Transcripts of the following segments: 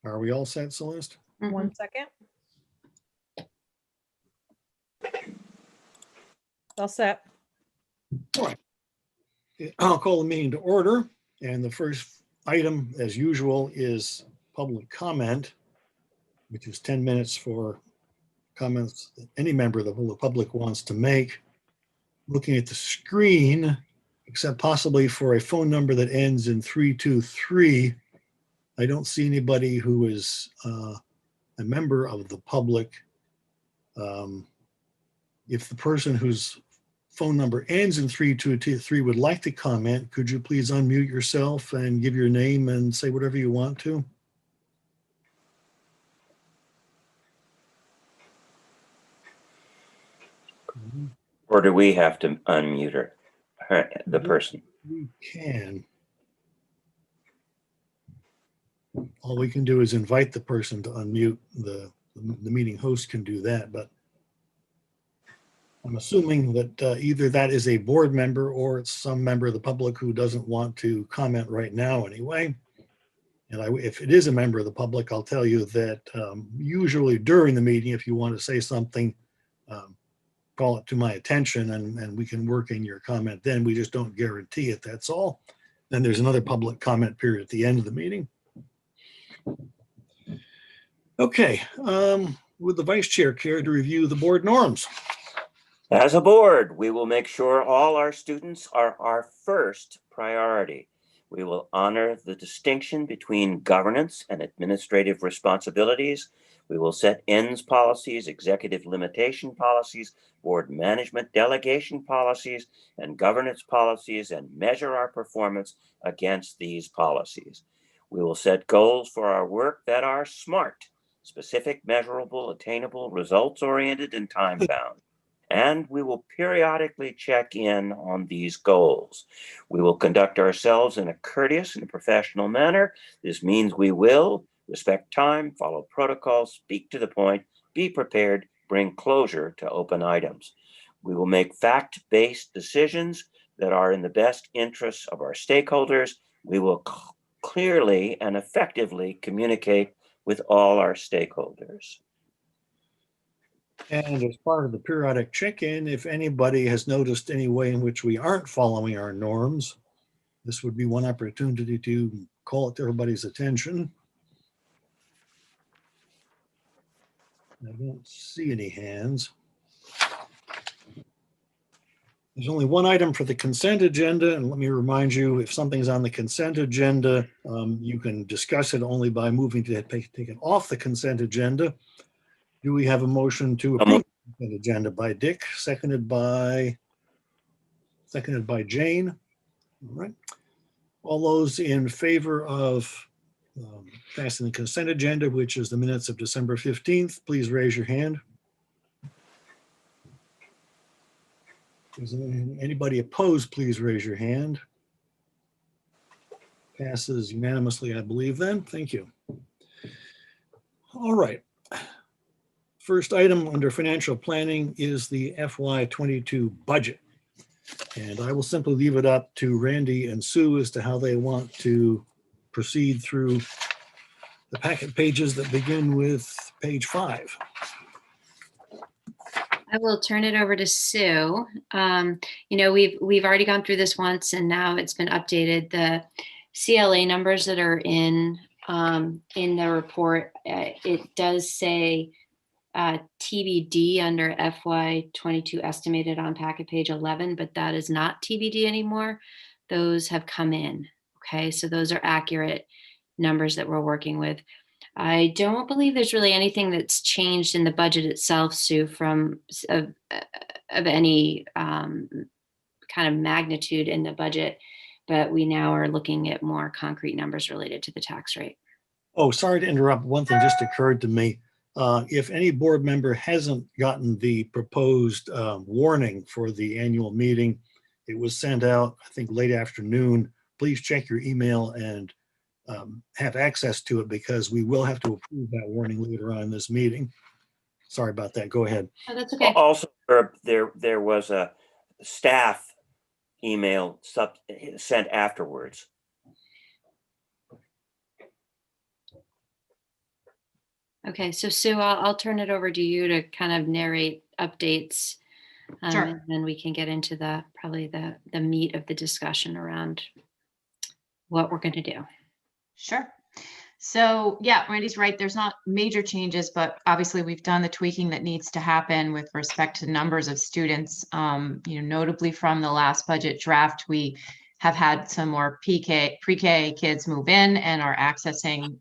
Are we all set, Celeste? Mhm. 1 second. All set. All right. I'll call the meeting to order. And the first item, as usual, is public comment, which is 10 minutes for comments that any member of the public wants to make. Looking at the screen, except possibly for a phone number that ends in 323, I don't see anybody who is a member of the public. If the person whose phone number ends in 323 would like to comment, could you please unmute yourself and give your name and say whatever you want to? Or do we have to unmute her, the person? We can. All we can do is invite the person to unmute. The meeting host can do that, but I'm assuming that either that is a board member or it's some member of the public who doesn't want to comment right now anyway. And if it is a member of the public, I'll tell you that usually during the meeting, if you want to say something, call it to my attention and we can work in your comment then. We just don't guarantee it, that's all. Then there's another public comment period at the end of the meeting. Okay, would the vice chair care to review the board norms? As a board, we will make sure all our students are our first priority. We will honor the distinction between governance and administrative responsibilities. We will set ends policies, executive limitation policies, board management delegation policies, and governance policies, and measure our performance against these policies. We will set goals for our work that are SMART, specific, measurable, attainable, results-oriented, and time-bound. And we will periodically check in on these goals. We will conduct ourselves in a courteous and professional manner. This means we will respect time, follow protocols, speak to the point, be prepared, bring closure to open items. We will make fact-based decisions that are in the best interests of our stakeholders. We will clearly and effectively communicate with all our stakeholders. And as part of the periodic check-in, if anybody has noticed any way in which we aren't following our norms, this would be one opportunity to call it to everybody's attention. I don't see any hands. There's only one item for the consent agenda, and let me remind you, if something's on the consent agenda, you can discuss it only by moving to take it off the consent agenda. Do we have a motion to approve the consent agenda by Dick, seconded by Jane? All right. All those in favor of passing the consent agenda, which is the minutes of December 15th, please raise your hand. Is there anybody opposed, please raise your hand. Passes unanimously, I believe then. Thank you. All right. First item under financial planning is the FY22 budget. And I will simply leave it up to Randy and Sue as to how they want to proceed through the packet pages that begin with page 5. I will turn it over to Sue. We've already gone through this once and now it's been updated. The CLA numbers that are in the report, it does say TBD under FY22 estimated on packet page 11, but that is not TBD anymore. Those have come in. Okay, so those are accurate numbers that we're working with. I don't believe there's really anything that's changed in the budget itself, Sue, from of any kind of magnitude in the budget, but we now are looking at more concrete numbers related to the tax rate. Oh, sorry to interrupt. One thing just occurred to me. If any board member hasn't gotten the proposed warning for the annual meeting, it was sent out, I think, late afternoon. Please check your email and have access to it because we will have to approve that warning later on in this meeting. Sorry about that. Go ahead. Oh, that's okay. Also, there was a staff email sent afterwards. Okay, so Sue, I'll turn it over to you to kind of narrate updates. Sure. And then we can get into probably the meat of the discussion around what we're going to do. Sure. So yeah, Randy's right. There's not major changes, but obviously we've done the tweaking that needs to happen with respect to numbers of students. Notably from the last budget draft, we have had some more pre-K kids move in and are accessing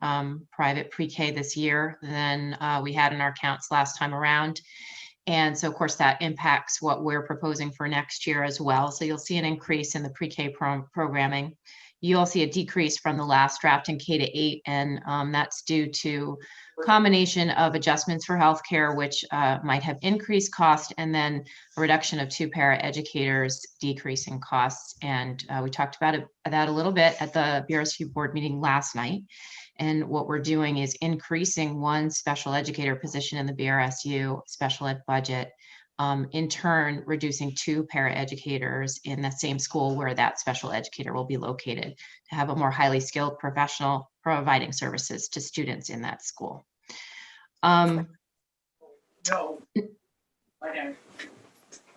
private pre-K this year than we had in our counts last time around. And so, of course, that impacts what we're proposing for next year as well. So you'll see an increase in the pre-K programming. You'll see a decrease from the last draft in K to 8, and that's due to a combination of adjustments for healthcare, which might have increased cost, and then a reduction of 2 para educators, decreasing costs. And we talked about that a little bit at the BRSU board meeting last night. And what we're doing is increasing 1 special educator position in the BRSU special ed budget, in turn, reducing 2 paraeducators in the same school where that special educator will be located to have a more highly skilled professional providing services to students in that school. No.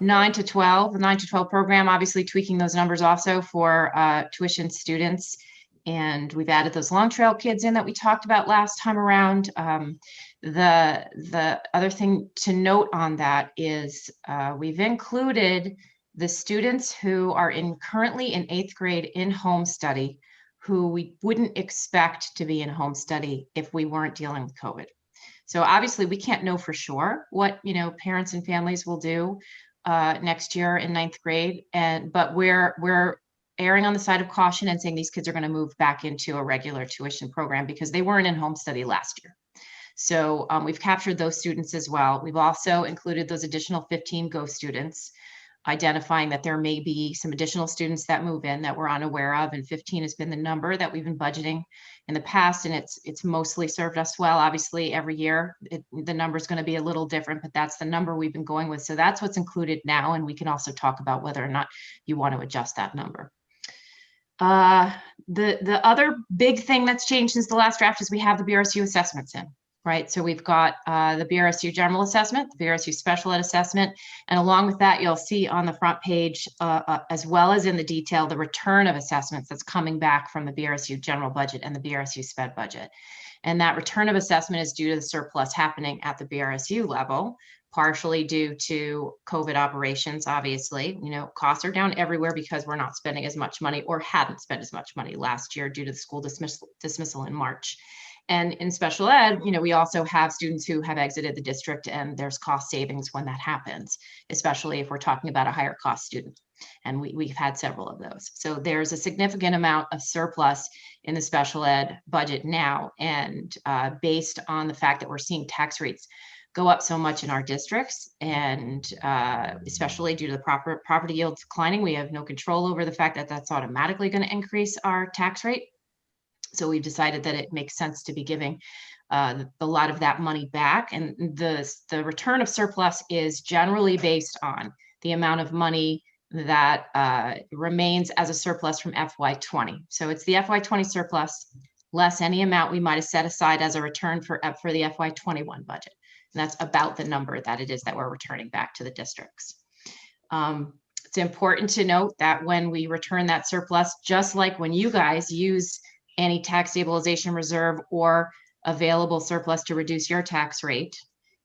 9 to 12, the 9 to 12 program, obviously tweaking those numbers also for tuition students. And we've added those long trail kids in that we talked about last time around. The other thing to note on that is we've included the students who are currently in 8th grade in home study, who we wouldn't expect to be in home study if we weren't dealing with COVID. So obviously we can't know for sure what parents and families will do next year in 9th grade, but we're erring on the side of caution and saying these kids are going to move back into a regular tuition program because they weren't in home study last year. So we've captured those students as well. We've also included those additional 15 GO students, identifying that there may be some additional students that move in that we're unaware of, and 15 has been the number that we've been budgeting in the past, and it's mostly served us well. Obviously, every year the number is going to be a little different, but that's the number we've been going with. So that's what's included now, and we can also talk about whether or not you want to adjust that number. The other big thing that's changed since the last draft is we have the BRSU assessments in, right? So we've got the BRSU general assessment, the BRSU special ed assessment, and along with that, you'll see on the front page, as well as in the detail, the return of assessments that's coming back from the BRSU general budget and the BRSU sped budget. And that return of assessment is due to the surplus happening at the BRSU level, partially due to COVID operations. Obviously, costs are down everywhere because we're not spending as much money or hadn't spent as much money last year due to the school dismissal in March. And in special ed, we also have students who have exited the district, and there's cost savings when that happens, especially if we're talking about a higher cost student. And we've had several of those. So there's a significant amount of surplus in the special ed budget now. And based on the fact that we're seeing tax rates go up so much in our districts, and especially due to the property yields declining, we have no control over the fact that that's automatically going to increase our tax rate. So we've decided that it makes sense to be giving a lot of that money back. And the return of surplus is generally based on the amount of money that remains as a surplus from FY20. So it's the FY20 surplus less any amount we might have set aside as a return for the FY21 budget. And that's about the number that it is that we're returning back to the districts. It's important to note that when we return that surplus, just like when you guys use any tax stabilization reserve or available surplus to reduce your tax rate,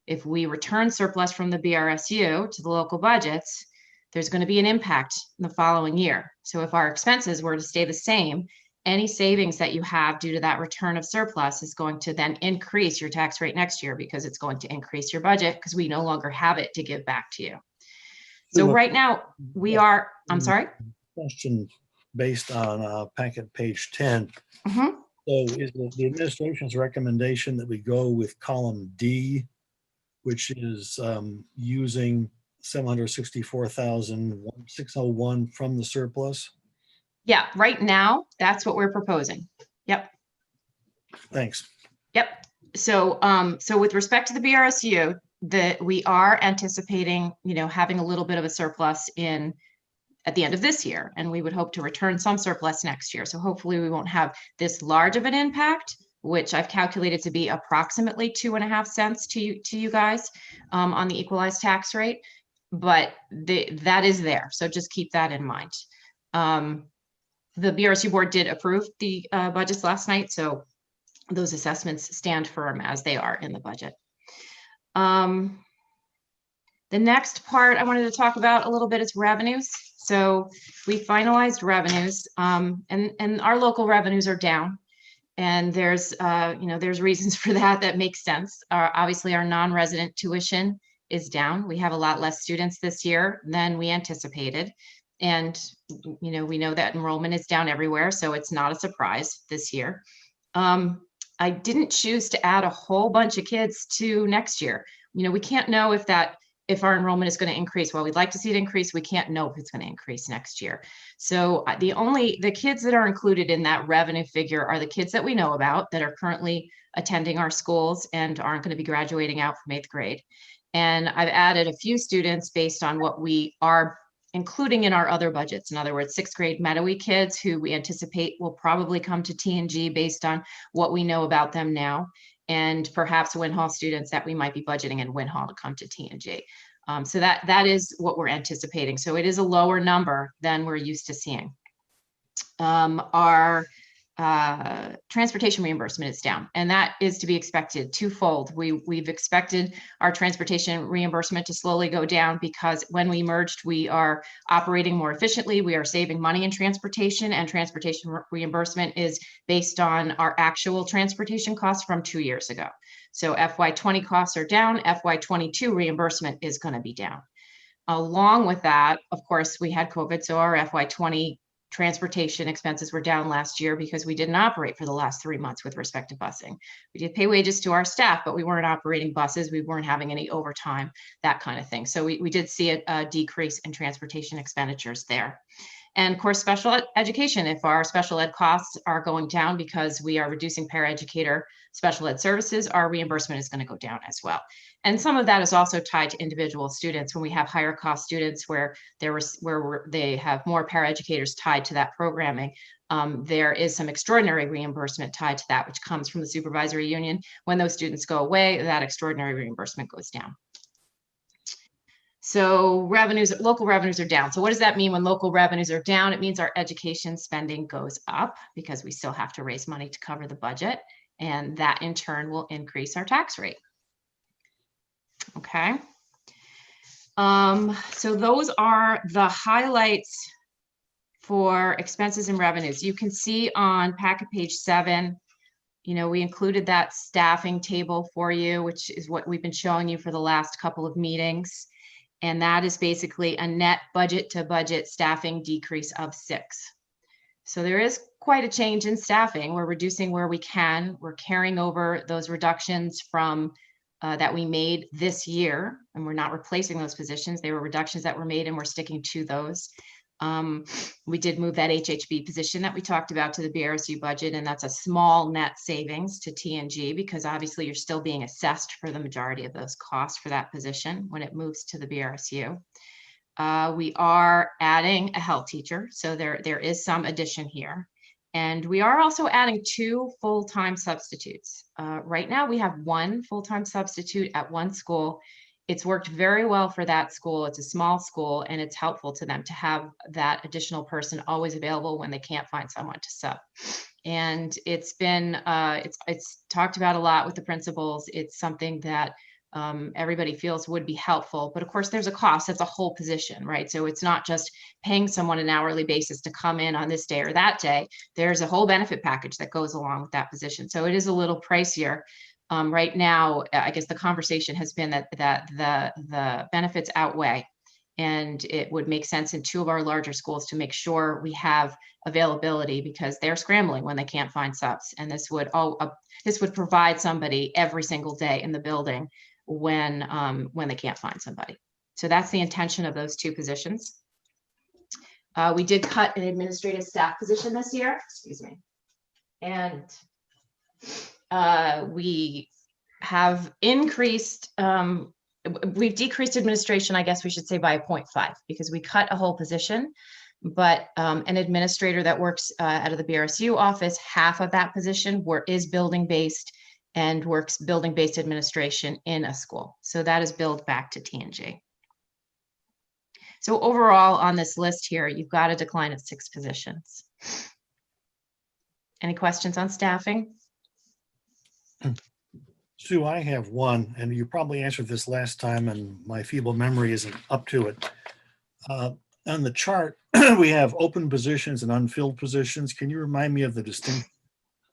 if we return surplus from the BRSU to the local budgets, there's going to be an impact in the following year. So if our expenses were to stay the same, any savings that you have due to that return of surplus is going to then increase your tax rate next year, because it's going to increase your budget because we no longer have it to give back to you. So right now we are, I'm sorry? Question based on packet page 10. Mm-hmm. So is the administration's recommendation that we go with column D, which is using 764,601 from the surplus? Yeah, right now, that's what we're proposing. Yep. Thanks. Yep. So, so with respect to the BRSU, we are anticipating, having a little bit of a surplus at the end of this year, and we would hope to return some surplus next year. So hopefully we won't have this large of an impact, which I've calculated to be approximately 2.5 cents to you guys on the equalized tax rate. But that is there, so just keep that in mind. The BRSU board did approve the budgets last night, so those assessments stand firm as they are in the budget. The next part I wanted to talk about a little bit is revenues. So we finalized revenues, and our local revenues are down. And there's reasons for that that makes sense. Obviously, our non-resident tuition is down. We have a lot less students this year than we anticipated. And, we know that enrollment is down everywhere, so it's not a surprise this year. I didn't choose to add a whole bunch of kids to next year. We can't know if our enrollment is going to increase. Well, we'd like to see it increase. We can't know if it's going to increase next year. So the kids that are included in that revenue figure are the kids that we know about that are currently attending our schools and aren't going to be graduating out from 8th grade. And I've added a few students based on what we are including in our other budgets. In other words, 6th grade Meadowy kids who we anticipate will probably come to T&G based on what we know about them now, and perhaps Win Hall students that we might be budgeting in Win Hall to come to T&G. So that is what we're anticipating. So it is a lower number than we're used to seeing. Our transportation reimbursement is down, and that is to be expected twofold. We've expected our transportation reimbursement to slowly go down because when we merged, we are operating more efficiently. We are saving money in transportation, and transportation reimbursement is based on our actual transportation costs from 2 years ago. So FY20 costs are down, FY22 reimbursement is going to be down. Along with that, of course, we had COVID, so our FY20 transportation expenses were down last year because we didn't operate for the last 3 months with respect to busing. We did pay wages to our staff, but we weren't operating buses. We weren't having any overtime, that kind of thing. So we did see a decrease in transportation expenditures there. And of course, special education, if our special ed costs are going down because we are reducing paraeducator special ed services, our reimbursement is going to go down as well. And some of that is also tied to individual students. When we have higher cost students where they have more paraeducators tied to that programming, there is some extraordinary reimbursement tied to that, which comes from the supervisory union. When those students go away, that extraordinary reimbursement goes down. So local revenues are down. So what does that mean when local revenues are down? It means our education spending goes up because we still have to raise money to cover the budget. And that in turn will increase our tax rate. Okay. So those are the highlights for expenses and revenues. You can see on packet page 7, we included that staffing table for you, which is what we've been showing you for the last couple of meetings. And that is basically a net budget to budget staffing decrease of 6. So there is quite a change in staffing. We're reducing where we can. We're carrying over those reductions from that we made this year, and we're not replacing those positions. They were reductions that were made, and we're sticking to those. We did move that HHB position that we talked about to the BRSU budget, and that's a small net savings to T&G because obviously you're still being assessed for the majority of those costs for that position when it moves to the BRSU. We are adding a health teacher, so there is some addition here. And we are also adding 2 full-time substitutes. Right now we have 1 full-time substitute at one school. It's worked very well for that school. It's a small school, and it's helpful to them to have that additional person always available when they can't find someone to sub. And it's been, it's talked about a lot with the principals. It's something that everybody feels would be helpful, but of course there's a cost. That's a whole position, right? So it's not just paying someone an hourly basis to come in on this day or that day. There's a whole benefit package that goes along with that position. So it is a little pricier. Right now, I guess the conversation has been that the benefits outweigh, and it would make sense in 2 of our larger schools to make sure we have availability because they're scrambling when they can't find subs. And this would provide somebody every single day in the building when they can't find somebody. So that's the intention of those 2 positions. We did cut an administrative staff position this year, excuse me. And we have increased, we've decreased administration, I guess we should say, by 0.5 because we cut a whole position. but an administrator that works out of the BRSU office, half of that position is building-based and works building-based administration in a school. So that is billed back to T&G. So overall on this list here, you've got a decline of 6 positions. Any questions on staffing? Sue, I have one, and you probably answered this last time, and my feeble memory isn't up to it. On the chart, we have open positions and unfilled positions. Can you remind me of the distinction?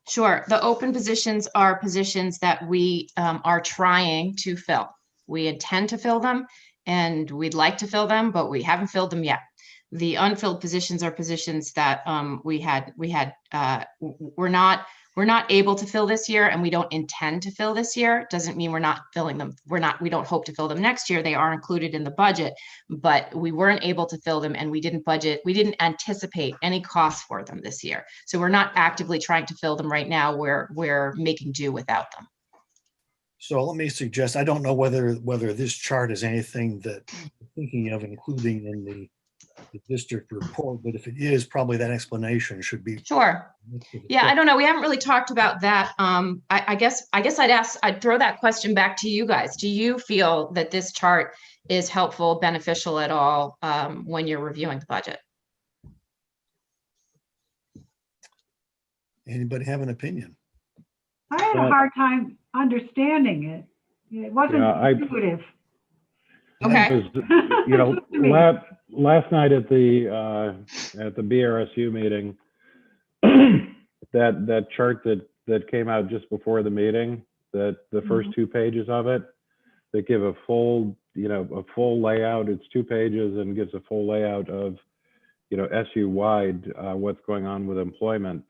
Sure. The open positions are positions that we are trying to fill. We intend to fill them and we'd like to fill them, but we haven't filled them yet. The unfilled positions are positions that we're not able to fill this year and we don't intend to fill this year. Doesn't mean we're not filling them. We don't hope to fill them next year. They are included in the budget, but we weren't able to fill them and we didn't anticipate any costs for them this year. So we're not actively trying to fill them right now. We're making do without them. So let me suggest, I don't know whether this chart is anything that you're thinking of including in the district report, but if it is, probably that explanation should be. Sure. Yeah, I don't know. We haven't really talked about that. I guess I'd throw that question back to you guys. Do you feel that this chart is helpful, beneficial at all when you're reviewing the budget? Anybody have an opinion? I had a hard time understanding it. It wasn't intuitive. Okay. Me. Last night at the BRSU meeting, that chart that came out just before the meeting, that the first 2 pages of it, that give a full layout. It's 2 pages and gives a full layout of, SU wide, what's going on with employment.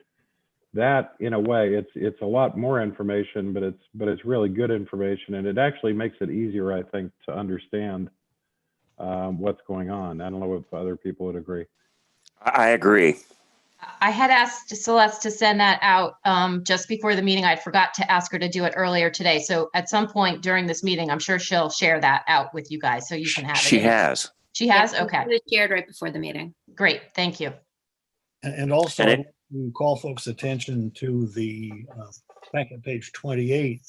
That, in a way, it's a lot more information, but it's really good information, and it actually makes it easier, I think, to understand what's going on. I don't know if other people would agree. I agree. I had asked Celeste to send that out just before the meeting. I forgot to ask her to do it earlier today. So at some point during this meeting, I'm sure she'll share that out with you guys so you can have it. She has. She has? Yeah, Okay. it was shared right before the meeting. Great. Thank you. And also, And to call folks' attention to the back at page 28,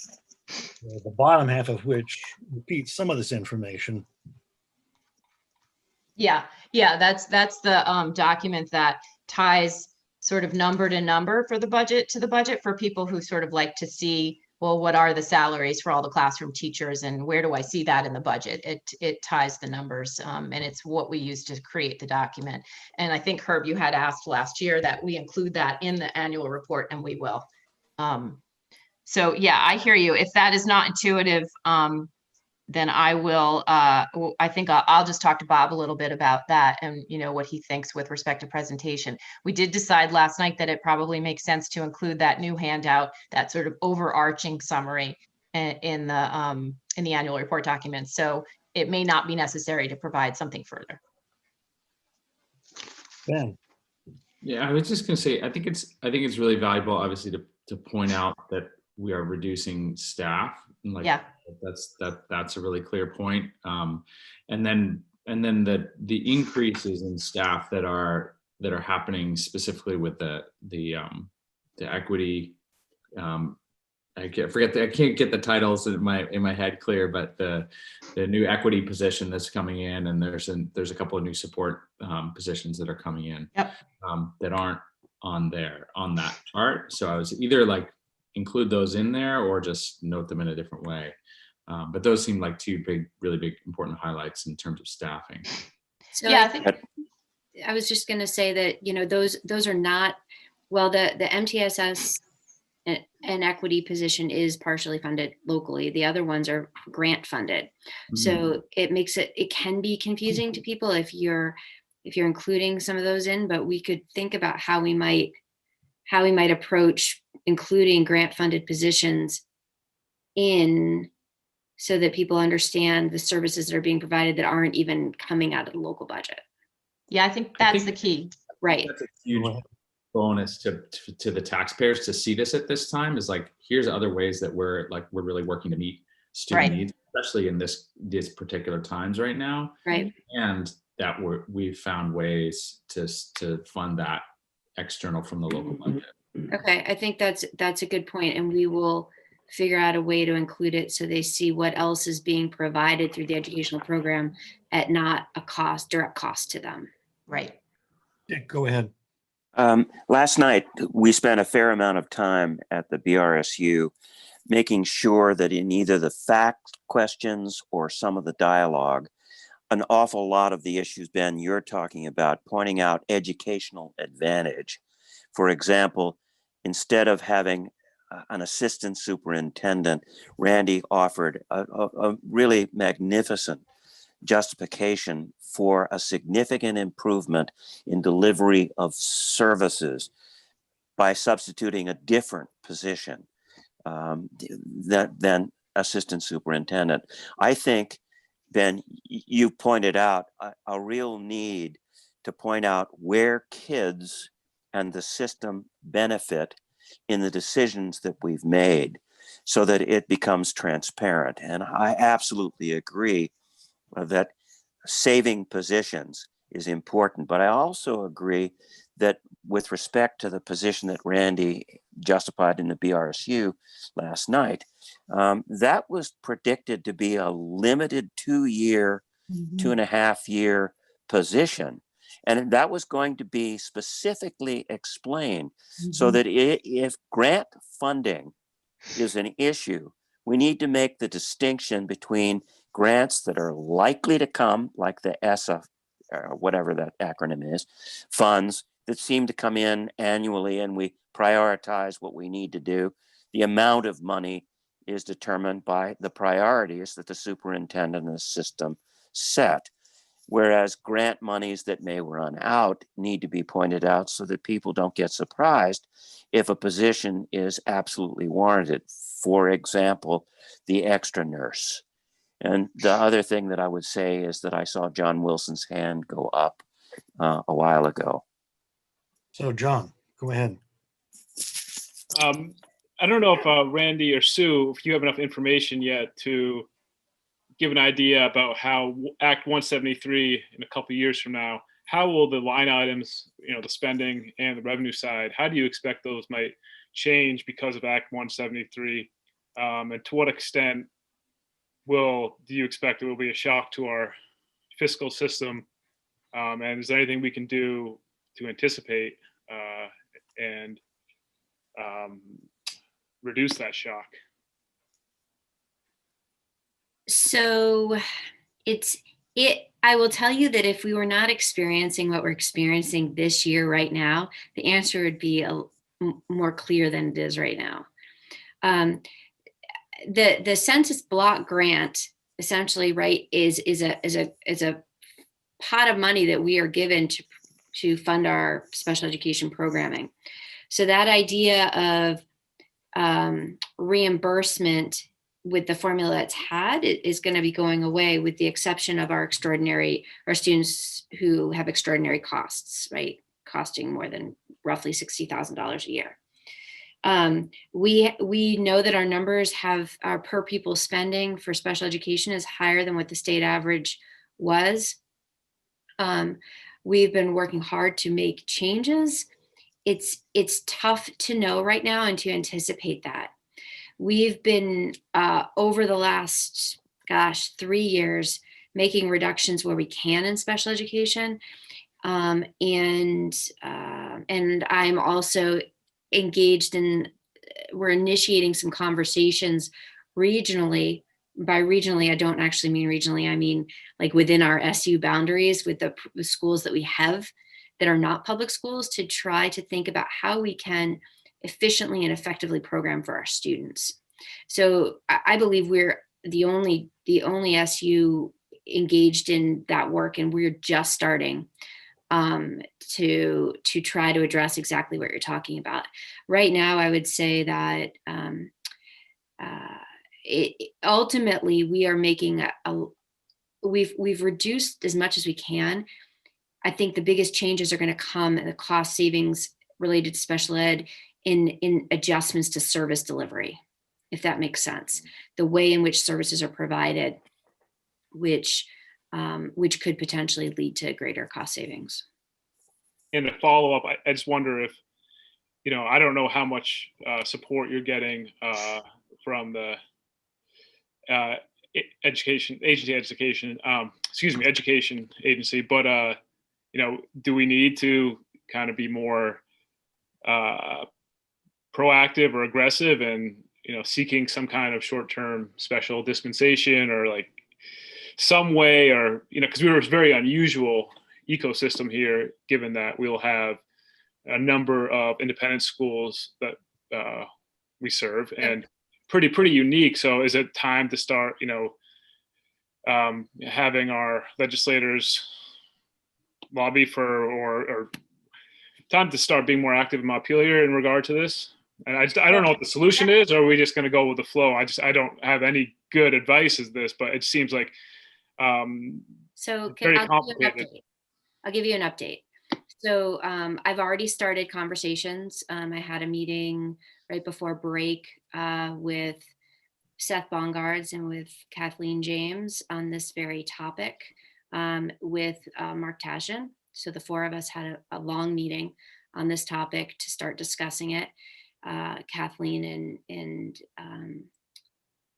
the bottom half of which repeats some of this information. Yeah, that's the document that ties sort of number to number for the budget for people who sort of like to see, well, what are the salaries for all the classroom teachers and where do I see that in the budget? It ties the numbers and it's what we use to create the document. And I think, Herb, you had asked last year that we include that in the annual report, and we will. So yeah, I hear you. If that is not intuitive, then I will, I think I'll just talk to Bob a little bit about that and, what he thinks with respect to presentation. We did decide last night that it probably makes sense to include that new handout, that sort of overarching summary in the annual report document. So it may not be necessary to provide something further. Ben. Yeah, I was just going to say, I think it's really valuable, obviously, to point out that we are reducing staff. And that's a really clear point. And then the increases in staff that are happening specifically with the equity. I can't get the titles in my head clear, but the new equity position that's coming in, and there's a couple of new support positions that are coming in. Yep. That aren't on that chart. So I was either like include those in there or just note them in a different way. But those seem like 2 really big, important highlights in terms of staffing. So Yeah, I think I was just going to say that, those are not, well, the MTSS and equity position is partially funded locally. The other ones are grant funded. Mm-hmm. So it can be confusing to people if you're including some of those in, but we could think about how we might approach including grant funded positions in, so that people understand the services that are being provided that aren't even coming out of the local budget. Yeah, I think that's the key. Right. That's a huge bonus to the taxpayers to see this at this time, is like, here's other ways that we're really working to meet student needs, especially in these particular times right now. Right. And we've found ways to fund that external from the local budget. Okay, I think that's a good point, and we will figure out a way to include it so they see what else is being provided through the educational program at not a direct cost to them. Right. Dick, go ahead. Last night, we spent a fair amount of time at the BRSU making sure that in either the fact questions or some of the dialogue, an awful lot of the issues, Ben, you're talking about, pointing out educational advantage. For example, instead of having an assistant superintendent, Randy offered a really magnificent justification for a significant improvement in delivery of services by substituting a different position than assistant superintendent. I think, Ben, you pointed out a real need to point out where kids and the system benefit in the decisions that we've made so that it becomes transparent. And I absolutely agree that saving positions is important, but I also agree that with respect to the position that Randy justified in the BRSU last night, that was predicted to be a limited 2-year, 2.5-year position. And that was going to be specifically explained so that if grant funding is an issue, we need to make the distinction between grants that are likely to come, like the ESSA, whatever that acronym is, funds that seem to come in annually, and we prioritize what we need to do. The amount of money is determined by the priorities that the superintendent and the system set. Whereas grant monies that may run out need to be pointed out so that people don't get surprised if a position is absolutely warranted. For example, the extra nurse. And the other thing that I would say is that I saw John Wilson's hand go up a while ago. So John, go ahead. I don't know if Randy or Sue, if you have enough information yet to give an idea about how Act 173 in a couple of years from now, how will the line items, the spending and the revenue side, how do you expect those might change because of Act 173? And to what extent do you expect it will be a shock to our fiscal system? And is there anything we can do to anticipate and reduce that shock? So I will tell you that if we were not experiencing what we're experiencing this year right now, the answer would be more clear than it is right now. The census block grant essentially, right, is a pot of money that we are given to fund our special education programming. So that idea of reimbursement with the formula that's had is going to be going away, with the exception of our students who have extraordinary costs, right? Costing more than roughly $60,000 a year. We know that our numbers our per pupil spending for special education is higher than what the state average was. We've been working hard to make changes. It's tough to know right now and to anticipate that. We've been over the last 3 years making reductions where we can in special education, and I'm also engaged we're initiating some conversations regionally. By regionally, I don't actually mean regionally. I mean like within our SU boundaries with the schools that we have that are not public schools, to try to think about how we can efficiently and effectively program for our students. So I believe we're the only SU engaged in that work, and we're just starting to try to address exactly what you're talking about. Right now, I would say that ultimately we are making we've reduced as much as we can. I think the biggest changes are going to come in the cost savings related to special ed in adjustments to service delivery, if that makes sense. The way in which services are provided, which which could potentially lead to greater cost savings. And to follow up, I just wonder if, I don't know how much support you're getting from the education agency, but do we need to kind of be more proactive or aggressive and seeking some kind of short-term special dispensation or like some way, or because we were a very unusual ecosystem here, given that we'll have a number of independent schools that we serve, and pretty unique. So is it time to start having our legislators lobby for, or time to start being more active in Montpelier in regard to this? And I don't know what the solution is, or are we just going to go with the flow? I don't have any good advice as this, but it seems like so very complicated. I'll give you an update. So I've already started conversations. I had a meeting right before break with Seth Bongards and with Kathleen James on this very topic with Mark Tashin. So the four of us had a long meeting on this topic to start discussing it. Kathleen and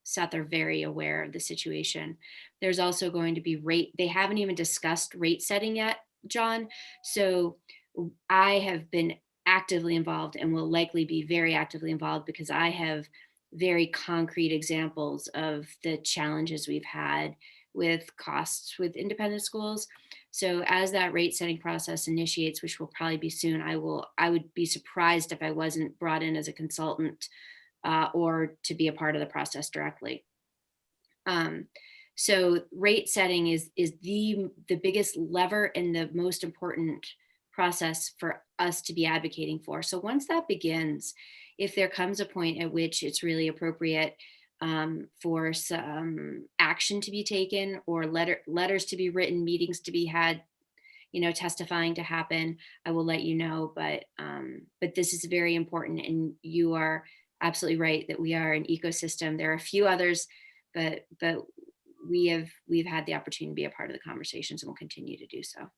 Seth are very aware of the situation. There's also going to be they haven't even discussed rate setting yet, John. So I have been actively involved and will likely be very actively involved because I have very concrete examples of the challenges we've had with costs with independent schools. So as that rate setting process initiates, which will probably be soon, I would be surprised if I wasn't brought in as a consultant or to be a part of the process directly. So rate setting is the biggest lever and the most important process for us to be advocating for. So once that begins, if there comes a point at which it's really appropriate for some action to be taken or letters to be written, meetings to be had, testifying to happen, I will let you know. But this is very important, and you are absolutely right that we are an ecosystem. There are a few others, but we've had the opportunity to be a part of the conversations and will continue to do so.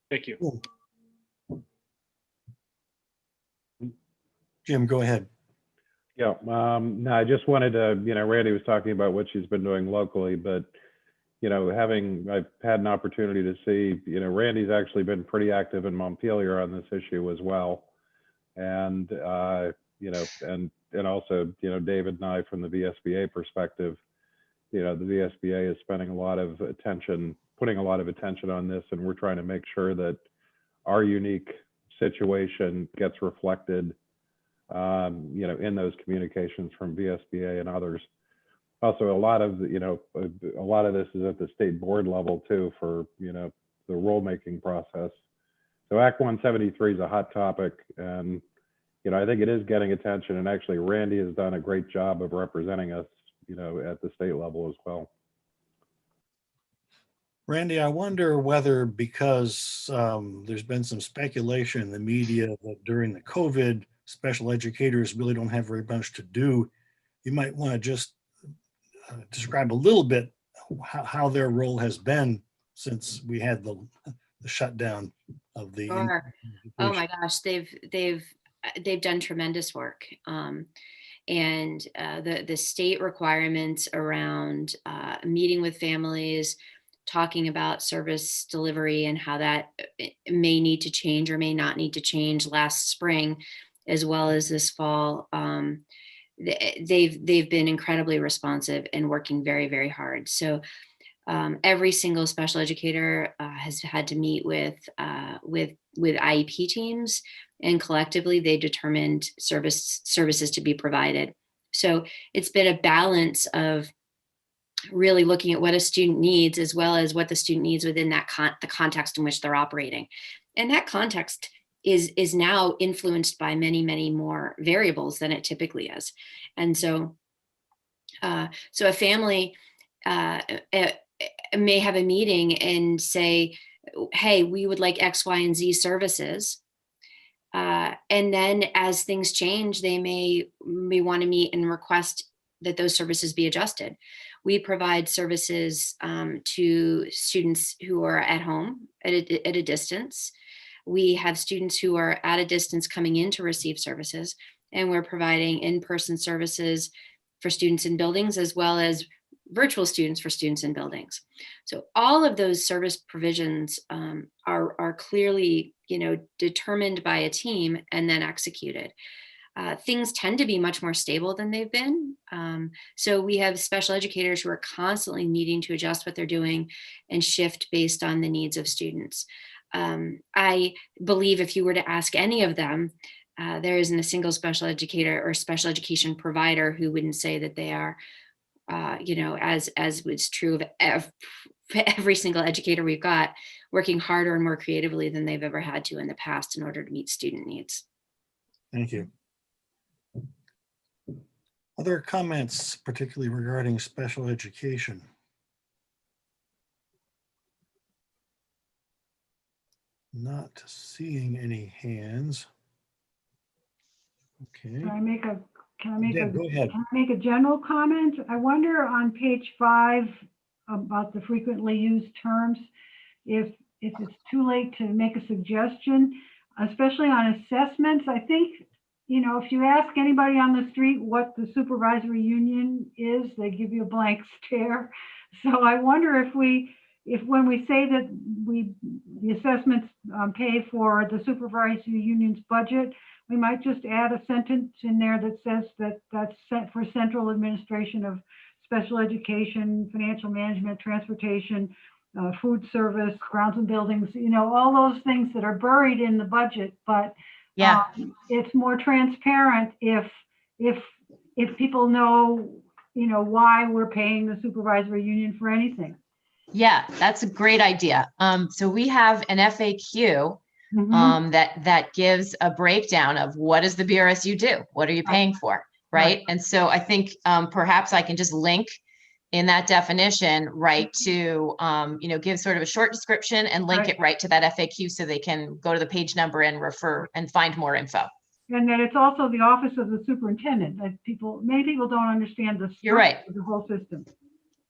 Thank you. Cool. Jim, go ahead. Yeah, no, I just wanted to, Randy was talking about what she's been doing locally, but, I've had an opportunity to see, Randy's actually been pretty active in Montpelier on this issue as well. And, and also, David and I from the VSBA perspective, the VSBA is spending putting a lot of attention on this, and we're trying to make sure that our unique situation gets reflected in those communications from VSBA and others. Also, a lot of this is at the state board level too for, the rulemaking process. So Act 173 is a hot topic, and, I think it is getting attention, and actually Randy has done a great job of representing us, at the state level as well. Randy, I wonder whether because there's been some speculation in the media that during the COVID, special educators really don't have very much to do, you might want to just describe a little bit how their role has been since we had the shutdown of the. Sure. Oh my gosh, they've done tremendous work. And the state requirements around meeting with families, talking about service delivery and how that may need to change or may not need to change last spring, as well as this fall. They've been incredibly responsive and working very, very hard. So every single special educator has had to meet with IEP teams, and collectively they determined services to be provided. So it's been a balance of really looking at what a student needs, as well as what the student needs within that the context in which they're operating. And that context is now influenced by many, many more variables than it typically is. And so, so a family may have a meeting and say, hey, we would like X, Y, and Z services. And then as things change, they may want to meet and request that those services be adjusted. We provide services to students who are at home at a distance. We have students who are at a distance coming in to receive services, and we're providing in-person services for students in buildings as well as virtual students for students in buildings. So all of those service provisions are clearly, determined by a team and then executed. Things tend to be much more stable than they've been. So we have special educators who are constantly needing to adjust what they're doing and shift based on the needs of students. I believe if you were to ask any of them, there isn't a single special educator or special education provider who wouldn't say that they are, as was true of every single educator we've got, working harder and more creatively than they've ever had to in the past in order to meet student needs. Thank you. Other comments, particularly regarding special education? Not seeing any hands. Okay. Can I make a Go ahead. Can I make a general comment? I wonder on page 5 about the frequently used terms, if it's too late to make a suggestion, especially on assessments. I think, if you ask anybody on the street what the supervisory union is, they give you a blank stare. So I wonder if when we say that the assessments pay for the supervisory union's budget, we might just add a sentence in there that says that that's set for central administration of special education, financial management, transportation, food service, grounds and buildings, all those things that are buried in the budget, but Yeah. It's more transparent if people know, why we're paying the supervisory union for anything. Yeah, that's a great idea. So we have an FAQ that gives a breakdown of what does the BRSU do? What are you paying for? Right. And so I think perhaps I can just link in that definition, to, give sort of a short description and link it right to that FAQ so they can go to the page number and refer and find more info. And then it's also the office of the superintendent that many people don't understand the structure of the whole system.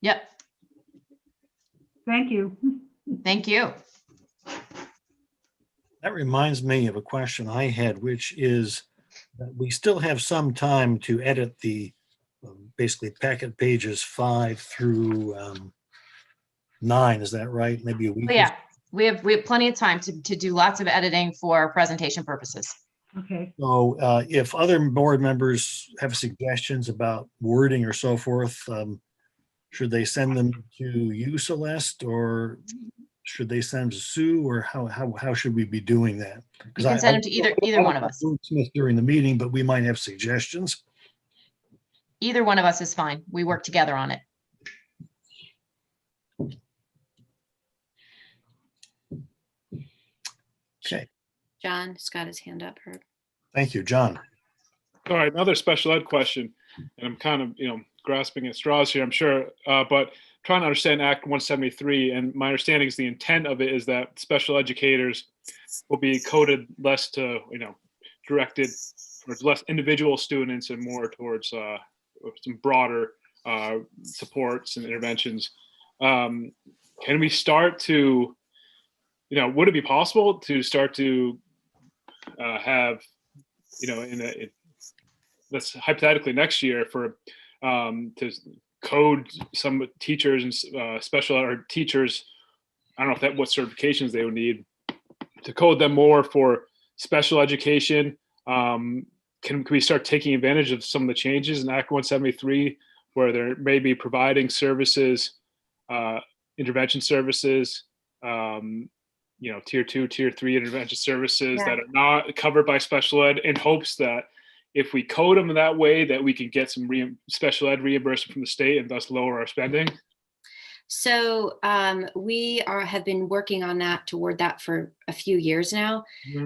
Yep. Thank you. Thank you. That reminds me of a question I had, which is that we still have some time to edit the basically packet pages 5 through 9. Is that right? Maybe a week. Yeah, we have plenty of time to do lots of editing for presentation purposes. Okay. So if other board members have suggestions about wording or so forth, should they send them to you, Celeste, or should they send them to Sue, or how should we be doing that? You can send them to either one of us. During the meeting, but we might have suggestions. Either one of us is fine. We work together on it. Okay. John's got his hand up. Thank you, John. All right, another special ed question, and I'm kind of, grasping at straws here, I'm sure, but trying to understand Act 173, and my understanding is the intent of it is that special educators will be coded less to, directed towards less individual students and more towards some broader supports and interventions. Can we start to, would it be possible to start to have, that's hypothetically next year for to code some teachers and special or teachers, I don't know what certifications they would need to code them more for special education. Can we start taking advantage of some of the changes in Act 173 where they're maybe providing services, intervention services, tier 2, tier 3 intervention services that are not covered by special ed, in hopes that if we code them in that way, that we can get some special ed reimbursement from the state and thus lower our spending? So we have been working on that toward that for a few years now,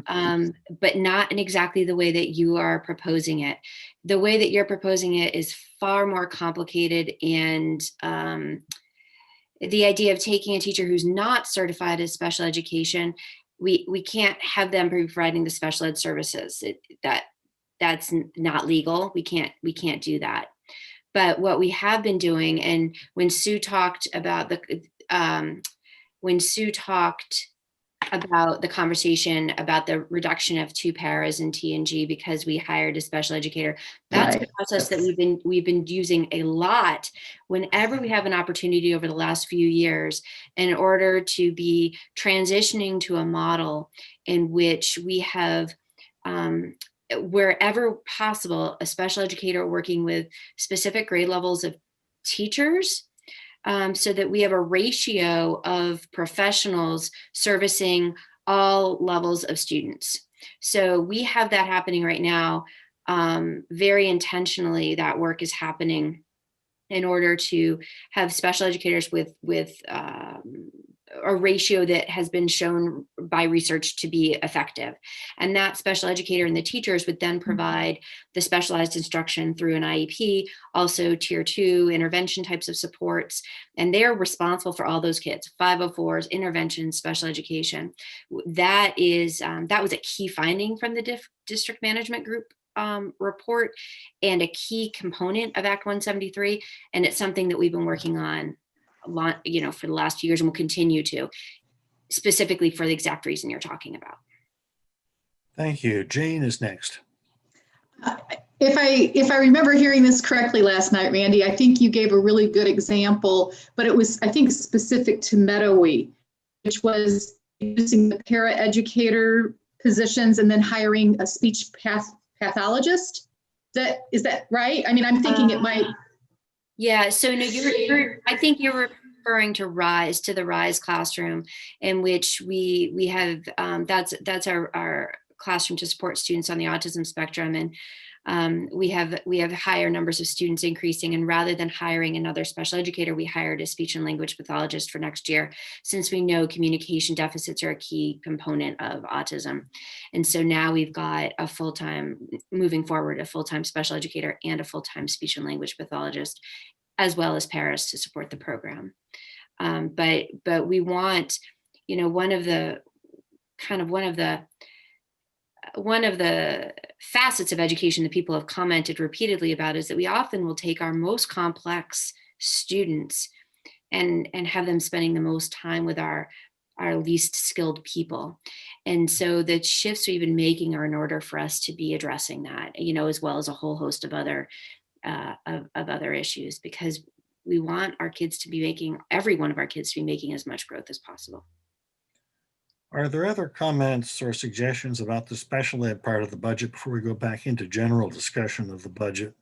but not in exactly the way that you are proposing it. The way that you're proposing it is far more complicated, and the idea of taking a teacher who's not certified as special education, we can't have them be providing the special ed services. That's not legal. We can't do that. But what we have been doing, and when Sue talked about the conversation about the reduction of 2 paras in T&G because we hired a special educator. That's a process that we've been using a lot whenever we have an opportunity over the last few years in order to be transitioning to a model in which we have wherever possible a special educator working with specific grade levels of teachers, so that we have a ratio of professionals servicing all levels of students. So we have that happening right now. Very intentionally, that work is happening in order to have special educators with a ratio that has been shown by research to be effective. And that special educator and the teachers would then provide the specialized instruction through an IEP, also tier 2 intervention types of supports. And they're responsible for all those kids, 504s, intervention, special education. That was a key finding from the district management group report and a key component of Act 173. And it's something that we've been working on a lot, for the last few years, and will continue to, specifically for the exact reason you're talking about. Thank you. Jane is next. If I remember hearing this correctly last night, Randy, I think you gave a really good example, but it was, I think, specific to Meadowy, which was using the para-educator positions and then hiring a speech pathologist. Is that right? I mean, I'm thinking it might. Yeah, so no, I think you're referring to RISE, to the RISE classroom, in which we have, that's our classroom to support students on the autism spectrum. And we have higher numbers of students increasing, and rather than hiring another special educator, we hired a speech and language pathologist for next year, since we know communication deficits are a key component of autism. And so now we've got moving forward, a full-time special educator and a full-time speech and language pathologist, as well as paras to support the program. But we want, one of the facets of education that people have commented repeatedly about is that we often will take our most complex students and have them spending the most time with our least skilled people. And so the shifts we've been making are in order for us to be addressing that, as well as a whole host of other issues, because we want our kids to be making, every one of our kids to be making as much growth as possible. Are there other comments or suggestions about the special ed part of the budget before we go back into general discussion of the budget?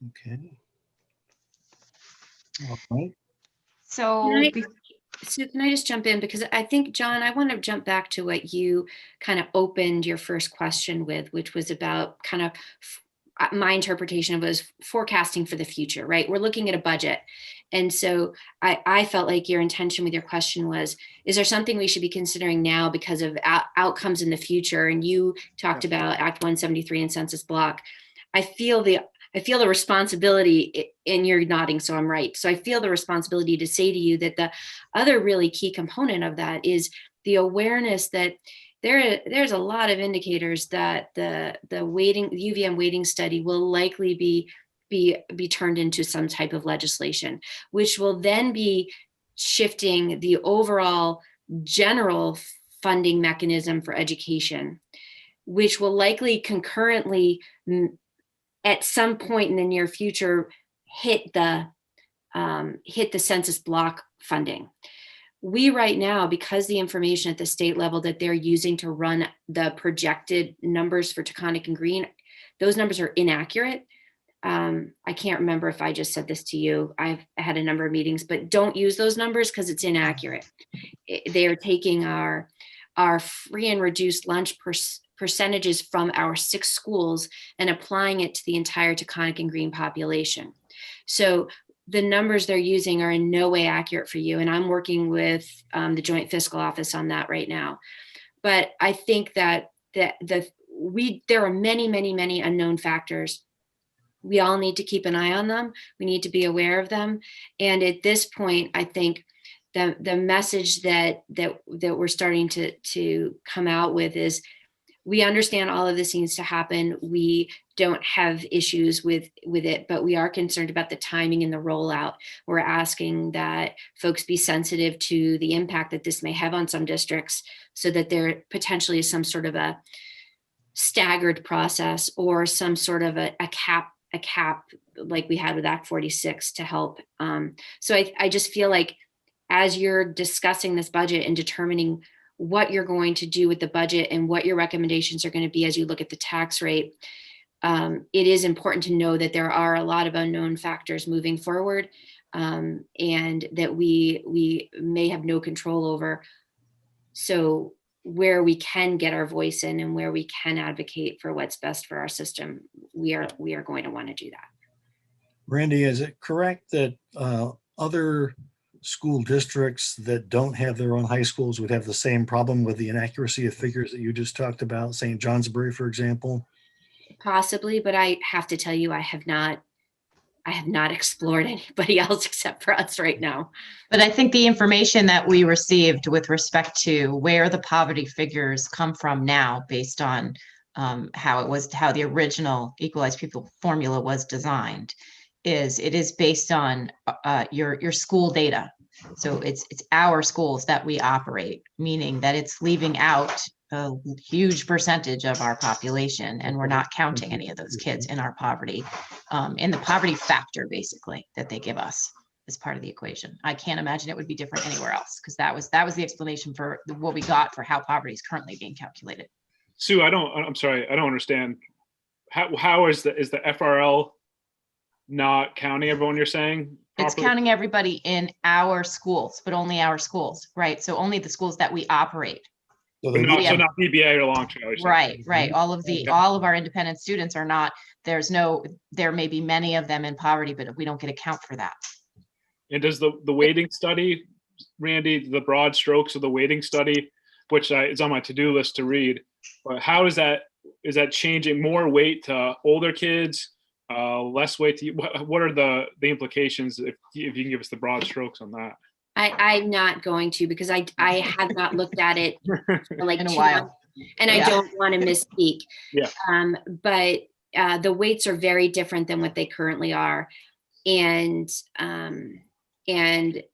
Okay. All right. So Can I just jump in? Because I think, John, I want to jump back to what you kind of opened your first question with, which was about kind of my interpretation was forecasting for the future, right? We're looking at a budget. And so I felt like your intention with your question was, is there something we should be considering now because of outcomes in the future? And you talked about Act 173 and census block. I feel the responsibility, and you're nodding, so I'm right. So I feel the responsibility to say to you that the other really key component of that is the awareness that there's a lot of indicators that the UVM weighting study will likely be turned into some type of legislation, which will then be shifting the overall general funding mechanism for education, which will likely concurrently at some point in the near future hit the census block funding. We right now, because the information at the state level that they're using to run the projected numbers for Taconic and Green, those numbers are inaccurate. I can't remember if I just said this to you. I've had a number of meetings, but don't use those numbers because it's inaccurate. They are taking our free and reduced lunch percentages from our 6 schools and applying it to the entire Taconic and Green population. So the numbers they're using are in no way accurate for you. And I'm working with the Joint Fiscal Office on that right now. But I think that there are many, many, many unknown factors. We all need to keep an eye on them. We need to be aware of them. And at this point, I think the message that we're starting to come out with is we understand all of this needs to happen. We don't have issues with it, but we are concerned about the timing and the rollout. We're asking that folks be sensitive to the impact that this may have on some districts, so that there potentially is some sort of a staggered process or some sort of a cap like we had with Act 46 to help. So I just feel like as you're discussing this budget and determining what you're going to do with the budget and what your recommendations are going to be as you look at the tax rate, it is important to know that there are a lot of unknown factors moving forward, and that we may have no control over. So where we can get our voice in and where we can advocate for what's best for our system, we are going to want to do that. Randy, is it correct that other school districts that don't have their own high schools would have the same problem with the inaccuracy of figures that you just talked about? St. Johnsbury, for example? Possibly, but I have to tell you, I have not explored anybody else except for us right now. But I think the information that we received with respect to where the poverty figures come from now, based on how the original Equalized People formula was designed, it is based on your school data. So it's our schools that we operate, meaning that it's leaving out a huge percentage of our population, and we're not counting any of those kids in our poverty, in the poverty factor, basically, that they give us as part of the equation. I can't imagine it would be different anywhere else, because that was the explanation for what we got for how poverty is currently being calculated. Sue, I'm sorry, I don't understand. How is the FRL not counting everyone, you're saying? It's counting everybody in our schools, but only our schools, right? So only the schools that we operate. So But not BBA or Long Trail. Right. All of our independent students are not, there may be many of them in poverty, but we don't get a count for that. And does the weighting study, Randy, the broad strokes of the weighting study, which is on my to-do list to read, but how is that changing? More weight to older kids, less weight to, what are the implications, if you can give us the broad strokes on that? I'm not going to, because I have not looked at it for like in a 2 while, months, and I don't want to misspeak. Yeah. But the weights are very different than what they currently are, and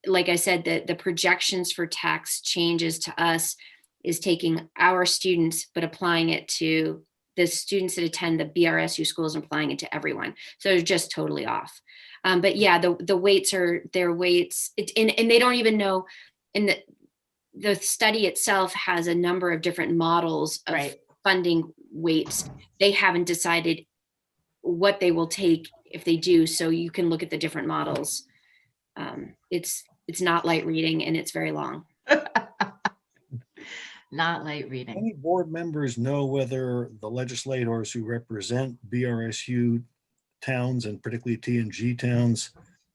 like I said, the projections for tax changes to us is taking our students but applying it to the students that attend the BRSU schools and applying it to everyone. So they're just totally off. But yeah, the weights are their weights, and they don't even know. And the study itself has a number of different models of funding weights. They haven't decided what they will take if they do. So you can look at the different models. It's not light reading, and it's very long. Not light reading. Any board members know whether the legislators who represent BRSU towns, and particularly T&G towns,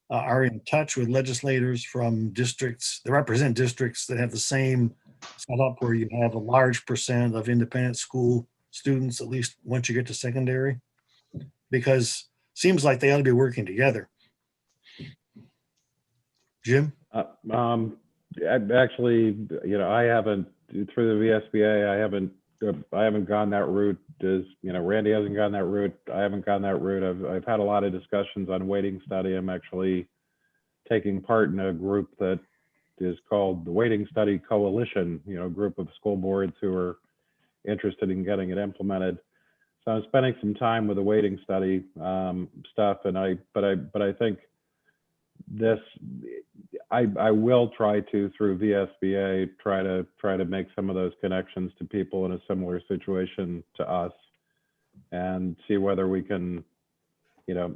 are in touch with legislators from districts that represent districts that have the same setup, where you have a large percent of independent school students, at least once you get to secondary? Because it seems like they ought to be working together. Jim? Actually, I haven't, through the VSBA, I haven't gone that route. As Randy hasn't gone that route. I haven't gone that route. I've had a lot of discussions on weighting study. I'm actually taking part in a group that is called the Weighting Study Coalition, a group of school boards who are interested in getting it implemented. So I'm spending some time with the weighting study stuff, but I think this, I will try to, through VSBA, try to make some of those connections to people in a similar situation to us, and see whether we can,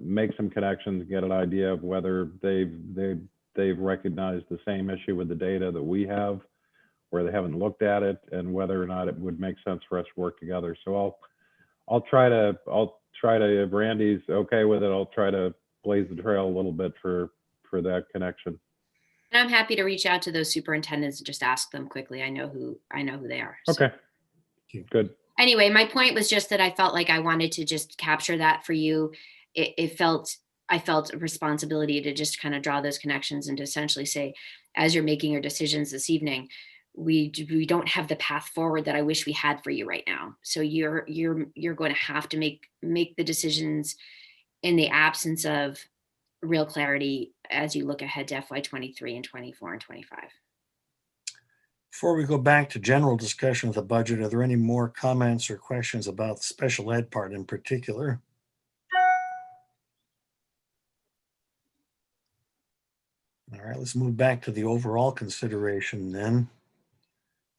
make some connections, get an idea of whether they've recognized the same issue with the data that we have, where they haven't looked at it, and whether or not it would make sense for us to work together. So I'll try to, if Randy's okay with it, I'll try to blaze the trail a little bit for that connection. And I'm happy to reach out to those superintendents and just ask them quickly. I know who they are. So. Okay, good. Anyway, my point was just that I felt like I wanted to just capture that for you. I felt a responsibility to just kind of draw those connections and to essentially say, as you're making your decisions this evening, we don't have the path forward that I wish we had for you right now. So you're going to have to make the decisions in the absence of real clarity as you look ahead to FY23 and 24 and 25. Before we go back to general discussion of the budget, are there any more comments or questions about the special ed part in particular? All right, let's move back to the overall consideration then.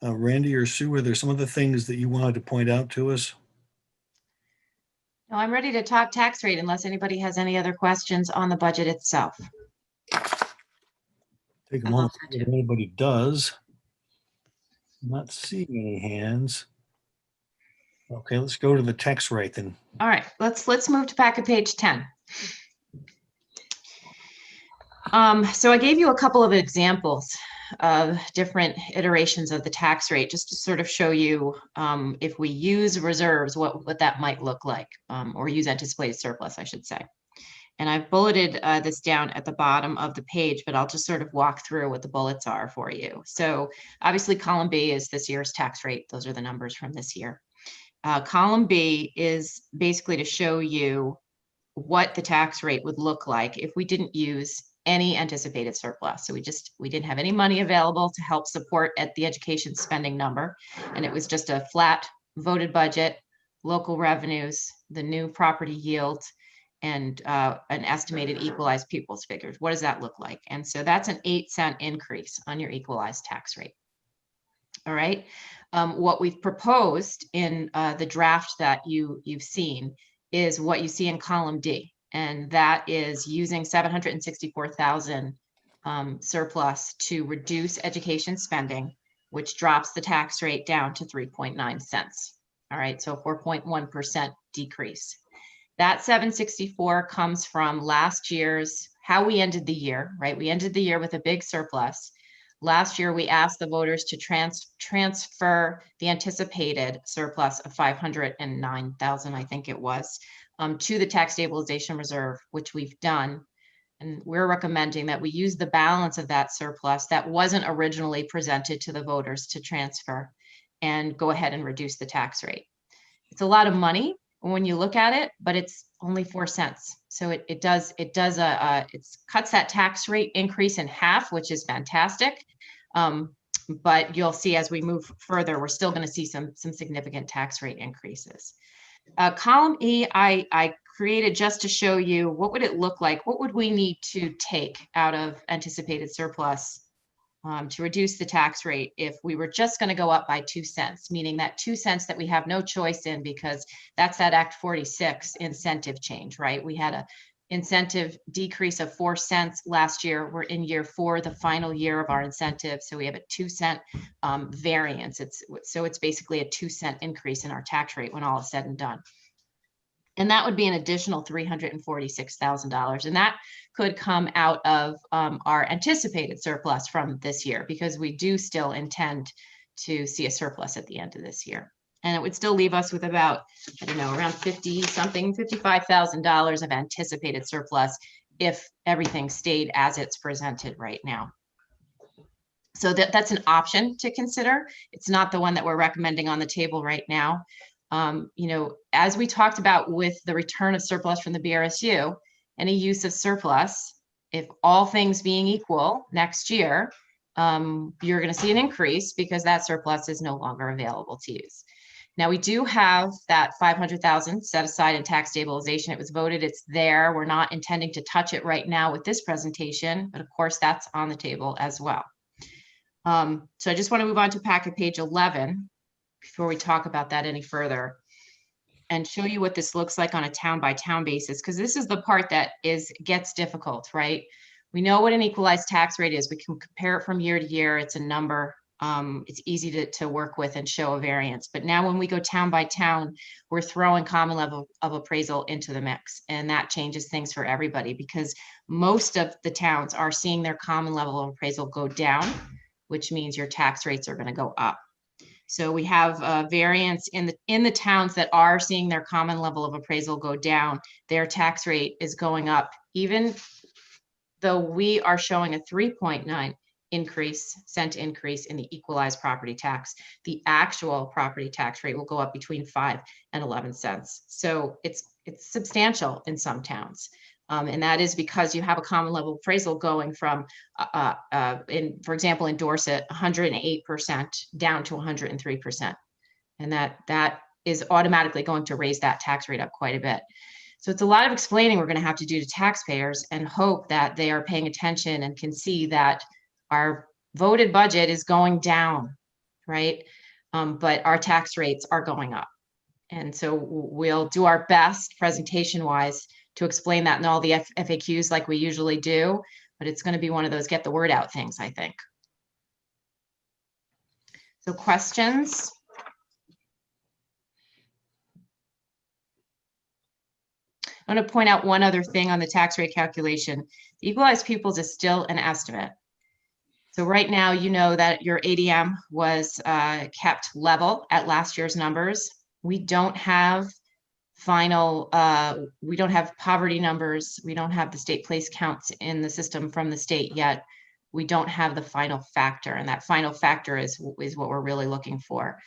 Randy or Sue, are there some of the things that you wanted to point out to us? No, I'm ready to talk tax rate unless anybody has any other questions on the budget itself. Take a I'd moment love to that see if too. anybody does. Not seeing any hands. Okay, let's go to the tax rate then. All right, let's move to back to page 10. So I gave you a couple of examples of different iterations of the tax rate, just to sort of show you if we use reserves, what that might look like, or use anticipated surplus, I should say. And I've bulleted this down at the bottom of the page, but I'll just sort of walk through what the bullets are for you. So obviously column B is this year's tax rate. Those are the numbers from this year. Column B is basically to show you what the tax rate would look like if we didn't use any anticipated surplus. So we didn't have any money available to help support at the education spending number. And it was just a flat voted budget, local revenues, the new property yield, and an estimated equalized pupils figures. What does that look like? And so that's an 8-cent increase on your equalized tax rate. All right. What we've proposed in the draft that you've seen is what you see in column D, and that is using 764,000 surplus to reduce education spending, which drops the tax rate down to 3.9 cents. All right, so 4.1% decrease. That 764 comes from last year's, how we ended the year, right? We ended the year with a big surplus. Last year, we asked the voters to transfer the anticipated surplus of 509,000, I think it was, to the tax stabilization reserve, which we've done. And we're recommending that we use the balance of that surplus that wasn't originally presented to the voters to transfer and go ahead and reduce the tax rate. It's a lot of money when you look at it, but it's only 4 cents. So it cuts that tax rate increase in half, which is fantastic. But you'll see as we move further, we're still going to see some significant tax rate increases. Column E, I created just to show you what would it look like, what would we need to take out of anticipated surplus to reduce the tax rate if we were just going to go up by 2 cents, meaning that 2 cents that we have no choice in because that's that Act 46 incentive change, right? We had a incentive decrease of 4 cents last year. We're in year 4, the final year of our incentive. So we have a 2 cent variance. It's basically a 2 cent increase in our tax rate when all is said and done. And that would be an additional $346,000. And that could come out of our anticipated surplus from this year, because we do still intend to see a surplus at the end of this year. And it would still leave us with about, I don't know, around $55,000 of anticipated surplus if everything stayed as it's presented right now. So that's an option to consider. It's not the one that we're recommending on the table right now. As we talked about with the return of surplus from the BRSU, any use of surplus, if all things being equal next year, you're going to see an increase because that surplus is no longer available to use. Now we do have that 500,000 set aside in tax stabilization. It was voted, it's there. We're not intending to touch it right now with this presentation, but of course that's on the table as well. So I just want to move on to packet page 11 before we talk about that any further and show you what this looks like on a town by town basis, because this is the part that gets difficult, right? We know what an equalized tax rate is. We can compare it from year to year. It's a number. It's easy to work with and show a variance. But now when we go town by town, we're throwing common level of appraisal into the mix. And that changes things for everybody because most of the towns are seeing their common level of appraisal go down, which means your tax rates are going to go up. So we have a variance in the towns that are seeing their common level of appraisal go down. Their tax rate is going up, even though we are showing a 3.9 cent increase in the equalized property tax. The actual property tax rate will go up between 5 and 11 cents. So it's substantial in some towns. And that is because you have a common level appraisal going from, for example, in Dorset, 108% down to 103%. And that is automatically going to raise that tax rate up quite a bit. So it's a lot of explaining we're going to have to do to taxpayers, and hope that they are paying attention and can see that our voted budget is going down, right? But our tax rates are going up. And so we'll do our best presentation wise to explain that in all the FAQs like we usually do, but it's going to be one of those get the word out things, I think. So questions? I'm going to point out one other thing on the tax rate calculation. The equalized pupils is still an estimate. So right now, you know that your ADM was kept level at last year's numbers. We don't have final, we don't have poverty numbers. We don't have the state place counts in the system from the state yet. We don't have the final factor, and that final factor is what we're really looking for.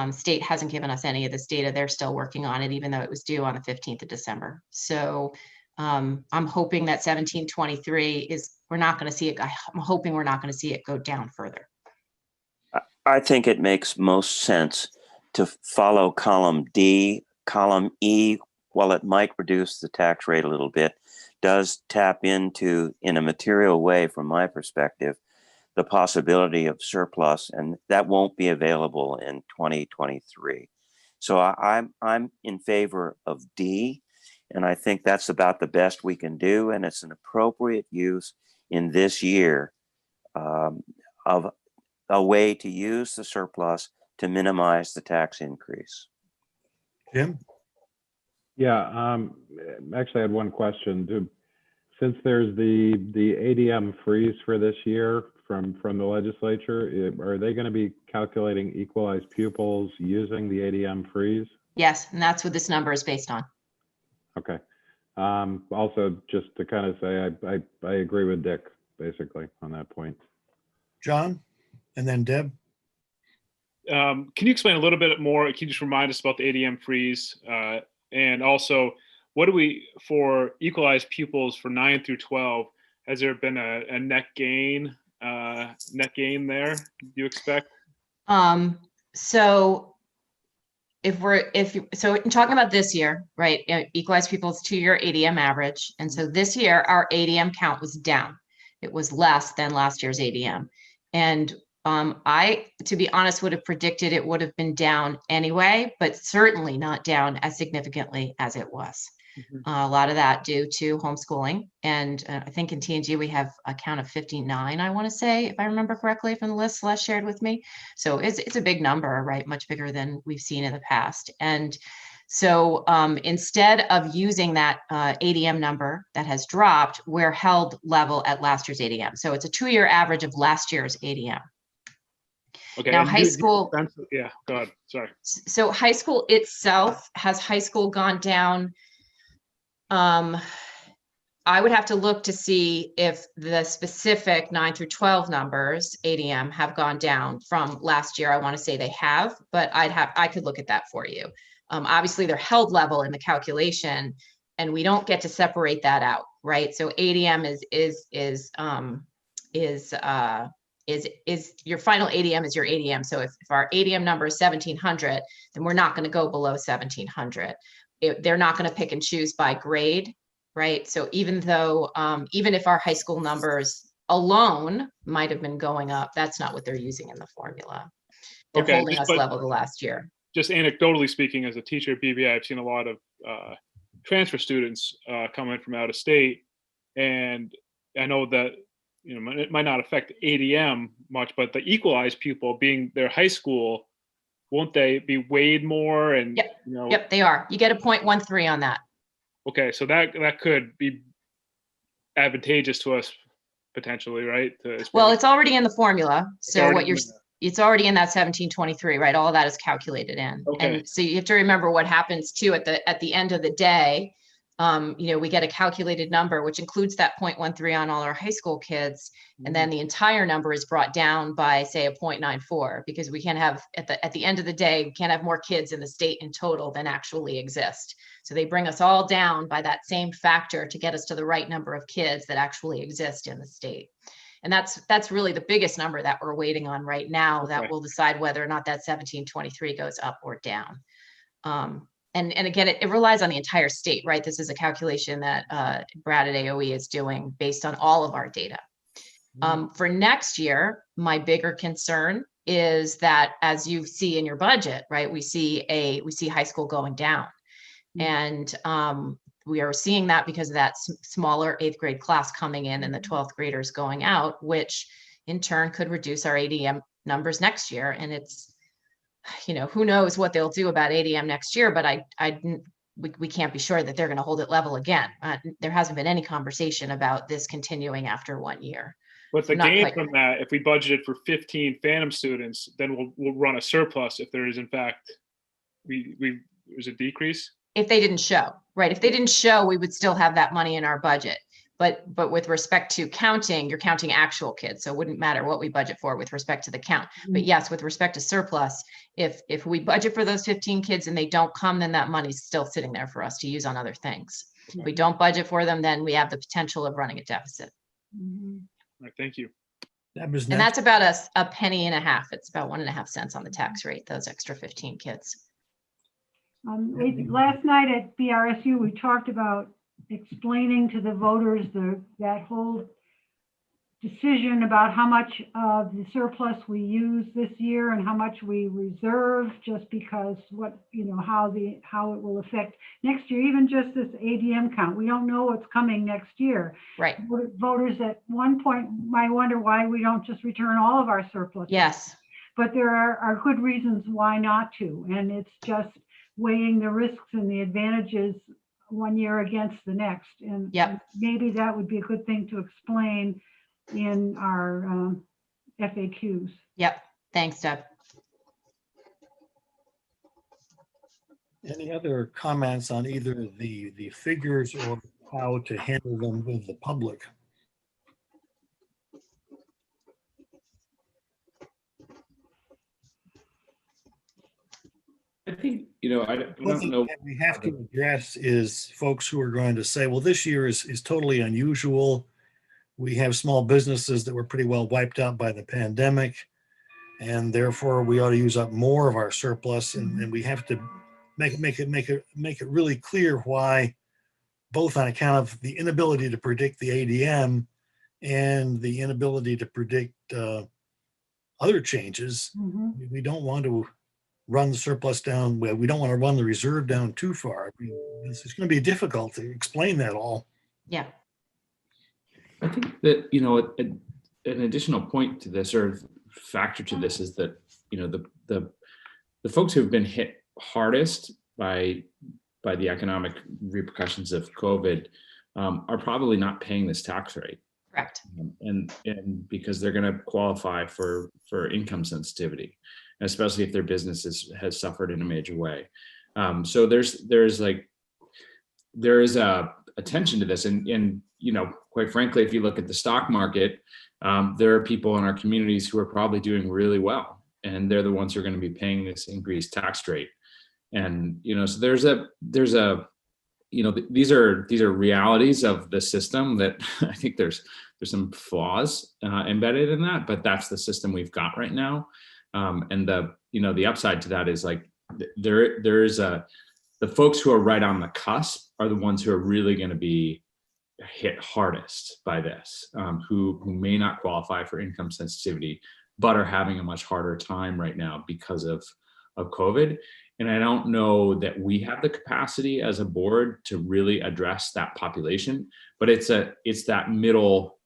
State hasn't given us any of this data. They're still working on it, even though it was due on the 15th of December. So I'm hoping that 1723 is, we're not going to see it. I'm hoping we're not going to see it go down further. I think it makes most sense to follow column D. Column E, while it might reduce the tax rate a little bit, does tap into, in a material way, from my perspective, the possibility of surplus, and that won't be available in 2023. So I'm in favor of D, and I think that's about the best we can do, and it's an appropriate use in this year of a way to use the surplus to minimize the tax increase. Jim? Yeah, actually I had one question. Since there's the ADM freeze for this year from the legislature, are they going to be calculating equalized pupils using the ADM freeze? Yes, and that's what this number is based on. Okay. Also, just to kind of say, I agree with Dick, basically, on that point. John? And then Deb? Can you explain a little bit more? Can you just remind us about the ADM freeze? And also, what do we, for equalized pupils for 9 through 12, has there been a net gain there, do you expect? So so in talking about this year, right, equalized pupils 2-year ADM average. And so this year, our ADM count was down. It was less than last year's ADM. And I, to be honest, would have predicted it would have been down anyway, but certainly not down as significantly as it was. Mm-hmm. A lot of that due to homeschooling. And I think in TNG, we have a count of 59, I want to say, if I remember correctly from the list Celeste shared with me. So it's a big number, right? Much bigger than we've seen in the past. And so instead of using that ADM number that has dropped, we're held level at last year's ADM. So it's a 2-year average of last year's ADM. Okay. Now, high school. Yeah, go ahead. Sorry. So high school itself, has high school gone down? I would have to look to see if the specific 9 through 12 numbers, ADM, have gone down from last year. I want to say they have, but I could look at that for you. Obviously, they're held level in the calculation, and we don't get to separate that out, right? So ADM is your final ADM is your ADM. So if our ADM number is 1700, then we're not going to go below 1700. They're not going to pick and choose by grade, right? So even though, even if our high school numbers alone might have been going up, that's not what they're using in the formula. They're holding us level the last year. Just anecdotally speaking, as a teacher at BVI, I've seen a lot of transfer students coming from out of state, and I know that it might not affect ADM much, but the equalized pupil being their high school, won't they be weighed more? And yep, yep, they are. You get a 0.13 on that. Okay, so that could be advantageous to us potentially, right? Well, it's already in the formula. So it's already in that 1723, right? All of that is calculated in. Okay. And so you have to remember what happens too at the end of the day. we get a calculated number, which includes that 0.13 on all our high school kids. And then the entire number is brought down by, say, a 0.94, because we can't have, at the end of the day, we can't have more kids in the state in total than actually exist. So they bring us all down by that same factor to get us to the right number of kids that actually exist in the state. And that's really the biggest number that we're waiting on right now that will decide whether or not that 1723 goes up or down. And again, it relies on the entire state, right? This is a calculation that Brad at AOE is doing based on all of our data. For next year, my bigger concern is that, as you see in your budget, right, we see high school going down. And we are seeing that because of that smaller 8th grade class coming in and the 12th graders going out, which in turn could reduce our ADM numbers next year. And it's, who knows what they'll do about ADM next year, but we can't be sure that they're going to hold it level again. There hasn't been any conversation about this continuing after 1 year. But the gain from that, if we budgeted for 15 Phantom students, then we'll run a surplus if there is, in fact, there's a decrease. If they didn't show, right? If they didn't show, we would still have that money in our budget. But with respect to counting, you're counting actual kids. So it wouldn't matter what we budget for with respect to the count. But yes, with respect to surplus, if we budget for those 15 kids and they don't come, then that money's still sitting there for us to use on other things. If we don't budget for them, then we have the potential of running a deficit. All right, thank you. And that's about a penny and a half. It's about 1.5 cents on the tax rate, those extra 15 kids. Last night at BRSU, we talked about explaining to the voters that whole decision about how much of the surplus we use this year and how much we reserve, just because how it will affect next year. Even just this ADM count, we don't know what's coming next year. Right. Voters at one point might wonder why we don't just return all of our surplus. Yes. But there are good reasons why not to, and it's just weighing the risks and the advantages 1 year against the next. And maybe that would be a good thing to explain in our FAQs. Yep. Thanks, Deb. Any other comments on either the figures or how to handle them with the public? I think, I don't know. We have to address is folks who are going to say, well, this year is totally unusual. We have small businesses that were pretty well wiped out by the pandemic, and therefore we ought to use up more of our surplus. And we have to make it really clear why, both on account of the inability to predict the ADM and the inability to predict other changes. We don't want to run the surplus down. We don't want to run the reserve down too far. It's going to be difficult to explain that all. Yeah. I think that, an additional point to this, or factor to this, is that, the folks who have been hit hardest by the economic repercussions of COVID are probably not paying this tax rate. Correct. And because they're going to qualify for income sensitivity, especially if their business has suffered in a major way. So there is a attention to this, and quite frankly, if you look at the stock market, there are people in our communities who are probably doing really well, and they're the ones who are going to be paying this increased tax rate. And so there's these are realities of the system that I think there's some flaws embedded in that, but that's the system we've got right now. And the upside to that is the folks who are right on the cusp are the ones who are really going to be hit hardest by this, who may not qualify for income sensitivity, but are having a much harder time right now because of COVID. And I don't know that we have the capacity as a board to really address that population, but it's the middle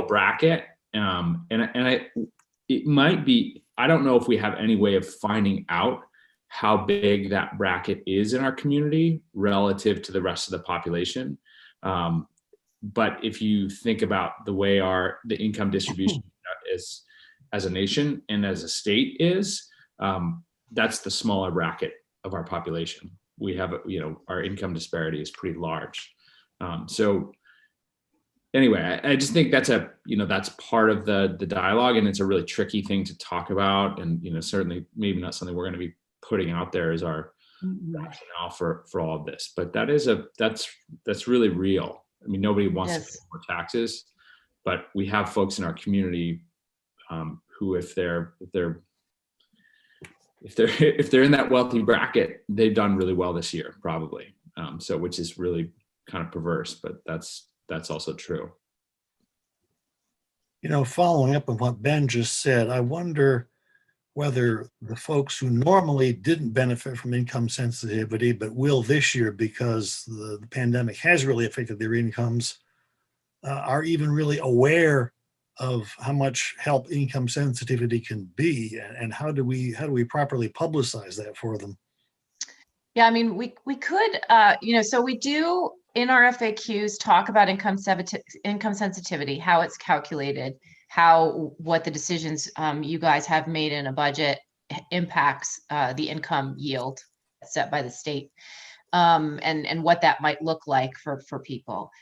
bracket. It might be, I don't know if we have any way of finding out how big that bracket is in our community relative to the rest of the population. But if you think about the way the income distribution is as a nation and as a state is, that's the smaller bracket of our population. we have, our income disparity is pretty large. So anyway, I just think that's that's part of the dialogue, and it's a really tricky thing to talk about. And, certainly maybe not something we're going to be putting out there as our rationale for all of this, but that's really real. I mean, nobody wants to pay more taxes, but we have folks in our community who, if they're in that wealthy bracket, they've done really well this year, probably. So, which is really kind of perverse, but that's also true. Following up on what Ben just said, I wonder whether the folks who normally didn't benefit from income sensitivity, but will this year because the pandemic has really affected their incomes, are even really aware of how much help income sensitivity can be, and how do we properly publicize that for them? Yeah, I mean, we could, so we do in our FAQs talk about income sensitivity, how it's calculated, what the decisions you guys have made in a budget impacts the income yield set by the state, and what that might look like for people.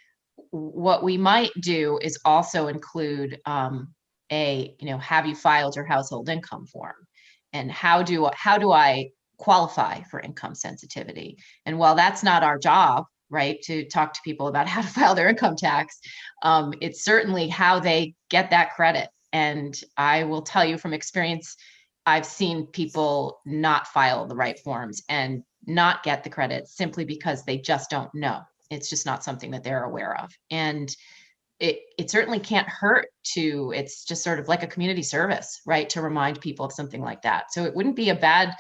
What we might do is also include have you filed your household income form, and how do I qualify for income sensitivity? And while that's not our job, right, to talk to people about how to file their income tax, it's certainly how they get that credit. And I will tell you from experience, I've seen people not file the right forms and not get the credit simply because they just don't know. It's just not something that they're aware of. And it certainly can't hurt it's just sort of like a community service, right, to remind people of something like that. So it wouldn't be a bad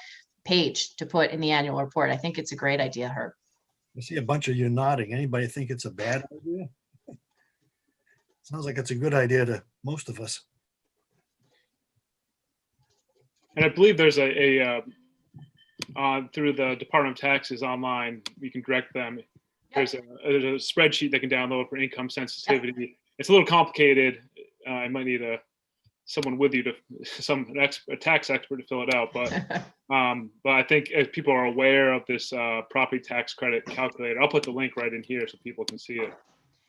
page to put in the annual report. I think it's a great idea, Herb. I see a bunch of you nodding. Anybody think it's a bad idea? Sounds like it's a good idea to most of us. And I believe there's through the Department of Taxes online, you can direct them. There's a spreadsheet they can download for income sensitivity. It's a little complicated. I might need someone with you a tax expert to fill it out. But I think if people are aware of this property tax credit calculator, I'll put the link right in here so people can see it.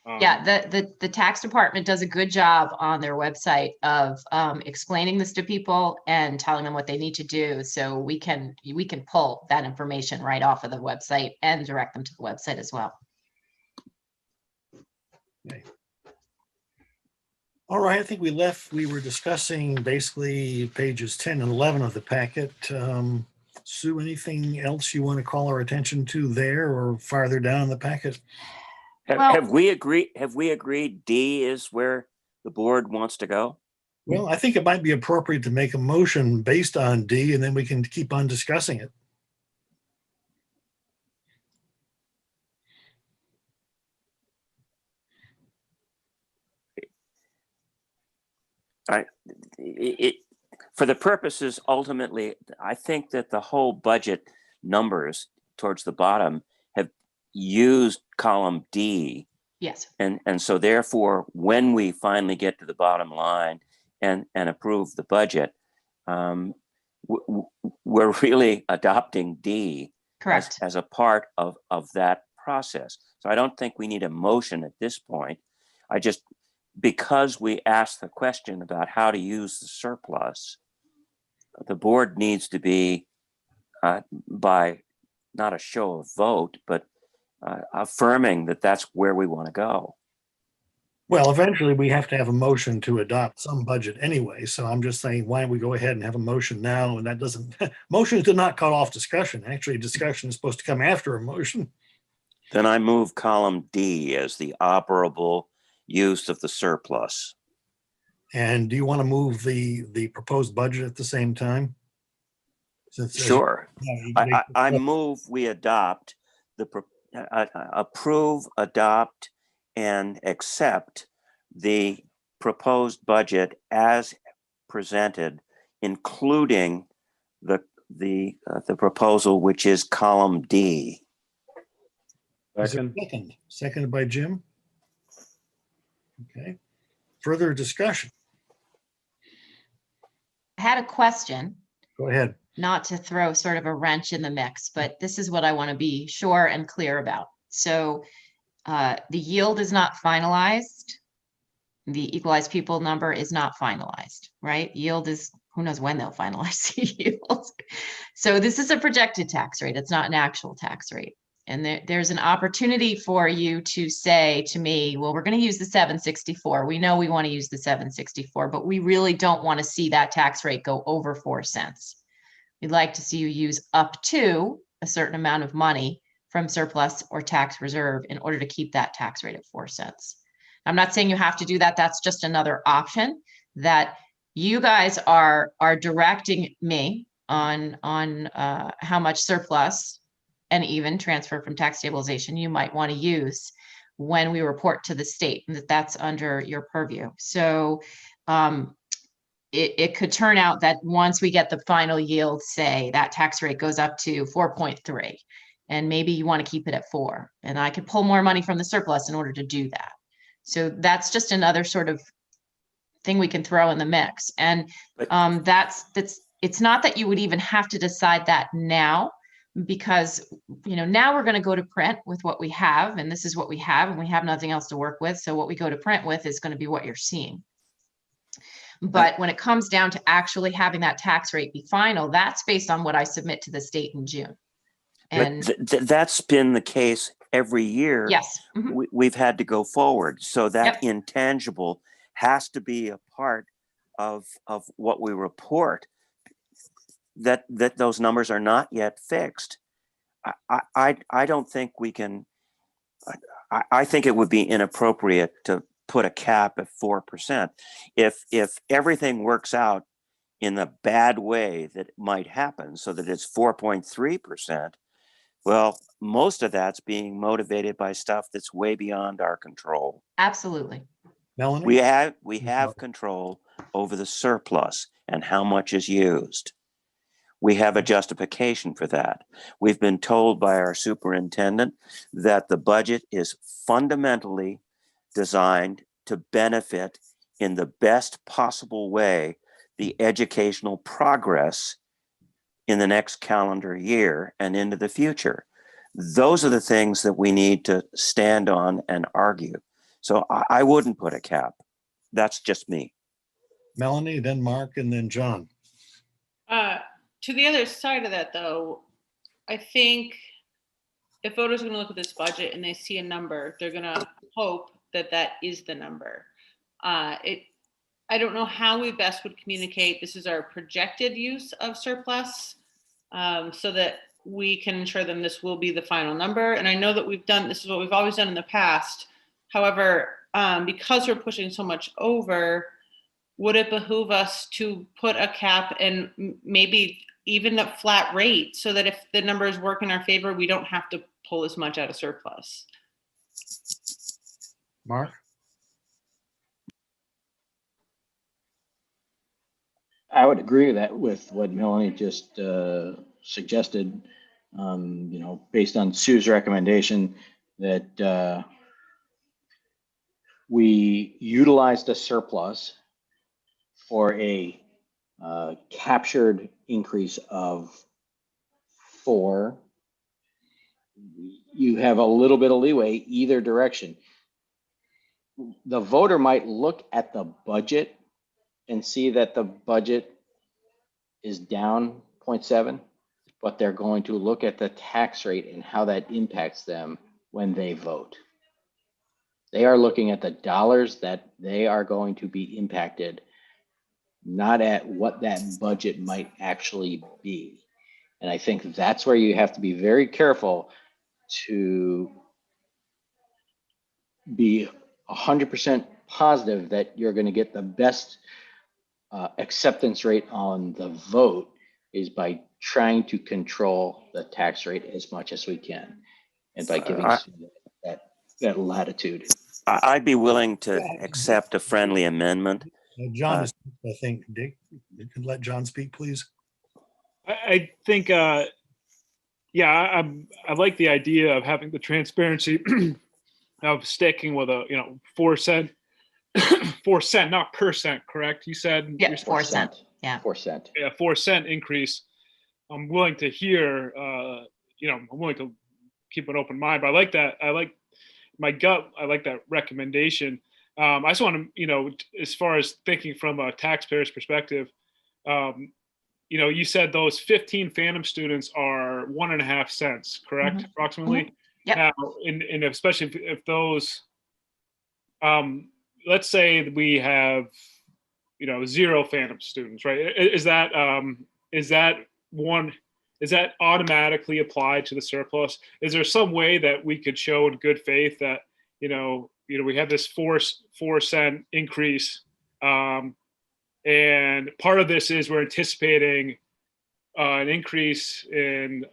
The tax department does a good job on their website of explaining this to people and telling them what they need to do. So we can pull that information right off of the website and direct them to the website as well. Okay. All right, I think we were discussing basically pages 10 and 11 of the packet. Sue, anything else you want to call our attention to there or farther down in the packet? Have we agreed D is where the board wants to go? Well, I think it might be appropriate to make a motion based on D, and then we can keep on discussing it. For the purposes, ultimately, I think that the whole budget numbers towards the bottom have used column D. Yes. And so therefore, when we finally get to the bottom line and approve the budget, we're really adopting D. Correct. As a part of that process. So I don't think we need a motion at this point. Because we asked the question about how to use the surplus, the board needs to be, by not a show of vote, but affirming that that's where we want to go. Well, eventually we have to have a motion to adopt some budget anyway. So I'm just saying, why don't we go ahead and have a motion now? And that doesn't, motions do not cut off discussion. Actually, discussion is supposed to come after a motion. Then I move column D as the operable use of the surplus. And do you want to move the proposed budget at the same time? Sure. I move we adopt approve, adopt, and accept the proposed budget as presented, including the proposal, which is column D. Seconded by Jim. Okay. Further discussion. I had a question. Go ahead. Not to throw sort of a wrench in the mix, but this is what I want to be sure and clear about. So the yield is not finalized. The equalized people number is not finalized, right? Yield is, who knows when they'll finalize the yield. So this is a projected tax rate. It's not an actual tax rate. And there's an opportunity for you to say to me, well, we're going to use the 764. We know we want to use the 764, but we really don't want to see that tax rate go over 4 cents. We'd like to see you use up to a certain amount of money from surplus or tax reserve in order to keep that tax rate at 4 cents. I'm not saying you have to do that. That's just another option that you guys are directing me on how much surplus and even transfer from tax stabilization you might want to use when we report to the state, and that's under your purview. So it could turn out that once we get the final yield, say that tax rate goes up to 4.3, and maybe you want to keep it at 4, and I could pull more money from the surplus in order to do that. So that's just another sort of thing we can throw in the mix. And it's not that you would even have to decide that now, because now we're going to go to print with what we have, and this is what we have, and we have nothing else to work with. So what we go to print with is going to be what you're seeing. But when it comes down to actually having that tax rate be final, that's based on what I submit to the state in June. And that's been the case every year. Yes. We've had to go forward. So that intangible has to be a part of what we report, that those numbers are not yet fixed. I don't think we can, I think it would be inappropriate to put a cap at 4%. If everything works out in the bad way that might happen, so that it's 4.3%, well, most of that's being motivated by stuff that's way beyond our control. Absolutely. Melanie? We have control over the surplus and how much is used. We have a justification for that. We've been told by our superintendent that the budget is fundamentally designed to benefit in the best possible way the educational progress in the next calendar year and into the future. Those are the things that we need to stand on and argue. So I wouldn't put a cap. That's just me. Melanie, then Mark, and then John. To the other side of that, though, I think if voters are going to look at this budget and they see a number, they're going to hope that that is the number. I don't know how we best would communicate this is our projected use of surplus, so that we can ensure them this will be the final number. And I know that this is what we've always done in the past. However, because we're pushing so much over, would it behoove us to put a cap and maybe even a flat rate so that if the numbers work in our favor, we don't have to pull as much out of surplus? Mark? I would agree with what Melanie just suggested, based on Sue's recommendation that we utilized a surplus for a captured increase of 4. You have a little bit of leeway either direction. The voter might look at the budget and see that the budget is down 0.7, but they're going to look at the tax rate and how that impacts them when they vote. They are looking at the dollars that they are going to be impacted, not at what that budget might actually be. And I think that's where you have to be very careful to be 100% positive that you're going to get the best acceptance rate on the vote is by trying to control the tax rate as much as we can, and by giving that latitude. I'd be willing to accept a friendly amendment. John, I think, Dick, you can let John speak, please. I think, I like the idea of having the transparency of sticking with a 4 cent, 4 cent, not percent, correct? You said? Yeah, 4 cent. Yeah. 4 cent. a 4 cent increase, I'm willing to hear, I'm willing to keep an open mind, but I like that. I like my gut. I like that recommendation. I just want to, as far as thinking from a taxpayer's perspective, you said those 15 Phantom students are 1.5 cents, correct? Approximately. Yep. Now, and especially if those, let's say we have, 0 Phantom students, right? Is that automatically applied to the surplus? Is there some way that we could show in good faith that, we have this 4 cent increase, and part of this is we're anticipating an increase in,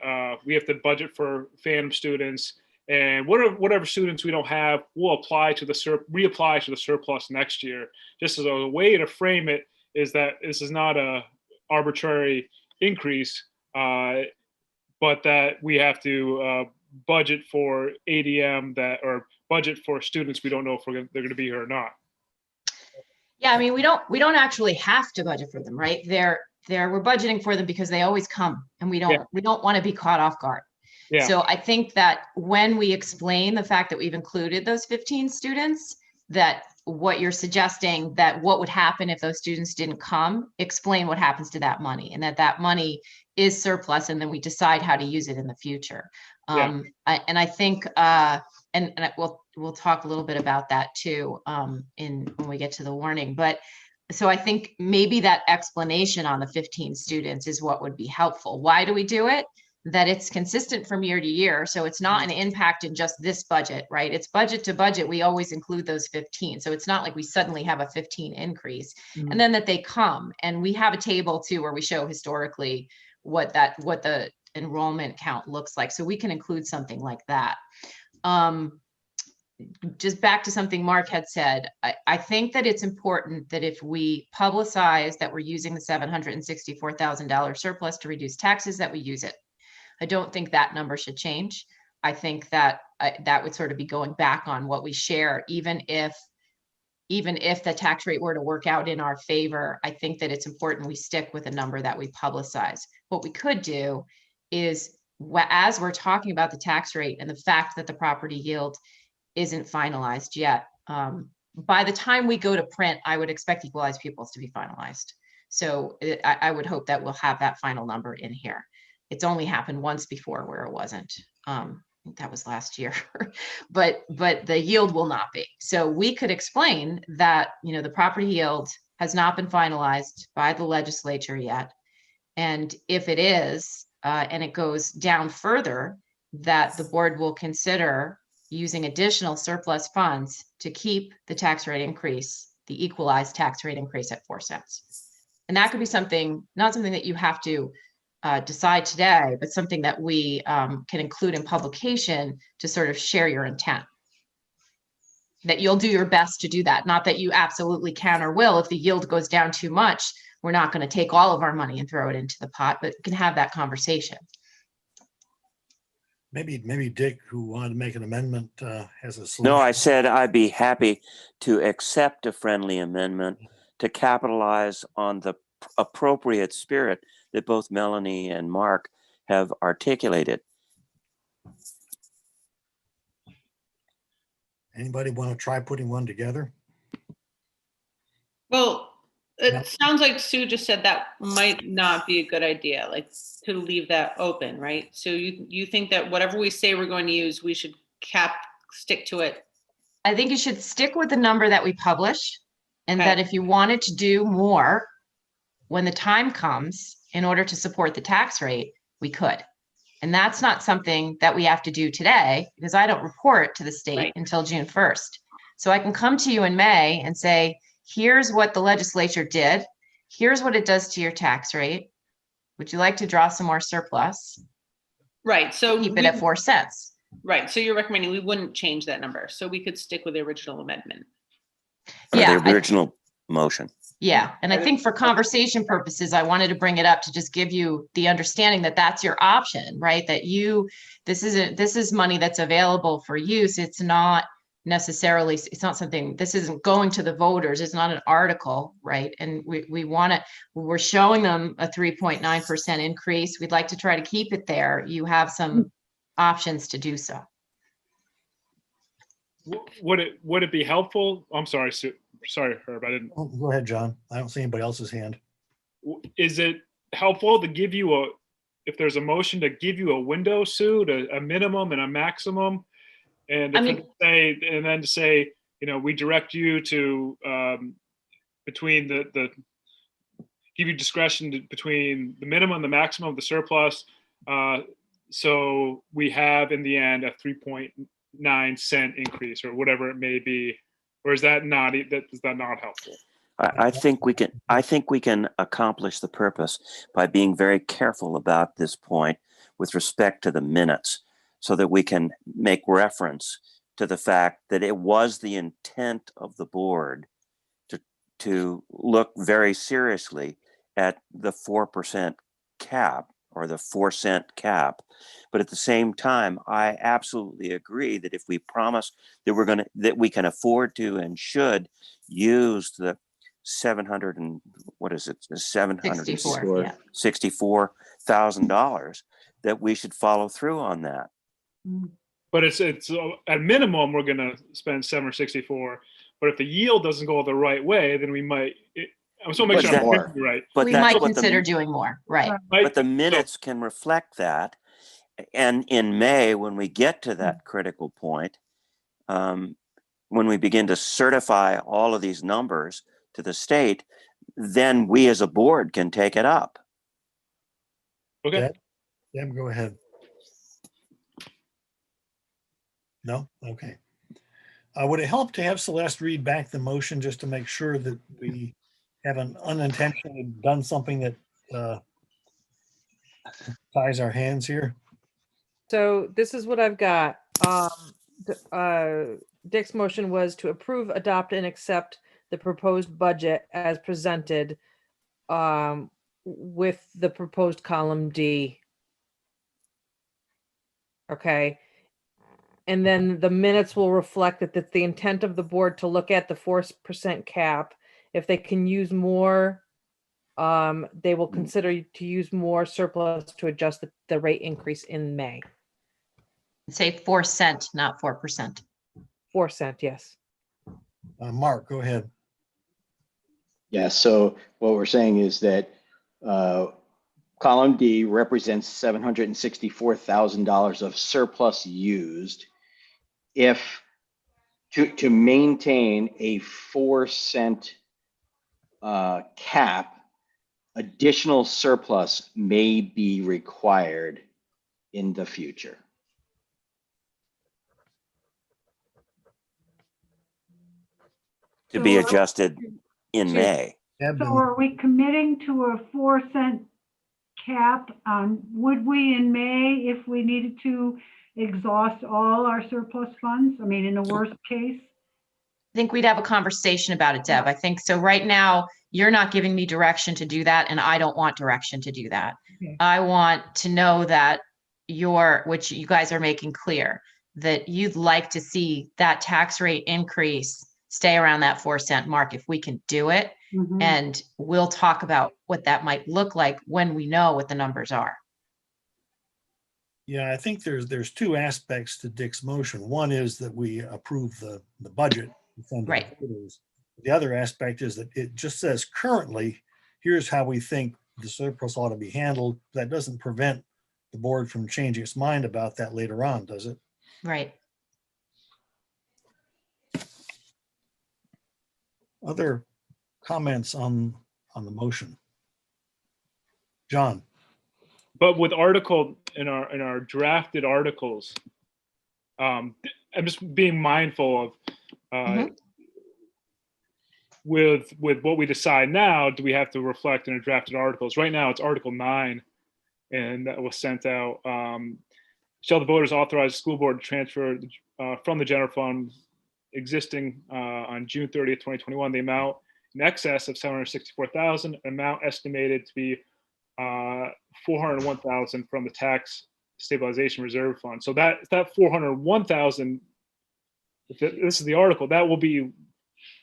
we have to budget for Phantom students, and whatever students we don't have, we'll reapply to the surplus next year. Just as a way to frame it is that this is not a arbitrary increase, but that we have to budget for ADM or budget for students we don't know if they're going to be here or not. Yeah, I mean, we don't actually have to budget for them, right? We're budgeting for them because they always come, and we don't want to be caught off guard. Yeah. So I think that when we explain the fact that we've included those 15 students, that what you're suggesting, that what would happen if those students didn't come, explain what happens to that money, and that money is surplus, and then we decide how to use it in the future. I think, and we'll talk a little bit about that too, when we get to the warning. But so I think maybe that explanation on the 15 students is what would be helpful. Why do we do it? That it's consistent from year to year. So it's not an impact in just this budget, right? It's budget to budget. We always include those 15. So it's not like we suddenly have a 15 increase, and then that they come. And we have a table too, where we show historically what the enrollment count looks like. So we can include something like that. Just back to something Mark had said, I think that it's important that if we publicize that we're using the $764,000 surplus to reduce taxes, that we use it. I don't think that number should change. I think that that would sort of be going back on what we share, even if the tax rate were to work out in our favor. I think that it's important we stick with a number that we publicize. What we could do is, as we're talking about the tax rate and the fact that the property yield isn't finalized yet, by the time we go to print, I would expect equalized pupils to be finalized. So I would hope that we'll have that final number in here. It's only happened once before where it wasn't. I think that was last year, but the yield will not be. So we could explain that, the property yield has not been finalized by the legislature yet. And if it is, and it goes down further, that the board will consider using additional surplus funds to keep the tax rate increase, the equalized tax rate increase at 4 cents. And that could be not something that you have to decide today, but something that we can include in publication to sort of share your intent. That you'll do your best to do that. Not that you absolutely can or will. If the yield goes down too much, we're not going to take all of our money and throw it into the pot, but we can have that conversation. Maybe Dick, who wanted to make an amendment, has a solution. No, I said I'd be happy to accept a friendly amendment to capitalize on the appropriate spirit that both Melanie and Mark have articulated. Anybody want to try putting one together? Well, it No. sounds like Sue just said that might not be a good idea, like to leave that open, right? So you think that whatever we say we're going to use, we should stick to it? I think you should stick with the number that we publish, and that if you wanted to do more when the time comes in order to support the tax rate, we could. And that's not something that we have to do today, because I don't report to the state until June 1st. So I can come to you in May and say, here's what the legislature did. Here's what it does to your tax rate. Would you like to draw some more surplus? Right. So keep it at 4 cents. Right. So you're recommending we wouldn't change that number. So we could stick with the original amendment. Or the original motion. Yeah. And I think for conversation purposes, I wanted to bring it up to just give you the understanding that that's your option, right? That this is money that's available for use. It's not necessarily, it's not something, this isn't going to the voters, it's not an article, right? And we want to, we're showing them a 3.9% increase. We'd like to try to keep it there. You have some options to do so. Would it be helpful? I'm sorry, Sue. Sorry, Herb. I didn't. Oh, go ahead, John. I don't see anybody else's hand. Is it helpful to give you if there's a motion to give you a window, Sue, to a minimum and a maximum, and then to say, we direct you to between the give you discretion between the minimum and the maximum of the surplus. So we have in the end a 3.9 cent increase or whatever it may be, or is that not helpful? I think we can accomplish the purpose by being very careful about this point with respect to the minutes, so that we can make reference to the fact that it was the intent of the board to look very seriously at the 4% cap or the 4-cent cap. But at the same time, I absolutely agree that if we promise that that we can afford to and should use the $764,000, that we should follow through on that. But it's at minimum we're going to spend $764. But if the yield doesn't go the right way, then we might. I'm still making sure I'm thinking right. But we might consider doing more, right? But the minutes can reflect that. And in May, when we get to that critical point, when we begin to certify all of these numbers to the state, then we as a board can take it up. Okay. Deb, go ahead. No? Okay. Would it help to have Celeste read back the motion just to make sure that we haven't unintentionally done something that ties our hands here? So this is what I've got. Dick's motion was to approve, adopt, and accept the proposed budget as presented with the proposed column D. Okay. And then the minutes will reflect that that's the intent of the board to look at the 4% cap. If they can use more, they will consider to use more surplus to adjust the rate increase in May. Say 4 cent, not 4%. 4 cent, yes. Mark, go ahead. Yeah, so what we're saying is that column D represents $764,000 of surplus used. If to maintain a 4 cent cap, additional surplus may be required in the future. To be adjusted in May. So are we committing to a 4 cent cap? Would we in May, if we needed to, exhaust all our surplus funds? I mean, in the worst case? I think we'd have a conversation about it, Deb. I think so. Right now, you're not giving me direction to do that, and I don't want direction to do that. Okay. I want to know that which you guys are making clear, that you'd like to see that tax rate increase stay around that 4 cent mark if we can do it. Mm-hmm. And we'll talk about what that might look like when we know what the numbers are. Yeah, I think there's two aspects to Dick's motion. One is that we approve the budget. Right. The other aspect is that it just says currently, here's how we think the surplus ought to be handled. That doesn't prevent the board from changing its mind about that later on, does it? Right. Other comments on the motion? John. But with in our drafted articles, I'm just being mindful of with what we decide now. Do we have to reflect in our drafted articles? Right now, it's Article 9, and that was sent out. Shall the voters authorize the school board to transfer from the general fund existing on June 30th, 2021, the amount in excess of $764,000, amount estimated to be $401,000 from the tax stabilization reserve fund. So that $401,000 if this is the article, that will be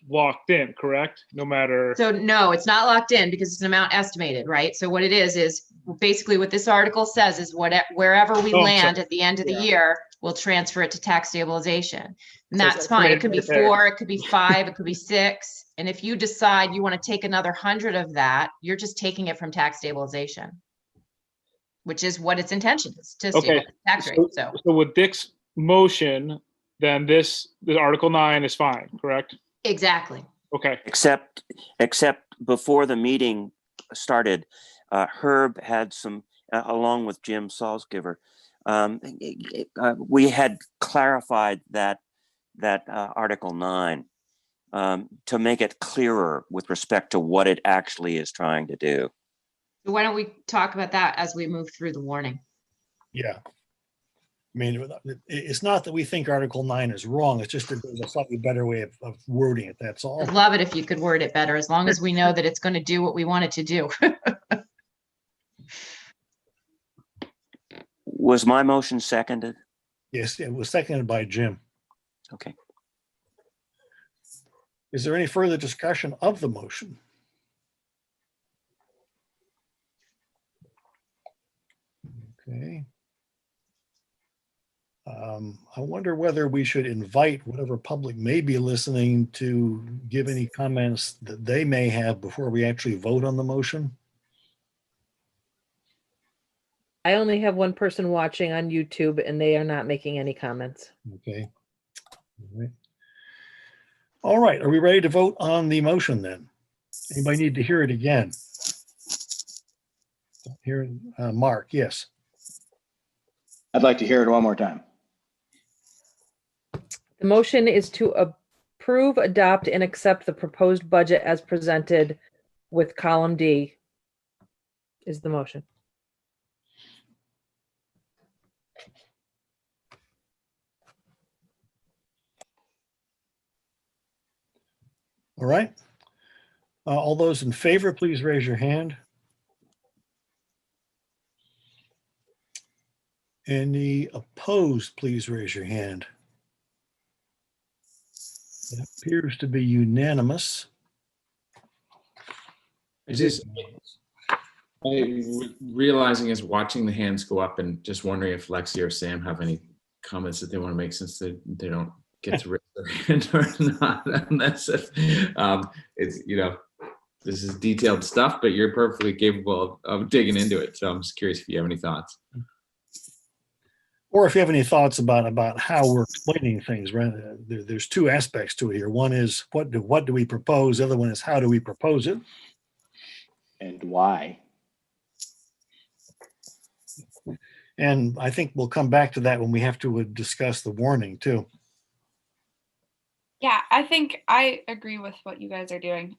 locked in, correct? No matter. So no, it's not locked in because it's an amount estimated, right? So what it is basically what this article says is wherever we Oh, I'm land sorry. at the end of the Yeah. year, we'll transfer it to tax stabilization. And So it's that's fine. It could be estimated right there. 4, it could be 5, it could be 6. And if you decide you want to take another 100 of that, you're just taking it from tax stabilization, which is what its intention is, to Okay. stabilize the tax rate. So So with Dick's motion, then the Article 9 is fine, correct? exactly. Okay. Except before the meeting started, Herb had some, along with Jim Salzgiver, we had clarified that Article 9 to make it clearer with respect to what it actually is trying to do. So why don't we talk about that as we move through the warning? Yeah. I mean, it's not that we think Article 9 is wrong. It's just that there's a slightly better way of wording it. That's all. I'd love it if you could word it better, as long as we know that it's going to do what we want it to do. Was my motion seconded? Yes, it was seconded by Jim. Okay. Is there any further discussion of the motion? Okay. I wonder whether we should invite whatever public may be listening to give any comments that they may have before we actually vote on the motion. I only have one person watching on YouTube and they are not making any comments. Okay. All right. All right. Are we ready to vote on the motion then? Anybody need to hear it again? Here, Mark, yes. I'd like to hear it one more time. The motion is to approve, adopt, and accept the proposed budget as presented with column D is the motion. All right. All those in favor, please raise your hand. Any opposed, please raise your hand. It appears to be unanimous. Realizing is watching the hands go up and just wondering if Lexi or Sam have any comments that they want to make, since they don't get to raise their hand or not. Unless it's this is detailed stuff, but you're perfectly capable of digging into it. So I'm just curious if you have any thoughts. Or if you have any thoughts about how we're explaining things, right? There's two aspects to it here. One is what do we propose? The other one is how do we propose it? And why? And I think we'll come back to that when we have to discuss the warning too. Yeah, I think I agree with what you guys are doing.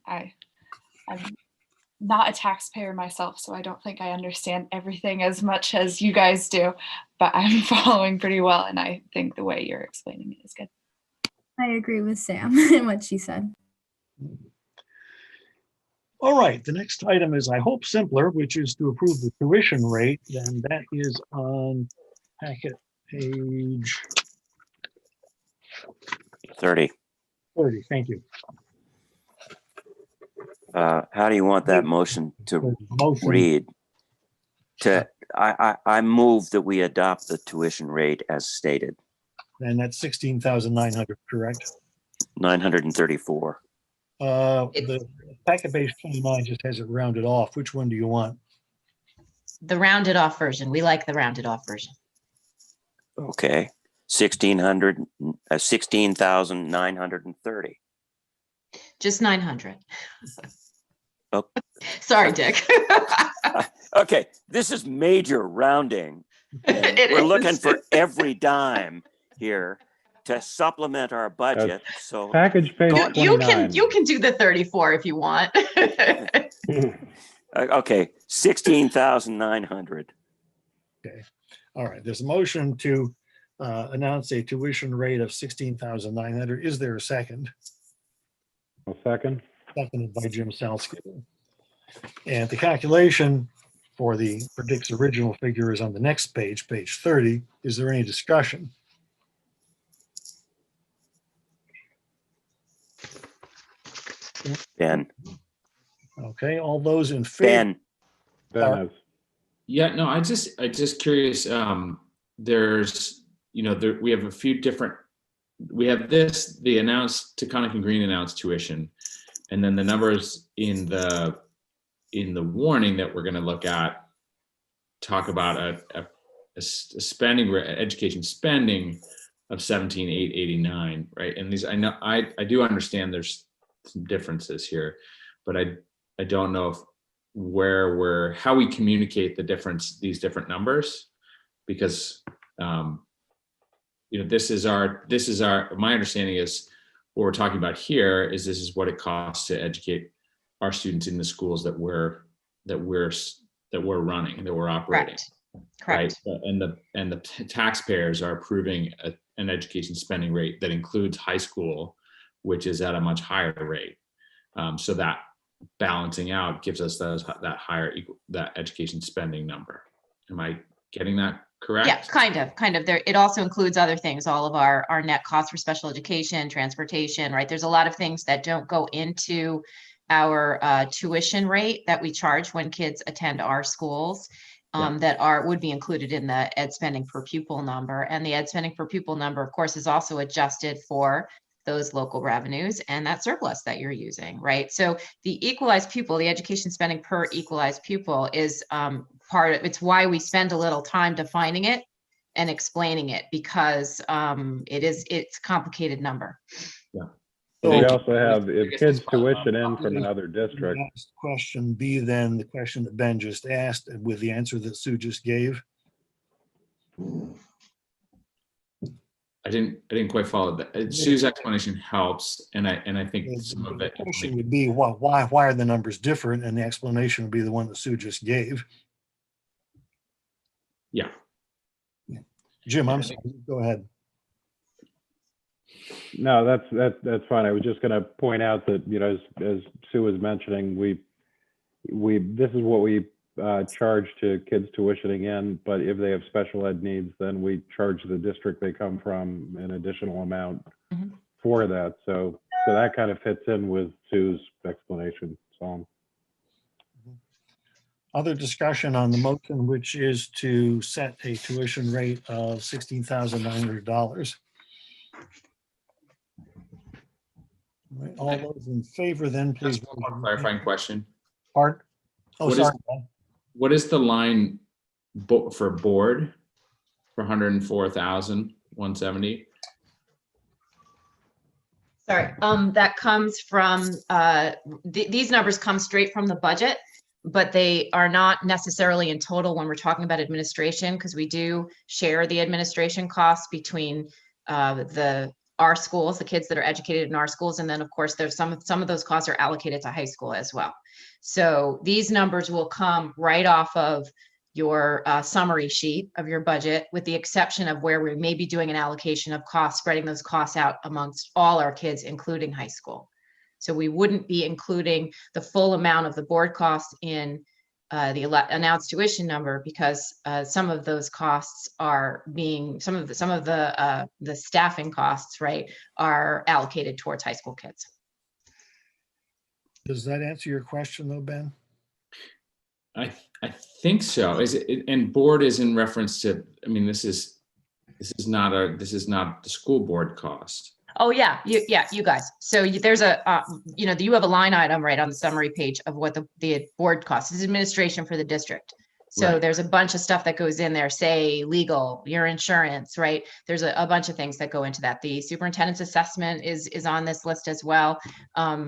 I'm not a taxpayer myself, so I don't think I understand everything as much as you guys do, but I'm following pretty well, and I think the way you're explaining it is good. I agree with Sam and what she said. All right, the next item is, I hope, simpler, which is to approve the tuition rate, and that is on packet page 30. 30. Thank you. How do you want that motion to Motion. read? I move that we adopt the tuition rate as stated. And that's 16,900, correct? 934. The packet page 29 just has it rounded off. Which one do you want? The rounded off version. We like the rounded off version. Okay. 16,930. Just 900. Oh. Sorry, Dick. Okay, this is major rounding. We're looking for every dime here to supplement our budget. So Package page 29. you can do the 34 if you want. okay, 16,900. Okay. All right. There's a motion to announce a tuition rate of 16,900. Is there a second? A second. Seconded by Jim Salzgiver. And the calculation for Dick's original figure is on the next page, page 30. Is there any discussion? Ben, Okay, all those in favor? Ben, Yeah, no, I just curious. There's, we have a few different. We have the announced Taconic and Green announced tuition, and then the numbers in the warning that we're going to look at talk about a spending education spending of 17,889, right? And these, I know, I do understand there's some differences here, but I don't know if how we communicate these different numbers, because this is our my understanding is what we're talking about here is this is what it costs to educate our students in the schools that we're running, that we're operating. Correct. Right? And the taxpayers are approving an education spending rate that includes high school, which is at a much higher rate. So that balancing out gives us that education spending number. Am I getting that correct? Yeah, kind of. There, it also includes other things, all of our net costs for special education, transportation, right? There's a lot of things that don't go into our tuition rate that we charge when kids attend our schools. That would be included in the ed spending per pupil number. And the ed spending per pupil number, of course, is also adjusted for those local revenues and that surplus that you're using, right? So the equalized pupil, the education spending per equalized pupil is it's why we spend a little time defining it and explaining it, because it's a complicated number. Yeah. So we also have, if kids tuition in from another district. Question B, then the question that Ben just asked with the answer that Sue just gave. I didn't quite follow that. Sue's explanation helps, and I think some of it. The question would be why are the numbers different, and the explanation would be the one that Sue just gave. Yeah. Jim, I'm sorry. Go ahead. No, that's fine. I was just going to point out that, as Sue was mentioning, this is what we charge to kids tuitioning in, but if they have special ed needs, then we charge the district they come from an additional amount for that. So that kind of fits in with Sue's explanation. So other discussion on the motion, which is to set a tuition rate of $16,900. Right, all those in favor, then please. One clarifying question. Pardon? Oh, sorry. What is the line for board for 104,170? Sorry, that comes from these numbers come straight from the budget, but they are not necessarily in total when we're talking about administration, because we do share the administration costs between our schools, the kids that are educated in our schools, and then of course there's some of those costs are allocated to high school as well. So these numbers will come right off of your summary sheet of your budget, with the exception of where we may be doing an allocation of costs, spreading those costs out amongst all our kids, including high school. So we wouldn't be including the full amount of the board costs in the announced tuition number, because some of those costs are being, some of the staffing costs, right, are allocated towards high school kids. Does that answer your question though, Ben? I think so. Is it, and board is in reference to, I mean, this is not the school board cost. Oh yeah, you guys. So there's you have a line item right on the summary page of what the board costs. This is administration for the district. So Right. There's a bunch of stuff that goes in there, say legal, your insurance, right? There's a bunch of things that go into that. The superintendent's assessment is on this list as well.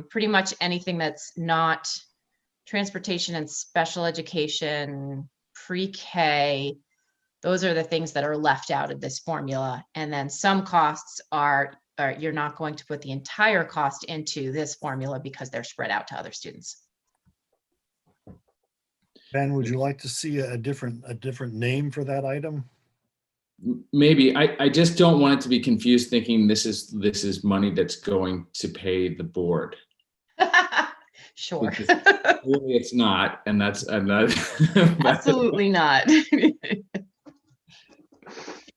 Pretty much anything that's not transportation and special education, pre-K, those are the things that are left out of this formula. And then some costs are you're not going to put the entire cost into this formula because they're spread out to other students. Ben, would you like to see a different name for that item? Maybe. I just don't want it to be confused thinking this is money that's going to pay the board. Sure. Really it's not, and that's Absolutely not.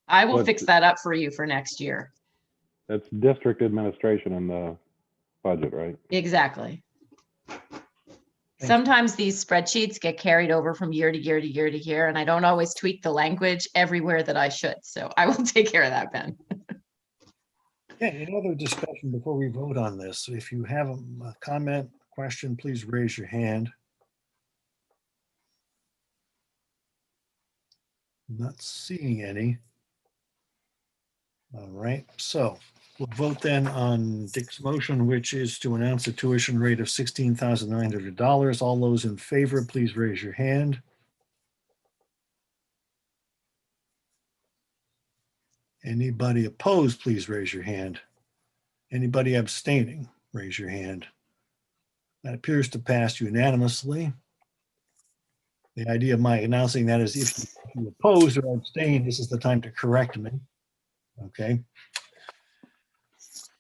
I will fix that up for you for next year. That's district administration in the budget, right? Exactly. Sometimes these spreadsheets get carried over from year to year to year to year, and I don't always tweak the language everywhere that I should. So I will take care of that, Ben. Yeah, any other discussion before we vote on this? If you have a comment, question, please raise your hand. Not seeing any. All right, so we'll vote then on Dick's motion, which is to announce a tuition rate of $16,900. All those in favor, please raise your hand. Anybody opposed, please raise your hand. Anybody abstaining, raise your hand. That appears to pass unanimously. The idea of my announcing that is if you oppose or abstain, this is the time to correct me. Okay.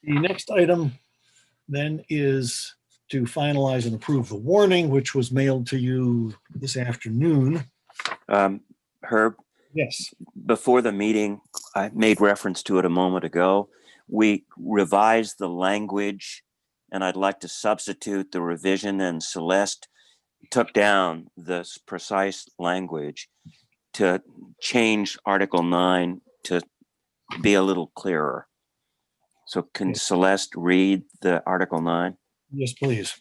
The next item then is to finalize and approve the warning, which was mailed to you this afternoon. Herb, Yes. before the meeting, I made reference to it a moment ago. We revised the language, and I'd like to substitute the revision, and Celeste took down this precise language to change Article 9 to be a little clearer. So can Celeste read the Article 9? Yes, please.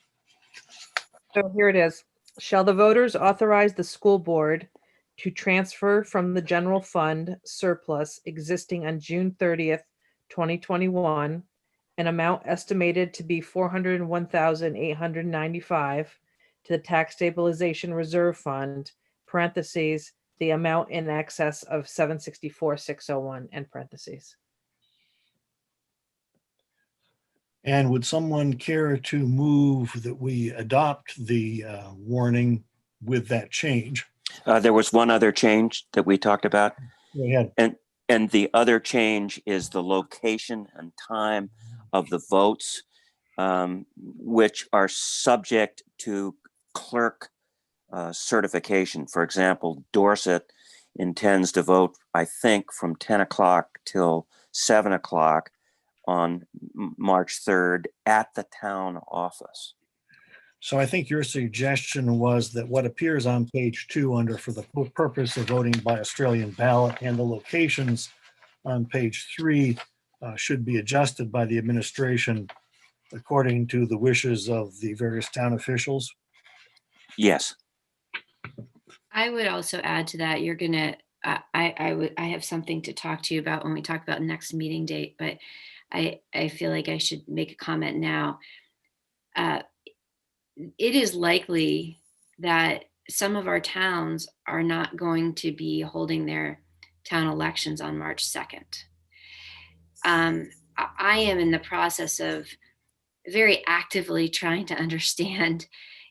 So here it is. Shall the voters authorize the school board to transfer from the general fund surplus existing on June 30th, 2021, an amount estimated to be $401,895 to the tax stabilization reserve fund, parentheses, the amount in excess of $764,601, end parentheses. And would someone care to move that we adopt the warning with that change? There was one other change that we talked about. Go ahead. And the other change is the location and time of the votes, which are subject to clerk certification. For example, Dorset intends to vote, I think, from 10 o'clock till 7 o'clock on March 3rd at the town office. So I think your suggestion was that what appears on page 2 under for the purpose of voting by Australian ballot and the locations on page 3 should be adjusted by the administration according to the wishes of the various town officials. Yes. I would also add to that, you're gonna, I have something to talk to you about when we talk about next meeting date, but I feel like I should make a comment now. It is likely that some of our towns are not going to be holding their town elections on March 2nd. I am in the process of very actively trying to understand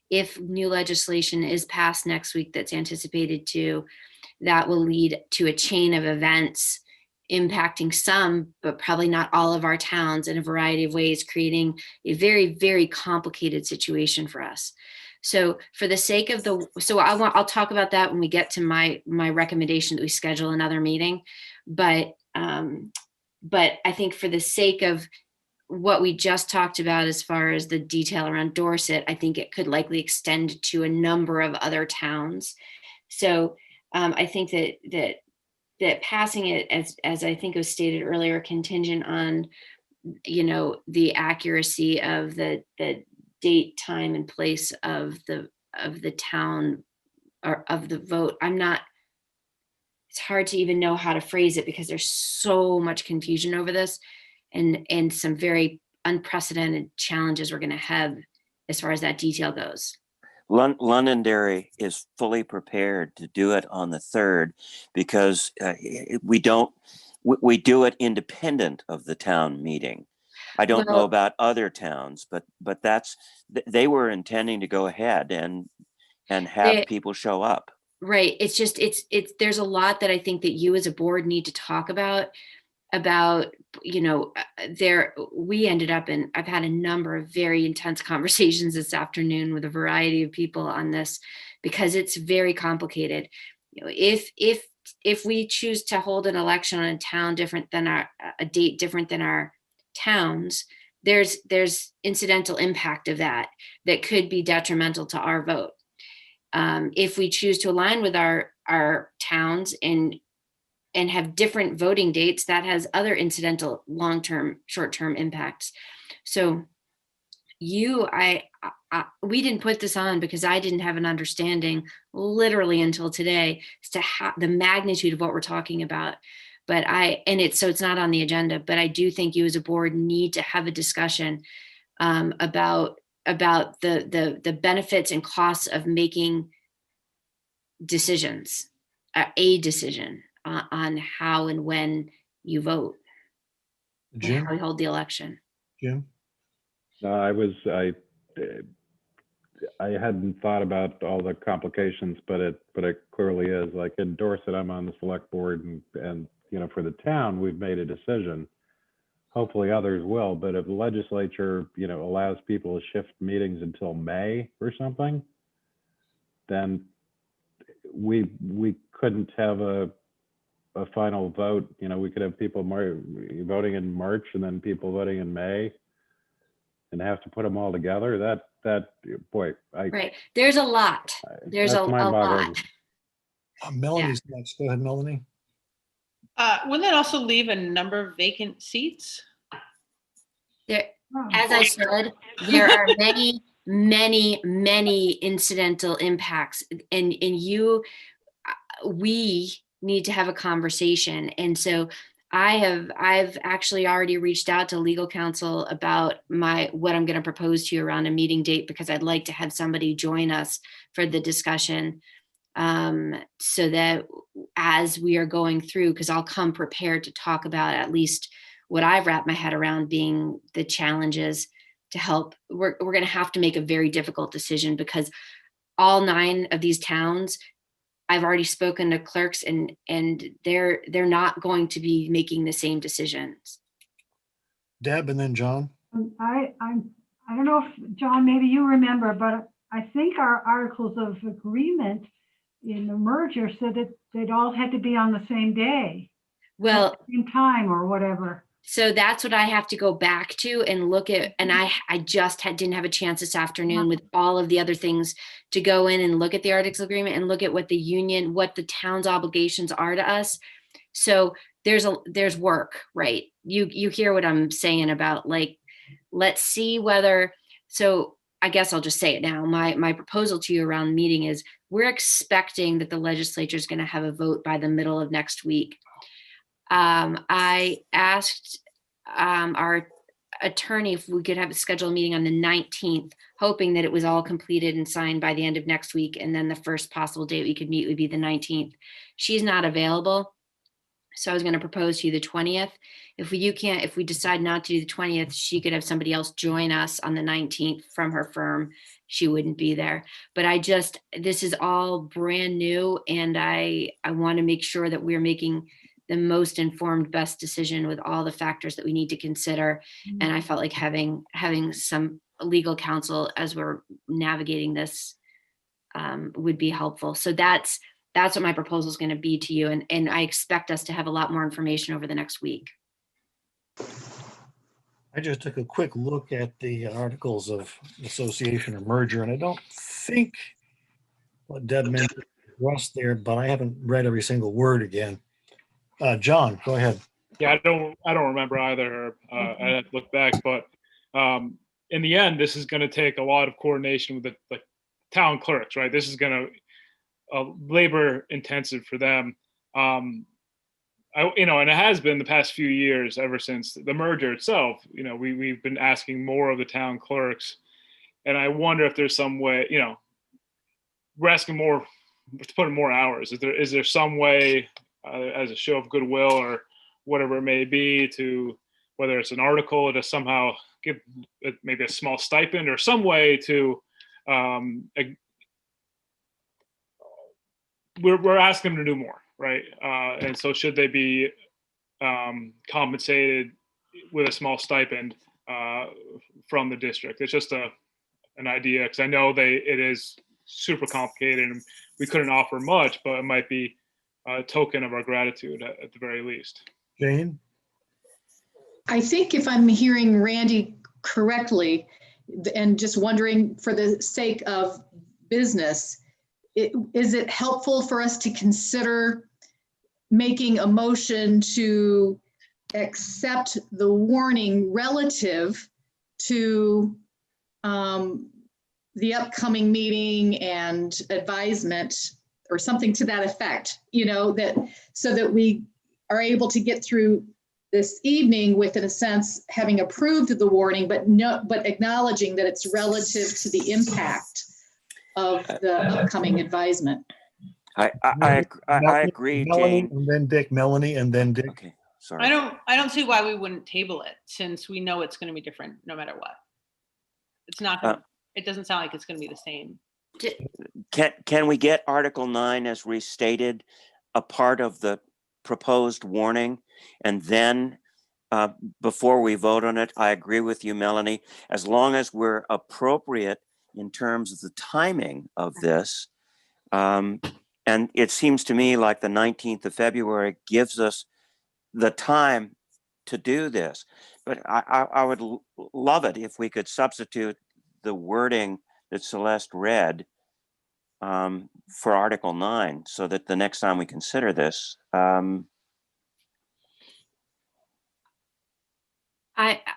if new legislation is passed next week that's anticipated to, that will lead to a chain of events impacting some, but probably not all of our towns in a variety of ways, creating a very, very complicated situation for us. So for the sake of I'll talk about that when we get to my recommendation that we schedule another meeting. But I think for the sake of what we just talked about as far as the detail around Dorset, I think it could likely extend to a number of other towns. So I think that passing it, as I think was stated earlier, contingent on, the accuracy of the date, time, and place of the town or of the vote. It's hard to even know how to phrase it because there's so much confusion over this and some very unprecedented challenges we're going to have as far as that detail goes. Londonderry is fully prepared to do it on the 3rd because we do it independent of the town meeting. I don't know about other towns, but they were intending to go ahead and have people show up. Right. It's just, there's a lot that I think that you as a board need to talk about, we ended up in, I've had a number of very intense conversations this afternoon with a variety of people on this because it's very complicated. If we choose to hold an election on a town different than a date different than our towns, there's incidental impact of that could be detrimental to our vote. If we choose to align with our towns and have different voting dates, that has other incidental long-term, short-term impacts. So we didn't put this on because I didn't have an understanding literally until today as to the magnitude of what we're talking about. But it's not on the agenda, but I do think you as a board need to have a discussion about the benefits and costs of making decisions, a decision on how and when you vote, and Jim? how we hold the election. Jim? I hadn't thought about all the complications, but it clearly is. Like in Dorset, I'm on the select board, and you know, for the town, we've made a decision. Hopefully others will, but if the legislature, you know, allows people to shift meetings until May or something, then we couldn't have a final vote. You know, we could have people voting in March and then people voting in May, and have to put them all together. That boy, Right. There's a lot. There's a lot. Melanie's next. Go ahead, Melanie. Wouldn't that also leave a number of vacant seats? There, as I said, there are many incidental impacts, and we need to have a conversation. And so I've actually already reached out to legal counsel about what I'm going to propose to you around a meeting date, because I'd like to have somebody join us for the discussion, so that as we are going through, because I'll come prepared to talk about at least what I've wrapped my head around being the challenges to help. We're going to have to make a very difficult decision, because all 9 of these towns, I've already spoken to clerks, and they're not going to be making the same decisions. Deb, and then John. I don't know if, John, maybe you remember, but I think our articles of agreement in the merger said that they'd all had to be on the same day. Well, at the same time or whatever. So that's what I have to go back to and look at. And I just didn't have a chance this afternoon with all of the other things to go in and look at the articles of agreement and look at what the town's obligations are to us. So there's work, right? You hear what I'm saying about, like, let's see whether, so I guess I'll just say it now. My proposal to you around the meeting is, we're expecting that the legislature is going to have a vote by the middle of next week. I asked our attorney if we could have a scheduled meeting on the 19th, hoping that it was all completed and signed by the end of next week. And then the first possible date we could meet would be the 19th. She's not available. So I was going to propose to you the 20th. If we decide not to do the 20th, she could have somebody else join us on the 19th from her firm. She wouldn't be there. But this is all brand new. And I want to make sure that we're making the most informed, best decision with all the factors that we need to consider. Mm-hmm. And I felt like having some legal counsel as we're navigating this would be helpful. So that's what my proposal is going to be to you. And I expect us to have a lot more information over the next week. I just took a quick look at the articles of association or merger, and I don't think what Deb mentioned was there, but I haven't read every single word again. John, go ahead. Yeah, I don't remember either. I have to look back, but in the end, this is going to take a lot of coordination with the town clerks, right? This is going to labor intensive for them. And it has been the past few years, ever since the merger itself. We've been asking more of the town clerks, and I wonder if there's some way. We're asking more to put in more hours. Is there some way? As a show of goodwill or whatever it may be, to whether it's an article to somehow give maybe a small stipend or some way to we're asking them to do more, right? And so should they be compensated with a small stipend from the district? It's just an idea, because I know it is super complicated and we couldn't offer much, but it might be a token of our gratitude at the very least. Jane? I think if I'm hearing Randy correctly, and just wondering for the sake of business, is it helpful for us to consider making a motion to accept the warning relative to the upcoming meeting and advisement or something to that effect, that so that we are able to get through this evening with, in a sense, having approved the warning, but acknowledging that it's relative to the impact of the upcoming advisement. I agree, Melanie, Jane. and then Dick, Melanie, and then Dick. Okay, sorry. I don't see why we wouldn't table it, since we know it's going to be different no matter what. It's not gonna, it doesn't sound like it's going to be the same. Can we get Article 9 as restated, a part of the proposed warning, and then before we vote on it? I agree with you, Melanie, as long as we're appropriate in terms of the timing of this. And it seems to me like the 19th of February gives us the time to do this. But I would love it if we could substitute the wording that Celeste read for Article 9, so that the next time we consider this,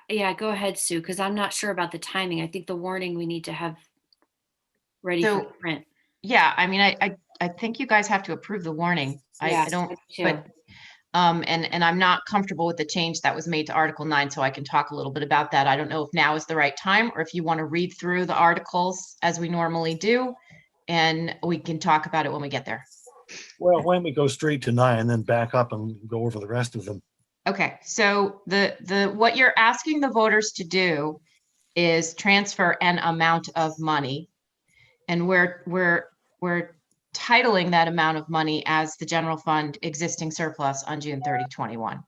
Yeah, go ahead, Sue, because I'm not sure about the timing. I think the warning we need to have ready for print. Yeah, I mean, I think you guys have to approve the warning. Yeah, I don't, too. but and I'm not comfortable with the change that was made to Article 9, so I can talk a little bit about that. I don't know if now is the right time, or if you want to read through the articles as we normally do, and we can talk about it when we get there. Well, why don't we go straight to 9 and then back up and go over the rest of them? Okay, so the what you're asking the voters to do is transfer an amount of money, and we're titling that amount of money as the general fund existing surplus on June 30, 21.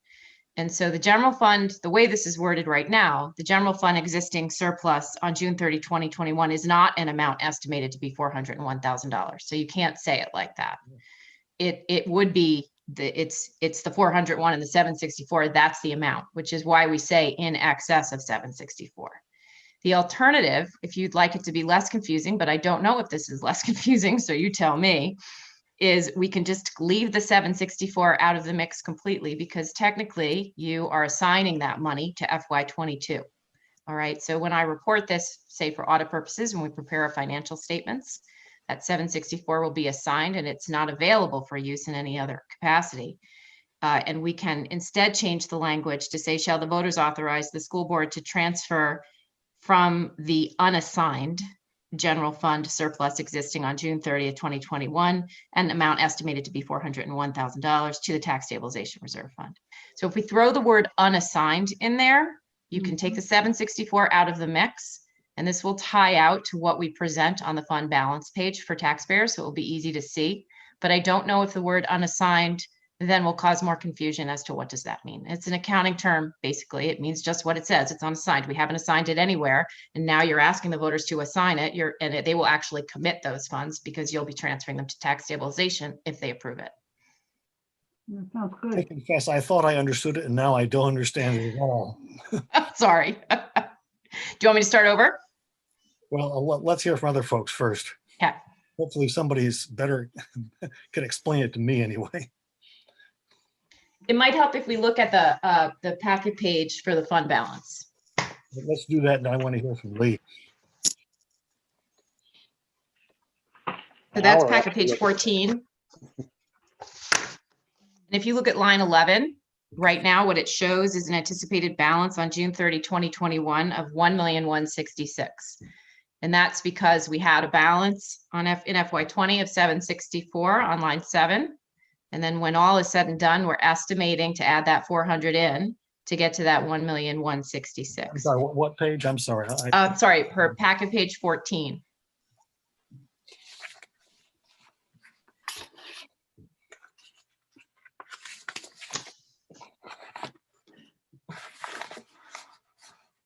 And so the general fund, the way this is worded right now, the general fund existing surplus on June 30, 2021 is not an amount estimated to be $401,000. So you can't say it like that. It would be it's the 401 and the 764. That's the amount, which is why we say in excess of 764. The alternative, if you'd like it to be less confusing, but I don't know if this is less confusing, so you tell me, is we can just leave the 764 out of the mix completely, because technically you are assigning that money to FY22. All right, so when I report this, say for audit purposes, when we prepare our financial statements, that 764 will be assigned and it's not available for use in any other capacity. And we can instead change the language to say, shall the voters authorize the school board to transfer from the unassigned general fund surplus existing on June 30th, 2021, an amount estimated to be $401,000 to the tax stabilization reserve fund. So if we throw the word unassigned in there, you can take the 764 out of the mix, and this will tie out to what we present on the fund balance page for taxpayers, so it will be easy to see. But I don't know if the word unassigned then will cause more confusion as to what does that mean. It's an accounting term, basically. It means just what it says. It's unassigned. We haven't assigned it anywhere. And now you're asking the voters to assign it. They will actually commit those funds, because you'll be transferring them to tax stabilization if they approve it. That sounds good. I confess, I thought I understood it, and now I don't understand it at all. Sorry. Do you want me to start over? Well, let's hear from other folks first. Yeah. Hopefully somebody's better can explain it to me anyway. It might help if we look at the packet page for the fund balance. Let's do that, and I want to hear from Lee. So that's packet page 14. And if you look at line 11, right now what it shows is an anticipated balance on June 30, 2021 of $1,166,000. And that's because we had a balance in FY20 of 764 on line 7. And then when all is said and done, we're estimating to add that 400 in to get to that 1,166,000. I'm sorry, what page? I'm sorry. Sorry, per packet page 14.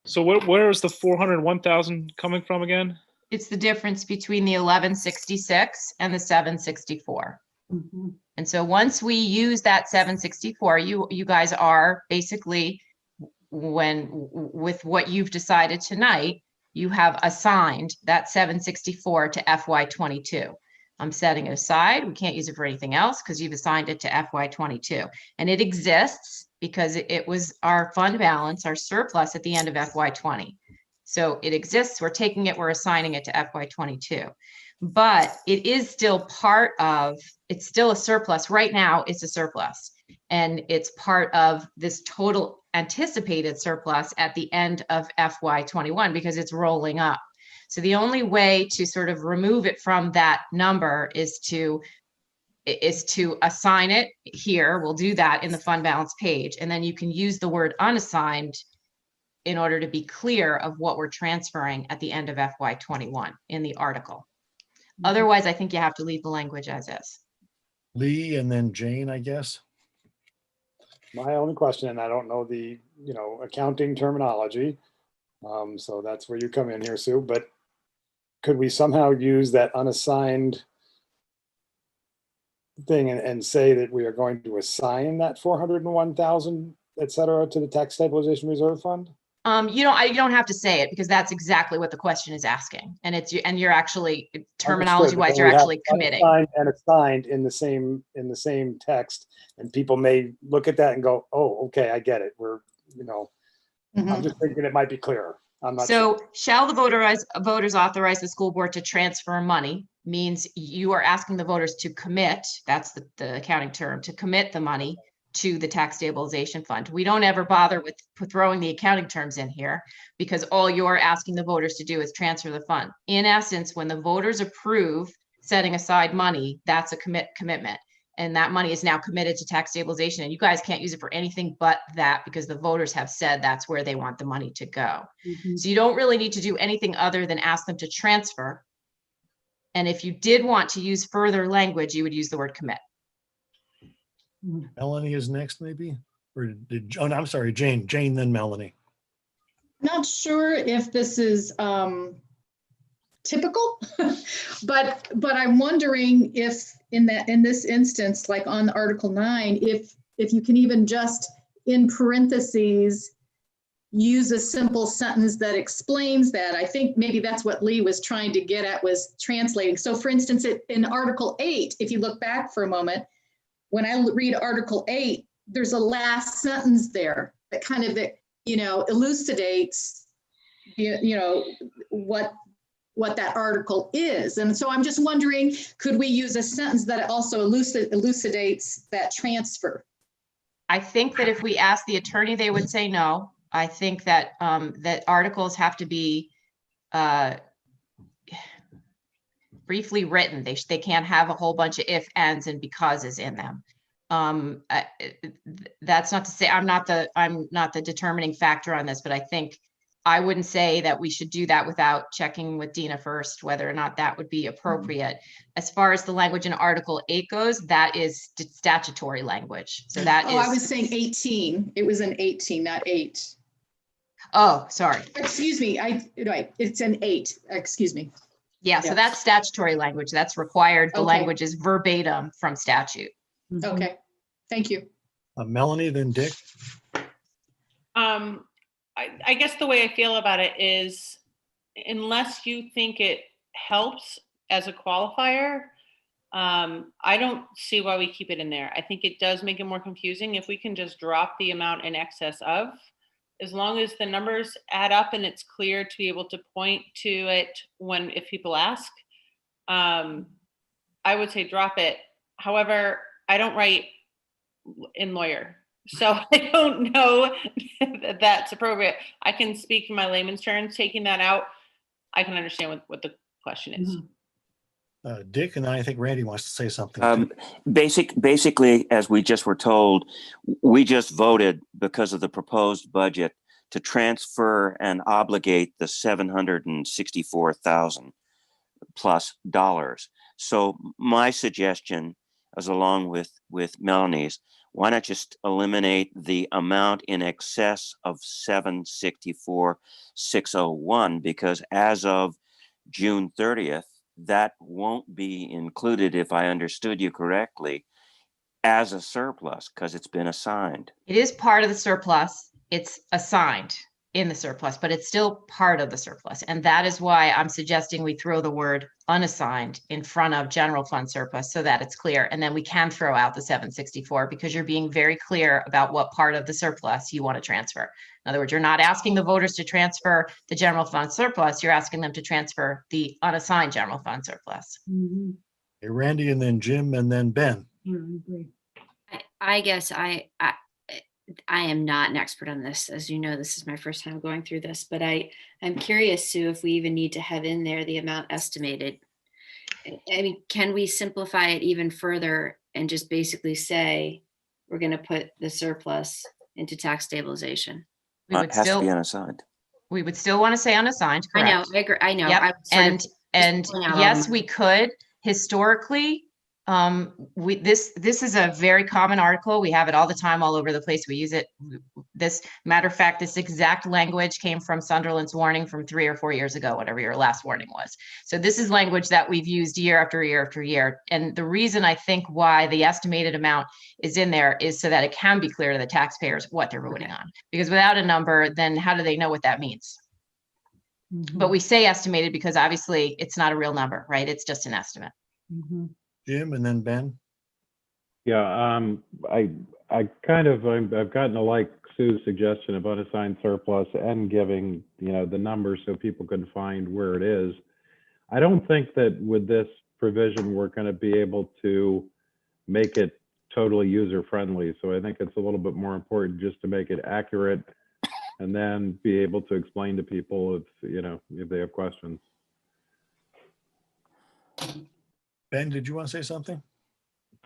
So where is the 401,000 coming from again? It's the difference between the 1166 and the 764. Mhm. And so once we use that 764, you guys are basically with what you've decided tonight, you have assigned that 764 to FY22. I'm setting it aside. We can't use it for anything else because you've assigned it to FY22. And it exists because it was our fund balance, our surplus at the end of FY20. So it exists. We're taking it, we're assigning it to FY22. But it is still part of, it's still a surplus. Right now, it's a surplus. And it's part of this total anticipated surplus at the end of FY21 because it's rolling up. So the only way to sort of remove it from that number is to assign it here. We'll do that in the fund balance page. And then you can use the word unassigned in order to be clear of what we're transferring at the end of FY21 in the article. Otherwise, I think you have to leave the language as is. Lee and then Jane, I guess. My only question, and I don't know the, accounting terminology. So that's where you come in here, Sue, but could we somehow use that unassigned thing and say that we are going to assign that 401,000, et cetera, to the tax stabilization reserve fund? You don't have to say it because that's exactly what the question is asking. And you're actually terminology wise, you're actually committing. And assigned in the same text, and people may look at that and go, oh, okay, I get it. I'm just thinking it might be clearer. I'm not sure. So shall the voters authorize the school board to transfer money means you are asking the voters to commit, that's the accounting term, to commit the money to the tax stabilization fund. We don't ever bother with throwing the accounting terms in here because all you're asking the voters to do is transfer the fund. In essence, when the voters approve setting aside money, that's a commitment. And that money is now committed to tax stabilization. And you guys can't use it for anything but that because the voters have said that's where they want the money to go. So you don't really need to do anything other than ask them to transfer. And if you did want to use further language, you would use the word commit. Melanie is next, maybe? Or no, I'm sorry, Jane, then Melanie. Not sure if this is typical, but I'm wondering if in this instance, like on Article 9, if you can even just in parentheses use a simple sentence that explains that. I think maybe that's what Lee was trying to get at, was translating. So for instance, in Article 8, if you look back for a moment, when I read Article 8, there's a last sentence there that kind of, elucidates, what that article is. And so I'm just wondering, could we use a sentence that also elucidates that transfer? I think that if we ask the attorney, they would say no. I think that that articles have to be briefly written. They can't have a whole bunch of if, ands, and becauses in them. That's not to say I'm not the determining factor on this, but I think I wouldn't say that we should do that without checking with Dina first, whether or not that would be appropriate. As far as the language in Article 8 goes, that is statutory language. So that is. I was saying 18. It was an 18, not 8. Oh, sorry. Excuse me. Right. It's an 8. Excuse me. Yeah, so that's statutory language. That's required. The language is verbatim from statute. Okay. Thank you. Melanie, then Dick. I guess the way I feel about it is, unless you think it helps as a qualifier, I don't see why we keep it in there. I think it does make it more confusing if we can just drop the amount in excess of, as long as the numbers add up and it's clear to be able to point to it if people ask. I would say drop it. However, I don't write in lawyer, so I don't know that that's appropriate. I can speak in my layman's terms. Taking that out, I can understand what the question is. Dick, and I think Randy wants to say something. Basically, as we just were told, we just voted because of the proposed budget to transfer and obligate the $764,000 plus dollars. So my suggestion, as along with Melanie's, why not just eliminate the amount in excess of 764,601, because as of June 30th, that won't be included, if I understood you correctly, as a surplus because it's been assigned. It is part of the surplus. it's assigned in the surplus, but it's still part of the surplus. And that is why I'm suggesting we throw the word unassigned in front of general fund surplus so that it's clear. And then we can throw out the 764 because you're being very clear about what part of the surplus you want to transfer. In other words, you're not asking the voters to transfer the general fund surplus. You're asking them to transfer the unassigned general fund surplus. Mhm. Okay, Randy, and then Jim, and then Ben. Yeah, I agree. I guess I am not an expert on this. As you know, this is my first time going through this, but I'm curious, Sue, if we even need to have in there the amount estimated. I mean, can we simplify it even further and just basically say we're going to put the surplus into tax stabilization? We would It has to still be unassigned. we would still want to say unassigned, I know, correct? I agree. I know. Yep. I was sort of And just pulling out all yes, my- we could historically. This is a very common article. We have it all the time, all over the place. We use it. This matter of fact, this exact language came from Sunderland's warning from 3 or 4 years ago, whatever your last warning was. So this is language that we've used year after year after year. And the reason I think why the estimated amount is in there is so that it can be clear to the taxpayers what they're voting on. Because without a number, then how do they know what that means? But we say estimated because obviously it's not a real number, right? It's just an estimate. Mhm. Jim, and then Ben. Yeah, I've gotten to like Sue's suggestion of unassigned surplus and giving, the numbers so people can find where it is. I don't think that with this provision, we're going to be able to make it totally user friendly. So I think it's a little bit more important just to make it accurate and then be able to explain to people if they have questions. Ben, did you want to say something?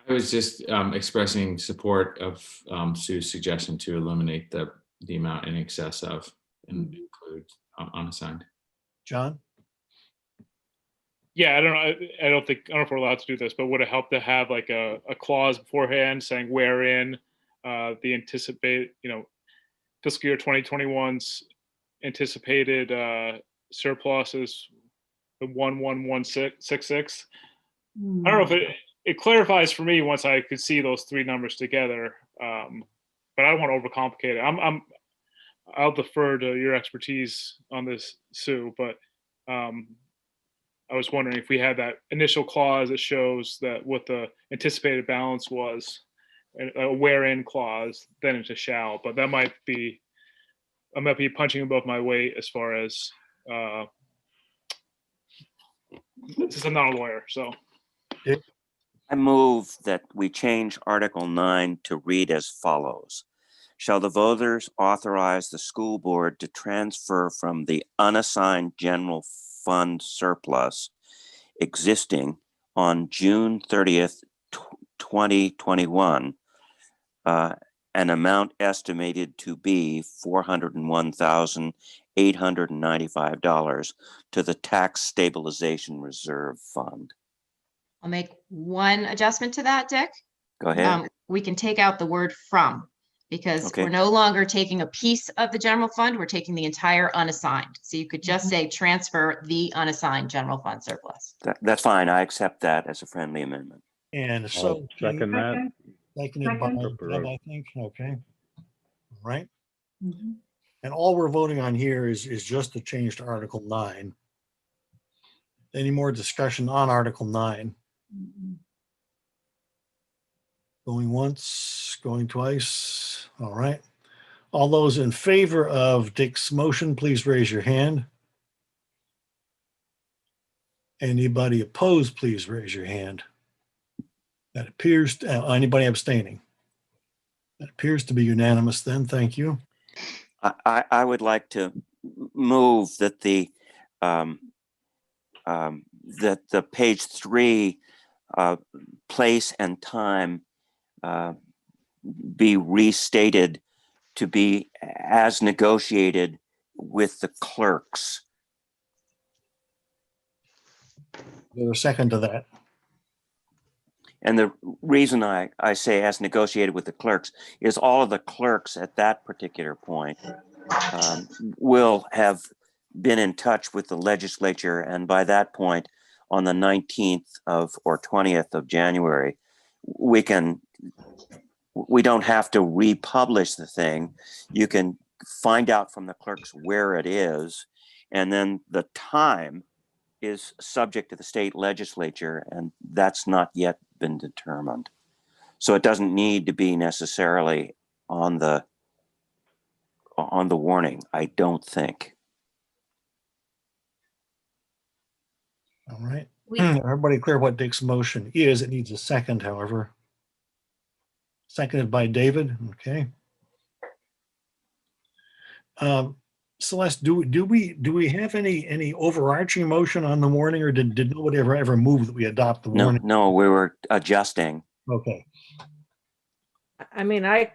I was just expressing support of Sue's suggestion to eliminate the amount in excess of and include unassigned. John? Yeah, I don't know. I don't know if we're allowed to do this, but would it help to have like a clause beforehand saying wherein the anticipated, fiscal year 2021's anticipated surplus is the 11166. I don't know if it clarifies for me once I could see those three numbers together, but I don't want to overcomplicate it. I'll defer to your expertise on this, Sue, but I was wondering if we had that initial clause that shows that what the anticipated balance was, a wherein clause, then into shall, but I might be punching above my weight as far as, since I'm not a lawyer, so. I move that we change Article 9 to read as follows. Shall the voters authorize the school board to transfer from the unassigned general fund surplus existing on June 30th, 2021, an amount estimated to be $401,895 to the Tax Stabilization Reserve Fund. I'll make one adjustment to that, Dick. Go ahead. We can take out the word from because Okay. we're no longer taking a piece of the general fund. We're taking the entire unassigned. So you could just say transfer the unassigned general fund surplus. That's fine. I accept that as a friendly amendment. And so. Second that. Seconded by Second. Deb, I think. Okay. All right. Mhm. And all we're voting on here is just to change to Article 9. Any more discussion on Article 9? Mhm. Going once, going twice. All right. All those in favor of Dick's motion, please raise your hand. Anybody opposed, please raise your hand. That appears, anybody abstaining? That appears to be unanimous then. Thank you. I would like to move that the page 3 place and time be restated to be as negotiated with the clerks. There's a second to that. And the reason I say as negotiated with the clerks is all of the clerks at that particular point will have been in touch with the legislature. And by that point, on the 19th or 20th of January, we don't have to republish the thing. You can find out from the clerks where it is. And then the time is subject to the state legislature, and that's not yet been determined. So it doesn't need to be necessarily on the warning, I don't think. All right. Everybody clear what Dick's motion is? It needs a second, however. Seconded by David. Okay. Celeste, do we have any overarching motion on the warning, or did nobody ever move that we adopt the warning? No, we were adjusting. Okay. I mean, I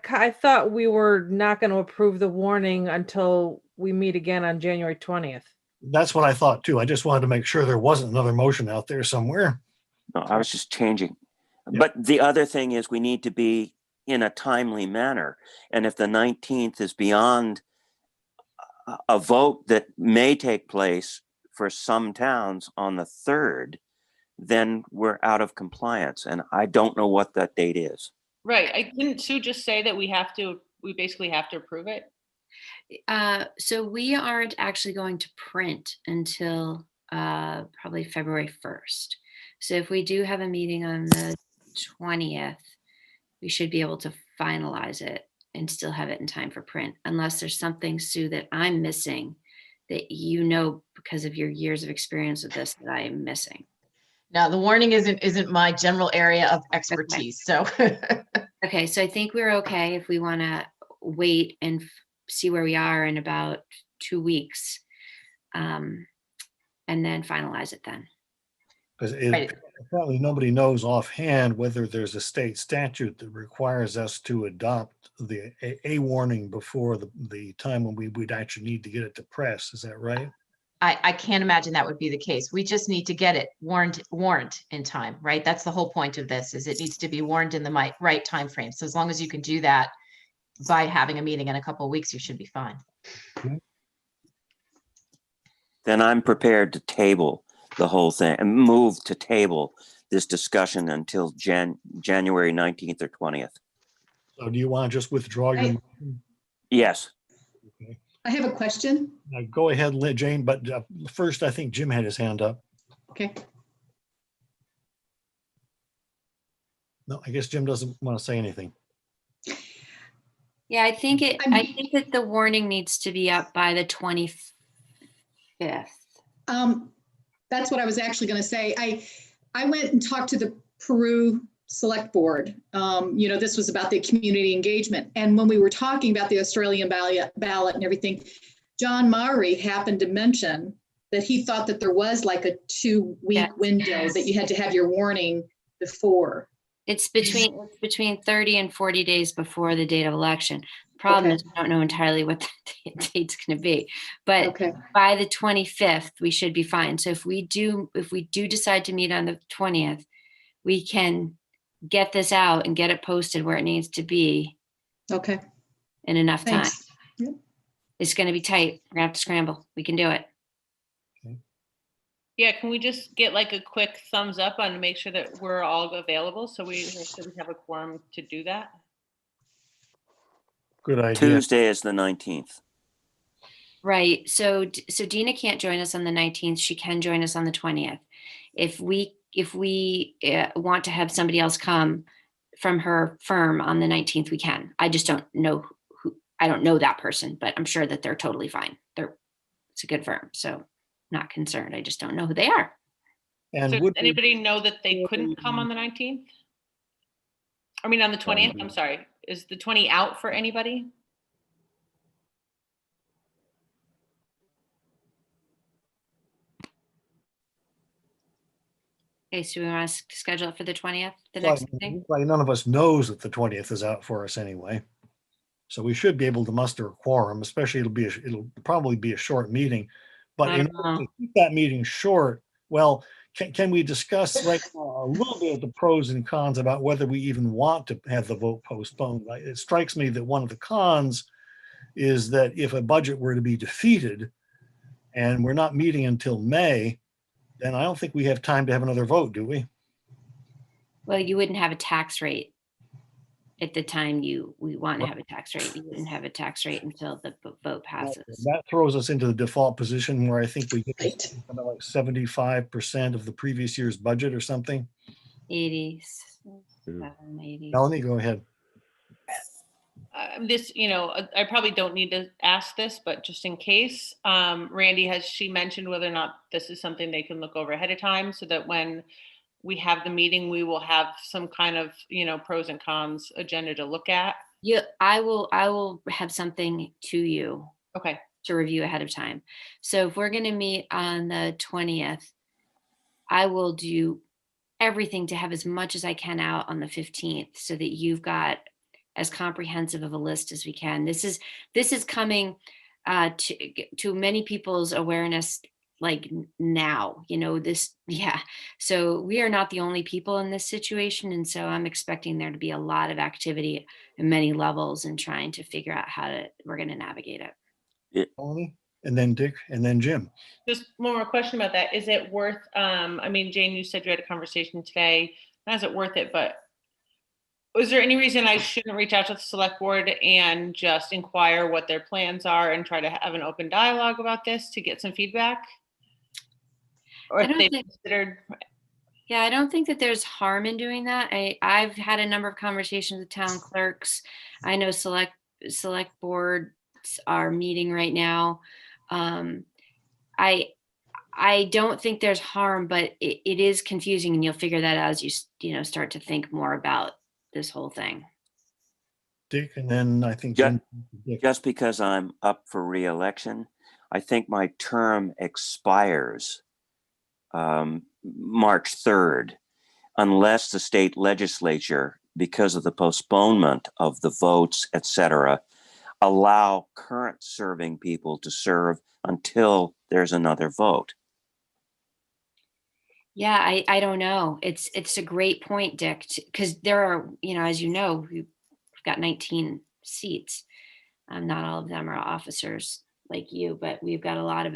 thought we were not going to approve the warning until we meet again on January 20th. That's what I thought too. I just wanted to make sure there wasn't another motion out there somewhere. No, I was just changing. Yep. But the other thing is we need to be in a timely manner. And if the 19th is beyond a vote that may take place for some towns on the 3rd, then we're out of compliance. And I don't know what that date is. Right. Didn't Sue just say that we basically have to approve it? So we aren't actually going to print until probably February 1st. So if we do have a meeting on the 20th, we should be able to finalize it and still have it in time for print, unless there's something, Sue, that I'm missing that because of your years of experience with this that I am missing. Now, the warning isn't my general area of expertise, so. Okay, so I think we're okay if we want to wait and see where we are in about 2 weeks, and then finalize it then. Because Right. apparently nobody knows offhand whether there's a state statute that requires us to adopt a warning before the time when we would actually need to get it to press. Is that right? I can't imagine that would be the case. We just need to get it warned in time, right? That's the whole point of this, is it needs to be warned in the right time frame. So as long as you can do that by having a meeting in a couple of weeks, you should be fine. Then I'm prepared to table the whole thing and move to table this discussion until January 19th or 20th. So do you want to just withdraw your motion? Yes. Okay. I have a question. Now go ahead, Jane, but first I think Jim had his hand up. Okay. No, I guess Jim doesn't want to say anything. Yeah, I think that the warning needs to be up by the 25th. That's what I was actually going to say. I went and talked to the Peru Select Board. This was about the community engagement. And when we were talking about the Australian ballot and everything, John Murray happened to mention that he thought that there was like a 2-week window that you had to have your warning before. It's between 30 and 40 days before the date of election. Problem is, we don't know entirely what the date's going to be, but by the 25th, we should be fine. So if we do decide to meet on the 20th, we can get this out and get it posted where it needs to be. Okay. In enough time. Yep. It's going to be tight. We're going to have to scramble. We can do it. Yeah, can we just get like a quick thumbs up on to make sure that we're all available so we have a quorum to do that? Good idea. Tuesday is the 19th. Right. So Dina can't join us on the 19th. She can join us on the 20th. If we want to have somebody else come from her firm on the 19th, we can. I just don't know who. I don't know that person, but I'm sure that they're totally fine. It's a good firm, so not concerned. I just don't know who they are. And so does anybody know that they couldn't come on the 19th? I mean, on the 20th, I'm sorry. Is the 20 out for anybody? Okay, so we want to schedule it for the 20th, the next meeting? Like none of us knows that the 20th is out for us anyway. So we should be able to muster a quorum, especially it'll probably be a short meeting. But in order to keep that meeting short, well, can we discuss right now a little bit of the pros and cons about whether we even want to have the vote postponed? It strikes me that one of the cons is that if a budget were to be defeated and we're not meeting until May, then I don't think we have time to have another vote, do we? Well, you wouldn't have a tax rate. at the time we want to have a tax rate. You wouldn't have a tax rate until the vote passes. That throws us into the default position where I think we get Right. about like 75% of the previous year's budget or something. 87, 80. Melanie, go ahead. This, I probably don't need to ask this, but just in case, Randy, has she mentioned whether or not this is something they can look over ahead of time so that when we have the meeting, we will have some kind of, pros and cons agenda to look at? Yeah, I will have something to you. Okay. To review ahead of time. So if we're going to meet on the 20th, I will do everything to have as much as I can out on the 15th so that you've got as comprehensive of a list as we can. This is coming to many people's awareness like now, yeah. So we are not the only people in this situation. And so I'm expecting there to be a lot of activity at many levels and trying to figure out we're going to navigate it. Melanie, and then Dick, and then Jim. Just one more question about that. Is it worth, Jane, you said you had a conversation today. Not is it worth it, but is there any reason I shouldn't reach out to the select board and just inquire what their plans are and try to have an open dialogue about this to get some feedback? Or if they considered. Yeah, I don't think that there's harm in doing that. I've had a number of conversations with town clerks. I know select boards are meeting right now. I don't think there's harm, but it is confusing, and you'll figure that out as you start to think more about this whole thing. Dick, and then I think just because I'm up for re-election, I think my term expires March 3rd, unless the state legislature, because of the postponement of the votes, etc., allow current serving people to serve until there's another vote. Yeah, I don't know. It's a great point, Dick, because there are, as you know, we've got 19 seats. Not all of them are officers like you, but we've got a lot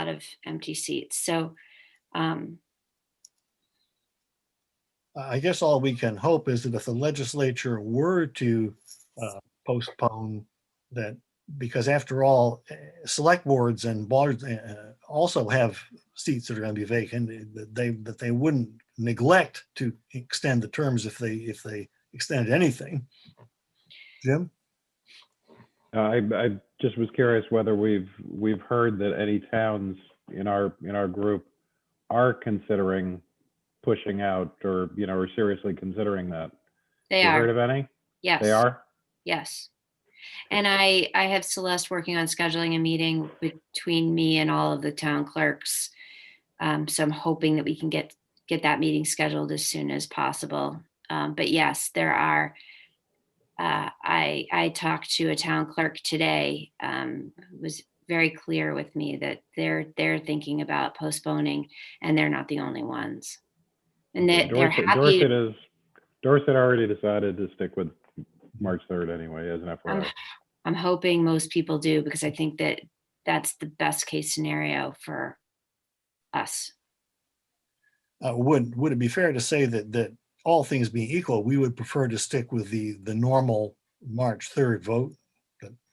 of empty seats. So I guess all we can hope is that if the legislature were to postpone that, because after all, select boards and boards also have seats that are going to be vacant, that they wouldn't neglect to extend the terms if they extended anything. Jim? I just was curious whether we've heard that any towns in our group are considering pushing out or or seriously considering that. They you are. Heard of any? Yes. They are? Yes. And I have Celeste working on scheduling a meeting between me and all of the town clerks. So I'm hoping that we can get that meeting scheduled as soon as possible. But yes, there are. I talked to a town clerk today who was very clear with me that they're thinking about postponing, and they're not the only ones. And that they're happy. Dorset already decided to stick with March 3rd anyway, as an FYI. I'm hoping most people do, because I think that that's the best case scenario for us. Would it be fair to say that all things being equal, we would prefer to stick with the normal March 3rd vote?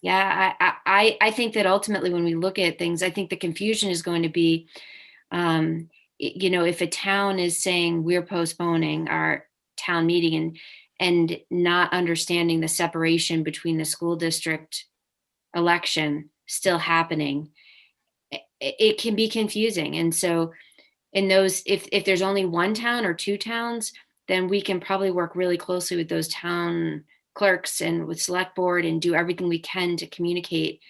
Yeah, I think that ultimately when we look at things, I think the confusion is going to be, if a town is saying we're postponing our town meeting and not understanding the separation between the school district election still happening, it can be confusing. And so in those, if there's only one town or two towns, then we can probably work really closely with those town clerks and with select board and do everything we can to communicate.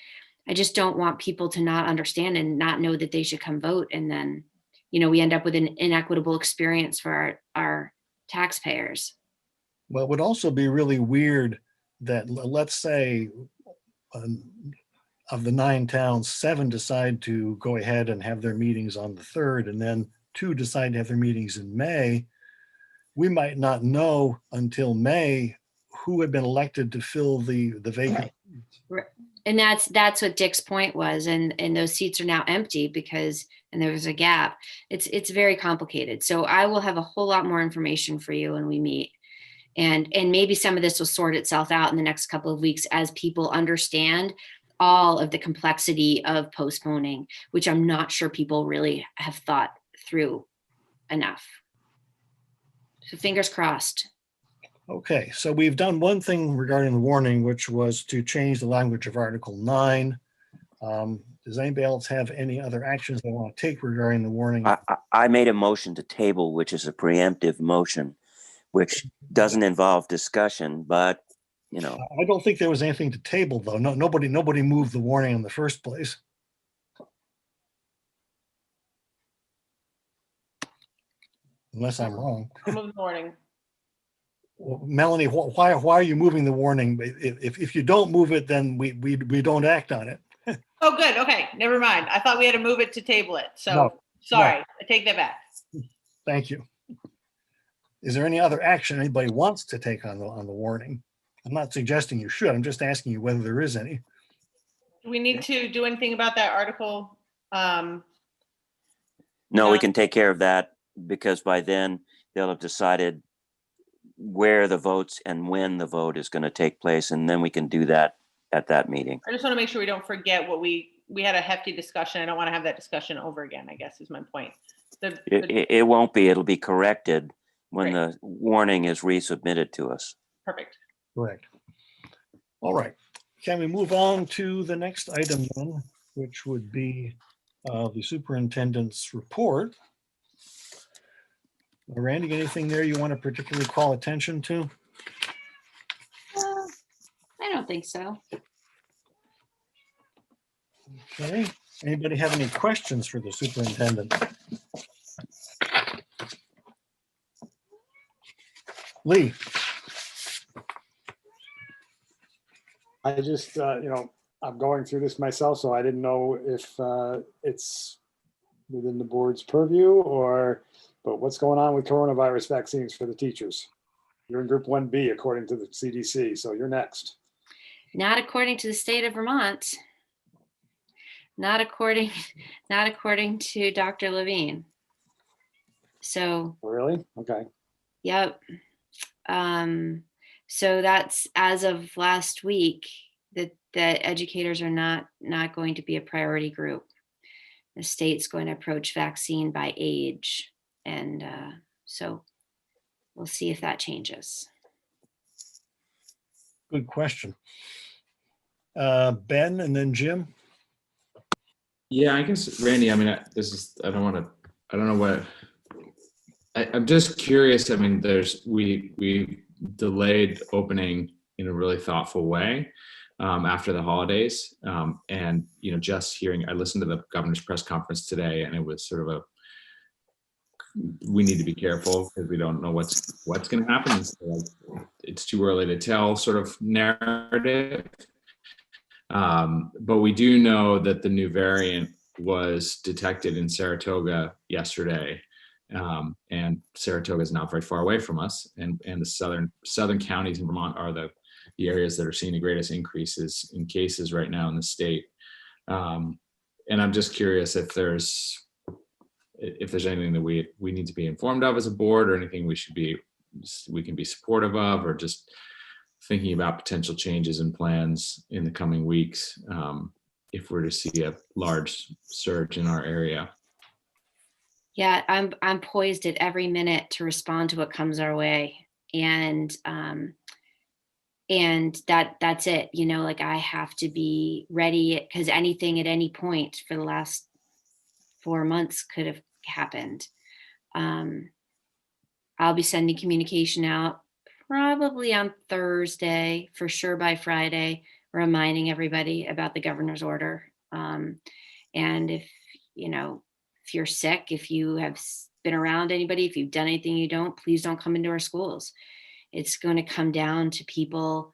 I just don't want people to not understand and not know that they should come vote. And then, we end up with an inequitable experience for our taxpayers. Well, it would also be really weird that, let's say, of the 9 towns, 7 decide to go ahead and have their meetings on the 3rd, and then 2 decide to have their meetings in May. We might not know until May who had been elected to fill the vacant. Right. And that's what Dick's point was. And those seats are now empty and there was a gap. It's very complicated. So I will have a whole lot more information for you when we meet. And maybe some of this will sort itself out in the next couple of weeks as people understand all of the complexity of postponing, which I'm not sure people really have thought through enough. So fingers crossed. Okay, so we've done one thing regarding the warning, which was to change the language of Article 9. Does anybody else have any other actions they want to take regarding the warning? I made a motion to table, which is a preemptive motion, which doesn't involve discussion, but, you know. I don't think there was anything to table, though. Nobody moved the warning in the first place. Unless I'm wrong. I'll move the warning. Well, Melanie, why are you moving the warning? If you don't move it, then we don't act on it. Oh, good. Okay, never mind. I thought we had to move it to table it. So No, sorry, no. I take that back. Thank you. Is there any other action anybody wants to take on the warning? I'm not suggesting you should. I'm just asking you whether there is any. Do we need to do anything about that article? No, we can take care of that because by then they'll have decided where the votes and when the vote is going to take place. And then we can do that at that meeting. I just want to make sure we don't forget what we had a hefty discussion. I don't want to have that discussion over again, I guess is my point. It won't be, it'll be corrected when the warning is resubmitted to us. Perfect. Correct. All right. Can we move on to the next item then, which would be the superintendent's report? Randy, anything there you want to particularly call attention to? I don't think so. Okay. Anybody have any questions for the superintendent? Lee. I just, I'm going through this myself, so I didn't know if it's within the board's purview but what's going on with coronavirus vaccines for the teachers? You're in group 1B according to the CDC, so you're next. Not according to the state of Vermont. Not according to Dr. Levine. So. Really? Okay. Yep. So that's as of last week that educators are not going to be a priority group. The state's going to approach vaccine by age. And so we'll see if that changes. Good question. Ben and then Jim. Yeah, I guess, Randy, I mean, I'm just curious. I mean, we delayed opening in a really thoughtful way after the holidays. And, just hearing, I listened to the governor's press conference today, and it was sort of we need to be careful because we don't know what's going to happen. So, it's too early to tell sort of narrative. But we do know that the new variant was detected in Saratoga yesterday. And Saratoga is not very far away from us. And the southern counties in Vermont are the areas that are seeing the greatest increases in cases right now in the state. And I'm just curious if there's anything that we need to be informed of as a board, or anything we can be supportive of, or just thinking about potential changes and plans in the coming weeks if we're to see a large surge in our area. Yeah, I'm poised at every minute to respond to what comes our way, and that's it. I have to be ready because anything at any point for the last 4 months could have happened. I'll be sending communication out probably on Thursday, for sure by Friday, reminding everybody about the governor's order. And if you're sick, if you have been around anybody, if you've done anything please don't come into our schools. It's going to come down to people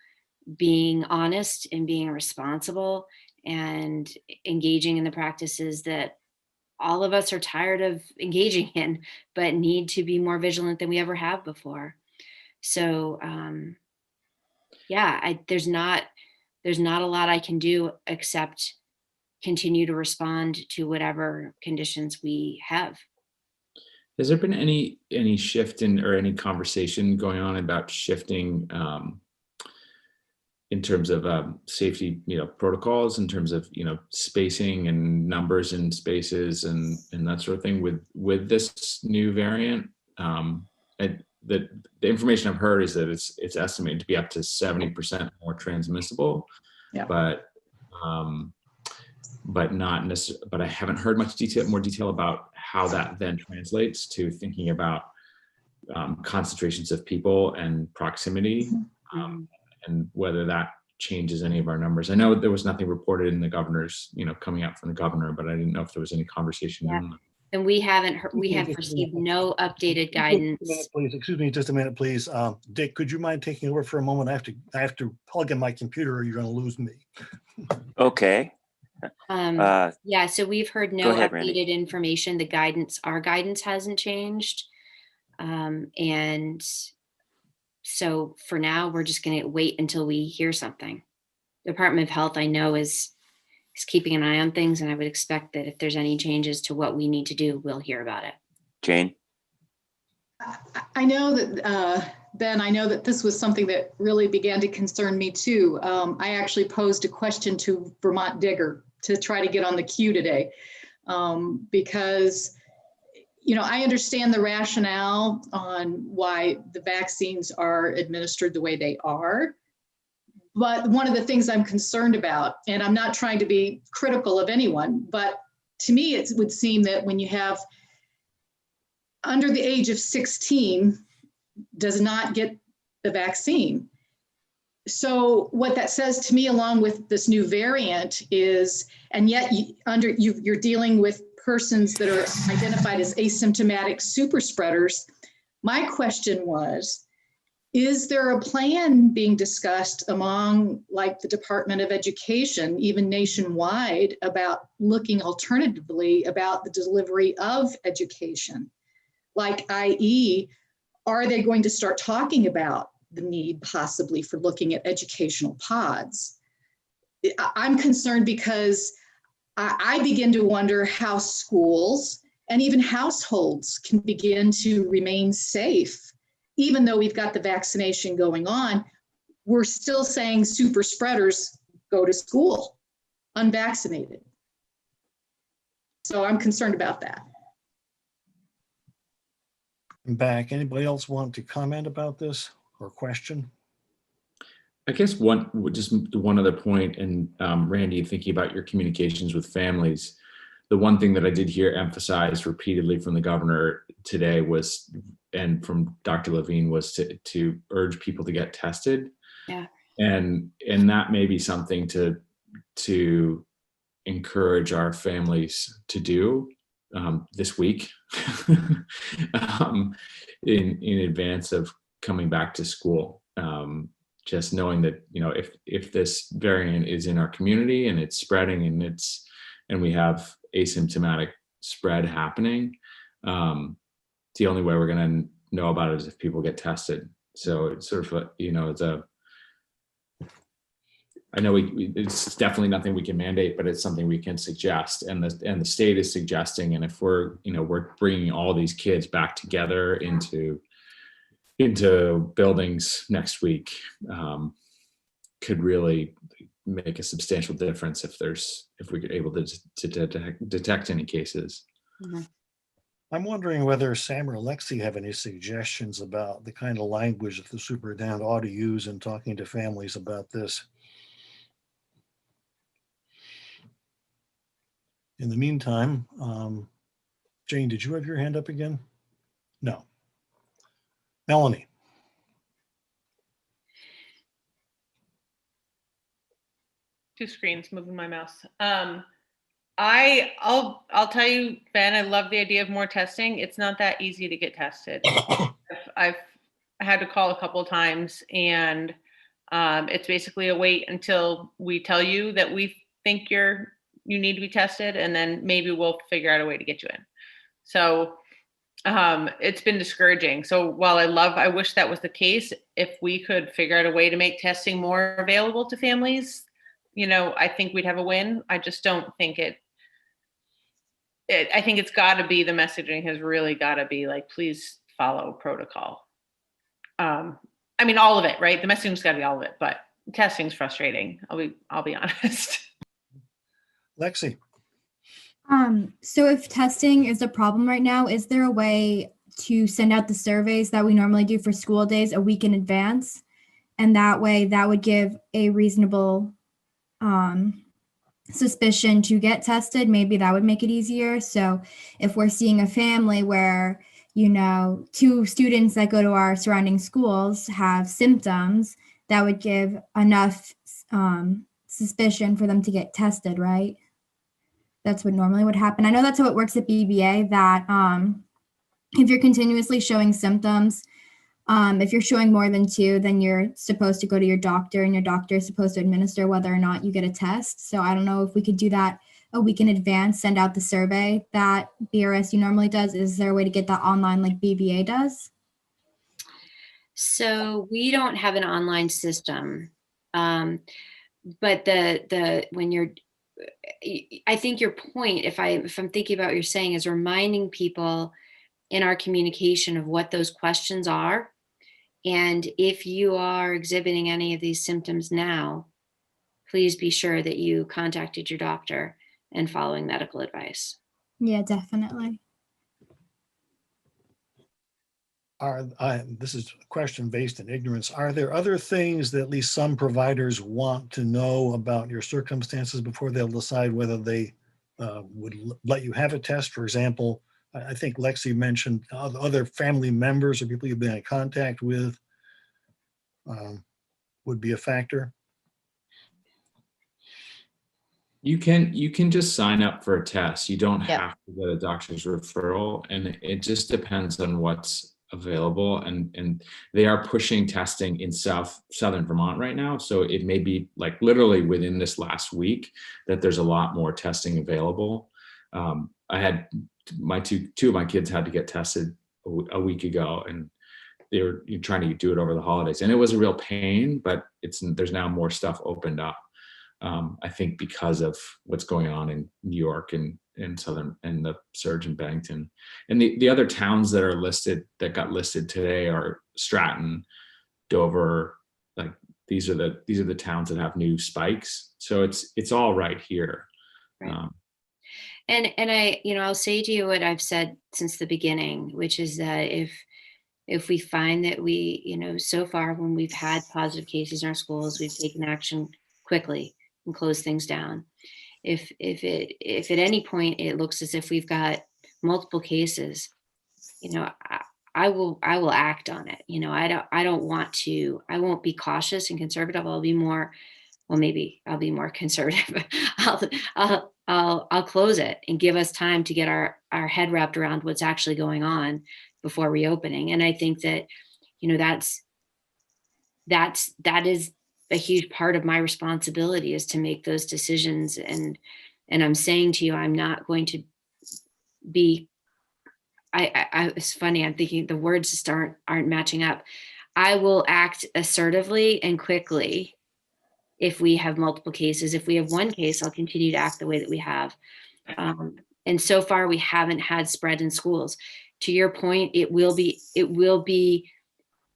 being honest and being responsible and engaging in the practices that all of us are tired of engaging in, but need to be more vigilant than we ever have before. So, there's not a lot I can do except continue to respond to whatever conditions we have. Has there been any shift in or any conversation going on about shifting in terms of safety, protocols, in terms of spacing and numbers in spaces and that sort of thing with this new variant? And the information I've heard is that it's estimated to be up to 70% more transmissible, Yeah. but not necessarily. But I haven't heard more detail about how that then translates to thinking about concentrations of people and proximity, and whether that changes any of our numbers. I know there was nothing reported in the governor's, coming out from the governor, but I didn't know if there was any conversation. Yeah. And we haven't heard, we have received no updated guidance. Please, excuse me, just a minute, please. Dick, could you mind taking over for a moment? I have to plug in my computer or you're going to lose me. Okay. Yeah, so we've heard no ahead, updated Randy. information. Our guidance hasn't changed. And so for now, we're just going to wait until we hear something. Department of Health, I know, is keeping an eye on things, and I would expect that if there's any changes to what we need to do, we'll hear about it. Jane? I know that, Ben, I know that this was something that really began to concern me too. I actually posed a question to Vermont Digger to try to get on the queue today, because, I understand the rationale on why the vaccines are administered the way they are. But one of the things I'm concerned about, and I'm not trying to be critical of anyone, but to me, it would seem that when you have under the age of 16 does not get the vaccine. So what that says to me, along with this new variant, is, and yet you're dealing with persons that are identified as asymptomatic super spreaders. My question was, is there a plan being discussed among like the Department of Education, even nationwide, about looking alternatively about the delivery of education? Like, i.e., are they going to start talking about the need possibly for looking at educational pods? I'm concerned because I begin to wonder how schools and even households can begin to remain safe. Even though we've got the vaccination going on, we're still saying super spreaders go to school unvaccinated. So I'm concerned about that. Back. Anybody else want to comment about this or question? I guess just one other point, and Randy, thinking about your communications with families, the one thing that I did hear emphasized repeatedly from the governor today was, and from Dr. Levine, was to urge people to get tested. Yeah. And that may be something to encourage our families to do this week in advance of coming back to school. Just knowing that, if this variant is in our community and it's spreading and we have asymptomatic spread happening, the only way we're going to know about it is if people get tested. So it's sort of I know it's definitely nothing we can mandate, but it's something we can suggest, and the state is suggesting. And if we're bringing all these kids back together into buildings next week, could really make a substantial difference if we're able to detect any cases. Mm-hmm. I'm wondering whether Sam or Lexi have any suggestions about the kind of language that the superintendent ought to use in talking to families about this. In the meantime, Jane, did you have your hand up again? No. Melanie. Two screens, moving my mouse. I'll tell you, Ben, I love the idea of more testing. It's not that easy to get tested. I've had to call a couple of times, and it's basically a wait until we tell you that we think you need to be tested, and then maybe we'll figure out a way to get you in. So it's been discouraging. So while I wish that was the case, if we could figure out a way to make testing more available to families, I think we'd have a win. I just don't think I think it's got to be, the messaging has really got to be like, please follow protocol. I mean, all of it, right? The messaging's got to be all of it, but testing's frustrating. I'll be honest. Lexi, So if testing is a problem right now, is there a way to send out the surveys that we normally do for school days a week in advance? And that way that would give a reasonable suspicion to get tested. Maybe that would make it easier. So if we're seeing a family where, you know, 2 students that go to our surrounding schools have symptoms, that would give enough suspicion for them to get tested, right? That's what normally would happen. I know that's how it works at BBA, that if you're continuously showing symptoms, if you're showing more than 2, then you're supposed to go to your doctor, and your doctor is supposed to administer whether or not you get a test. So I don't know if we could do that a week in advance, send out the survey that BRSU normally does. Is there a way to get that online like BBA does? So we don't have an online system, but when you're, I think your point, if I'm thinking about what you're saying, is reminding people in our communication of what those questions are. And if you are exhibiting any of these symptoms now, please be sure that you contacted your doctor and following medical advice. Yeah, definitely. This is a question based in ignorance. Are there other things that at least some providers want to know about your circumstances before they'll decide whether they would let you have a test? For example, I think Lexi mentioned other family members or people you've been in contact with would be a factor. You can just sign up for a test. You don't Yep. have to get a doctor's referral, and it just depends on what's available. And they are pushing testing in southern Vermont right now, so it may be like literally within this last week that there's a lot more testing available. I had two of my kids had to get tested a week ago, and they were trying to do it over the holidays, and it was a real pain. But there's now more stuff opened up. I think because of what's going on in New York and southern, and the surge in Bennington, and the other towns that are listed, that got listed today, are Stratton, Dover. Like these are the towns that have new spikes. So it's all right here. Right. And I, I'll say to you what I've said since the beginning, which is that if we find that we, so far when we've had positive cases in our schools, we've taken action quickly and closed things down. If at any point it looks as if we've got multiple cases, I will act on it. I don't want to. I won't be cautious and conservative. I'll be more. Well, maybe I'll be more conservative. I'll close it and give us time to get our head wrapped around what's actually going on before reopening. And I think that, that is a huge part of my responsibility, is to make those decisions. And I'm saying to you, I'm not going to be, it's funny, I'm thinking the words just aren't matching up. I will act assertively and quickly if we have multiple cases. If we have one case, I'll continue to act the way that we have. And so far we haven't had spread in schools. To your point, it will be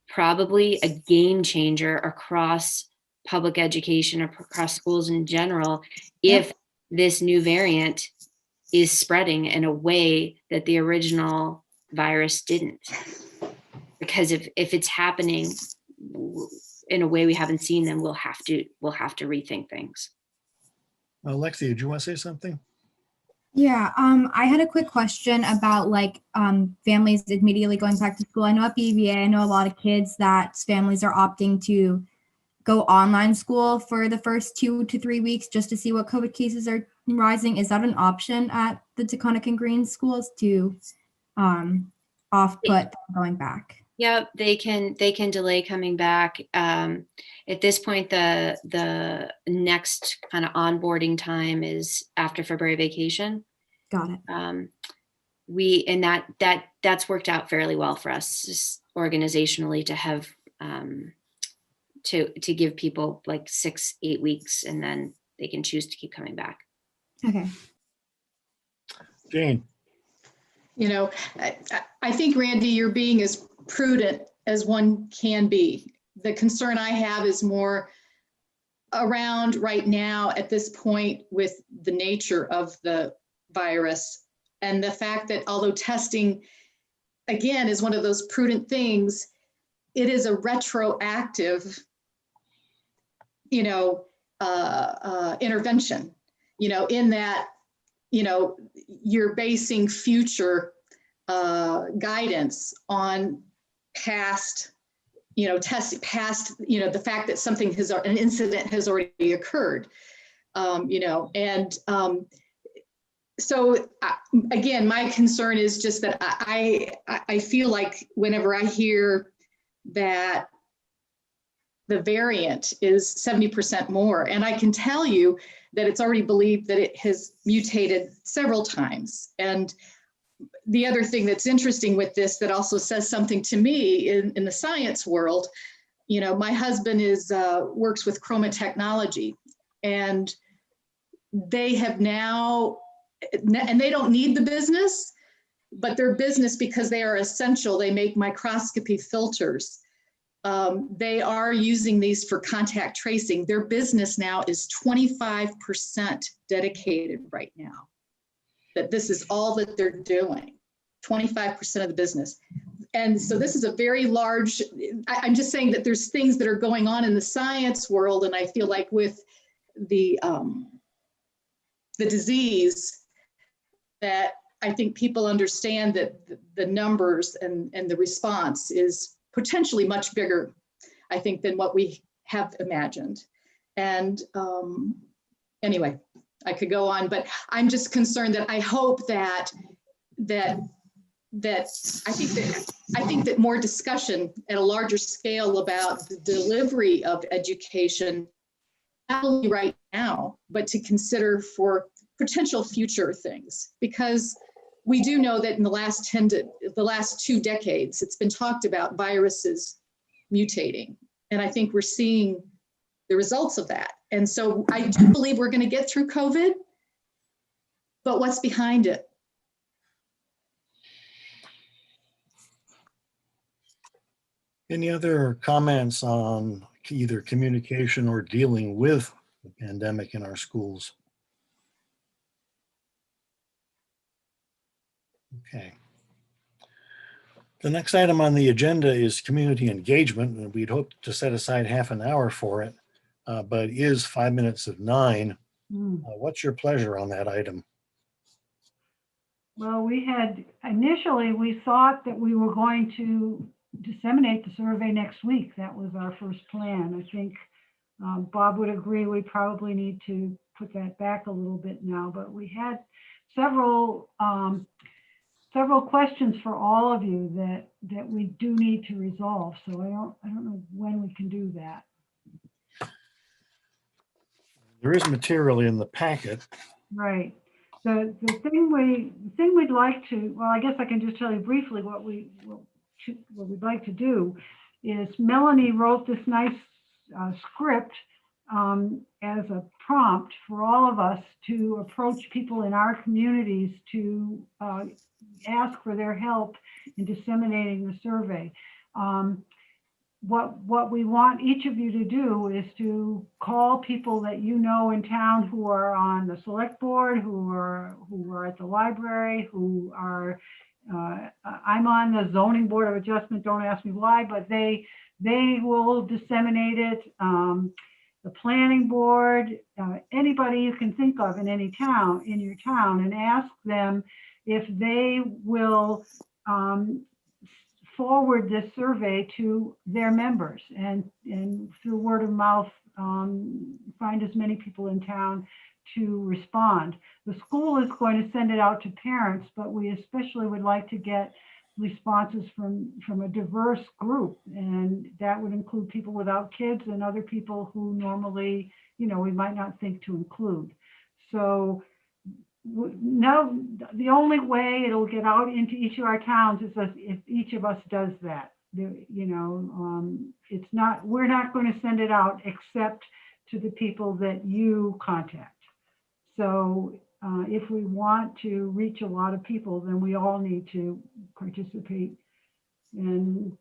probably a game changer across public education, across schools in general, if this new variant is spreading in a way that the original virus didn't. Because if it's happening in a way we haven't seen, then we'll have to rethink things. Lexi, did you want to say something? Yeah, I had a quick question about families immediately going back to school. I know at BBA, I know a lot of kids that families are opting to go online school for the first 2 to 3 weeks just to see what COVID cases are rising. Is that an option at the Taconic and Green schools to off-put going back? Yeah, they can delay coming back. At this point, the next kind of onboarding time is after February vacation. Got it. That's worked out fairly well for us just organizationally to have to give people like 6-8 weeks, and then they can choose to keep coming back. Okay. Jane. You know, I think, Randy, you're being as prudent as one can be. The concern I have is more around right now at this point with the nature of the virus and the fact that although testing, again, is one of those prudent things, it is a retroactive, you know, intervention, you know, in that, you know, you're basing future guidance on past, you know, past, you know, the fact that something has, an incident has already occurred, you know, and so again, my concern is just that I feel like whenever I hear that the variant is 70% more, and I can tell you that it's already believed that it has mutated several times. And the other thing that's interesting with this that also says something to me in the science world, you know, my husband works with Chroma Technology, and they have now, and they don't need the business, but their business, because they are essential, they make microscopy filters. They are using these for contact tracing. Their business now is 25% dedicated right now. That this is all that they're doing, 25% of the business. And so this is a very large, I'm just saying that there's things that are going on in the science world. And I feel like with the disease, that I think people understand that the numbers and the response is potentially much bigger, I think, than what we have imagined. And anyway, I could go on, but I'm just concerned that I hope that I think that more discussion at a larger scale about the delivery of education, not only right now, but to consider for potential future things, because we do know that in the last 2 decades, it's been talked about viruses mutating. And I think we're seeing the results of that. And so I do believe we're going to get through COVID, but what's behind it? Any other comments on either communication or dealing with the pandemic in our schools? Okay. The next item on the agenda is community engagement, and we'd hoped to set aside half an hour for it, but it is 5 minutes of 9. What's your pleasure on that item? Well, initially we thought that we were going to disseminate the survey next week. That was our first plan. I think Bob would agree we probably need to put that back a little bit now, but we had several questions for all of you that we do need to resolve. So I don't know when we can do that. There is material in the packet. Right. The thing we'd like to, well, I guess I can just tell you briefly what we'd like to do is Melanie wrote this nice script as a prompt for all of us to approach people in our communities to ask for their help in disseminating the survey. What we want each of you to do is to call people that you know in town who are on the select board, who are at the library, who are, I'm on the zoning board of adjustment, don't ask me why, but they will disseminate it. The planning board, anybody you can think of in any town, in your town, and ask them if they will forward this survey to their members and through word of mouth, find as many people in town to respond. The school is going to send it out to parents, but we especially would like to get responses from a diverse group, and that would include people without kids and other people who normally, you know, we might not think to include. So no, the only way it'll get out into each of our towns is if each of us does that. You know, it's not, we're not going to send it out except to the people that you contact. So if we want to reach a lot of people, then we all need to participate and,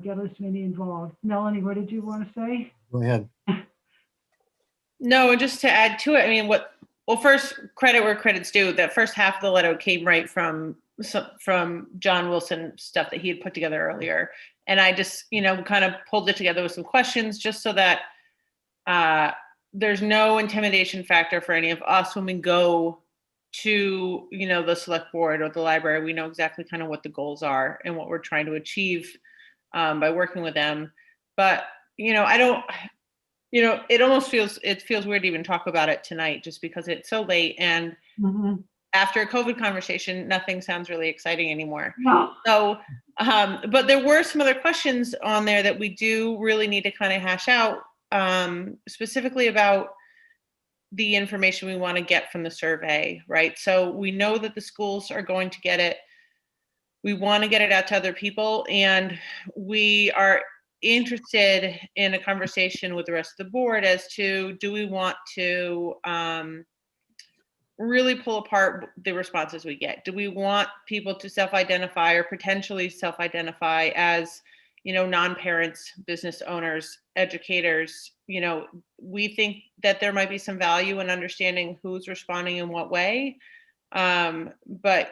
get as many involved. Melanie, what did you want to say? Go ahead. No, just to add to it, I mean, well, first, credit where credit's due. That first half of the letter came right from John Wilson stuff that he had put together earlier. And I just, kind of pulled it together with some questions just so that there's no intimidation factor for any of us when we go to, the select board or the library. We know exactly kind of what the goals are and what we're trying to achieve by working with them. But, I don't, it almost feels weird to even talk about it tonight just because it's so late. And after a COVID conversation, nothing sounds really exciting anymore. No. So, but there were some other questions on there that we do really need to kind of hash out, specifically about the information we want to get from the survey, right? So we know that the schools are going to get it. We want to get it out to other people, and we are interested in a conversation with the rest of the board as to, do we want to really pull apart the responses we get? Do we want people to self-identify or potentially self-identify as, non-parents, business owners, educators? We think that there might be some value in understanding who's responding in what way. But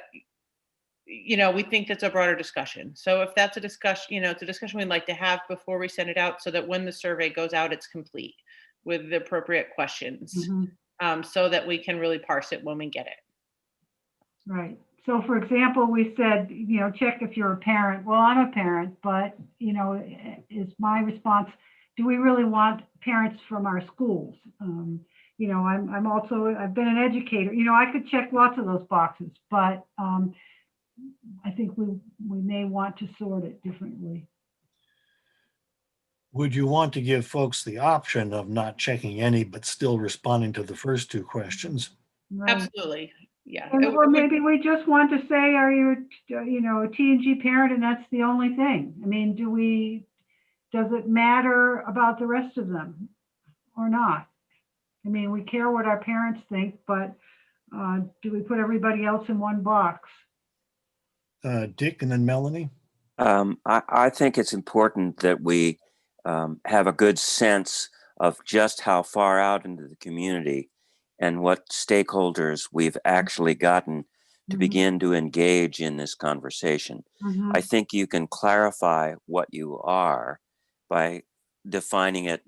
we think that's a broader discussion. So if that's a discussion, it's a discussion we'd like to have before we send it out, so that when the survey goes out, it's complete with the appropriate questions, so that we can really parse it when we get it. Right. So for example, we said, check if you're a parent. Well, I'm a parent, but, is my response, do we really want parents from our schools? I'm also, I've been an educator, I could check lots of those boxes, but I think we may want to sort it differently. Would you want to give folks the option of not checking any, but still responding to the first two questions? Right. Absolutely. Yeah. Or maybe we just want to say, are you, a T&G parent, and that's the only thing? I mean, does it matter about the rest of them or not? I mean, we care what our parents think, but do we put everybody else in one box? Dick and then Melanie. I think it's important that we have a good sense of just how far out into the community and what stakeholders we've actually gotten to begin to engage in this conversation. I think you can clarify what you are by defining it,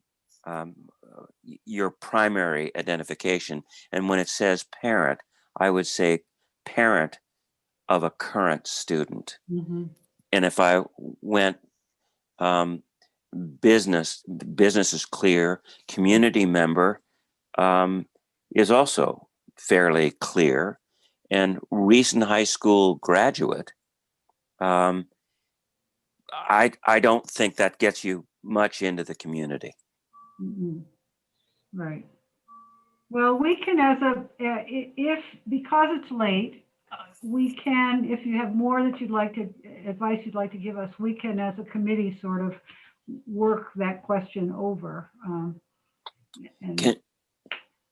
your primary identification. And when it says parent, I would say parent of a current student. And if I went business is clear, community member is also fairly clear, and recent high school graduate, I don't think that gets you much into the community. Right. Well, we can, because it's late, we can, if you have more that advice you'd like to give us, we can, as a committee, sort of work that question over.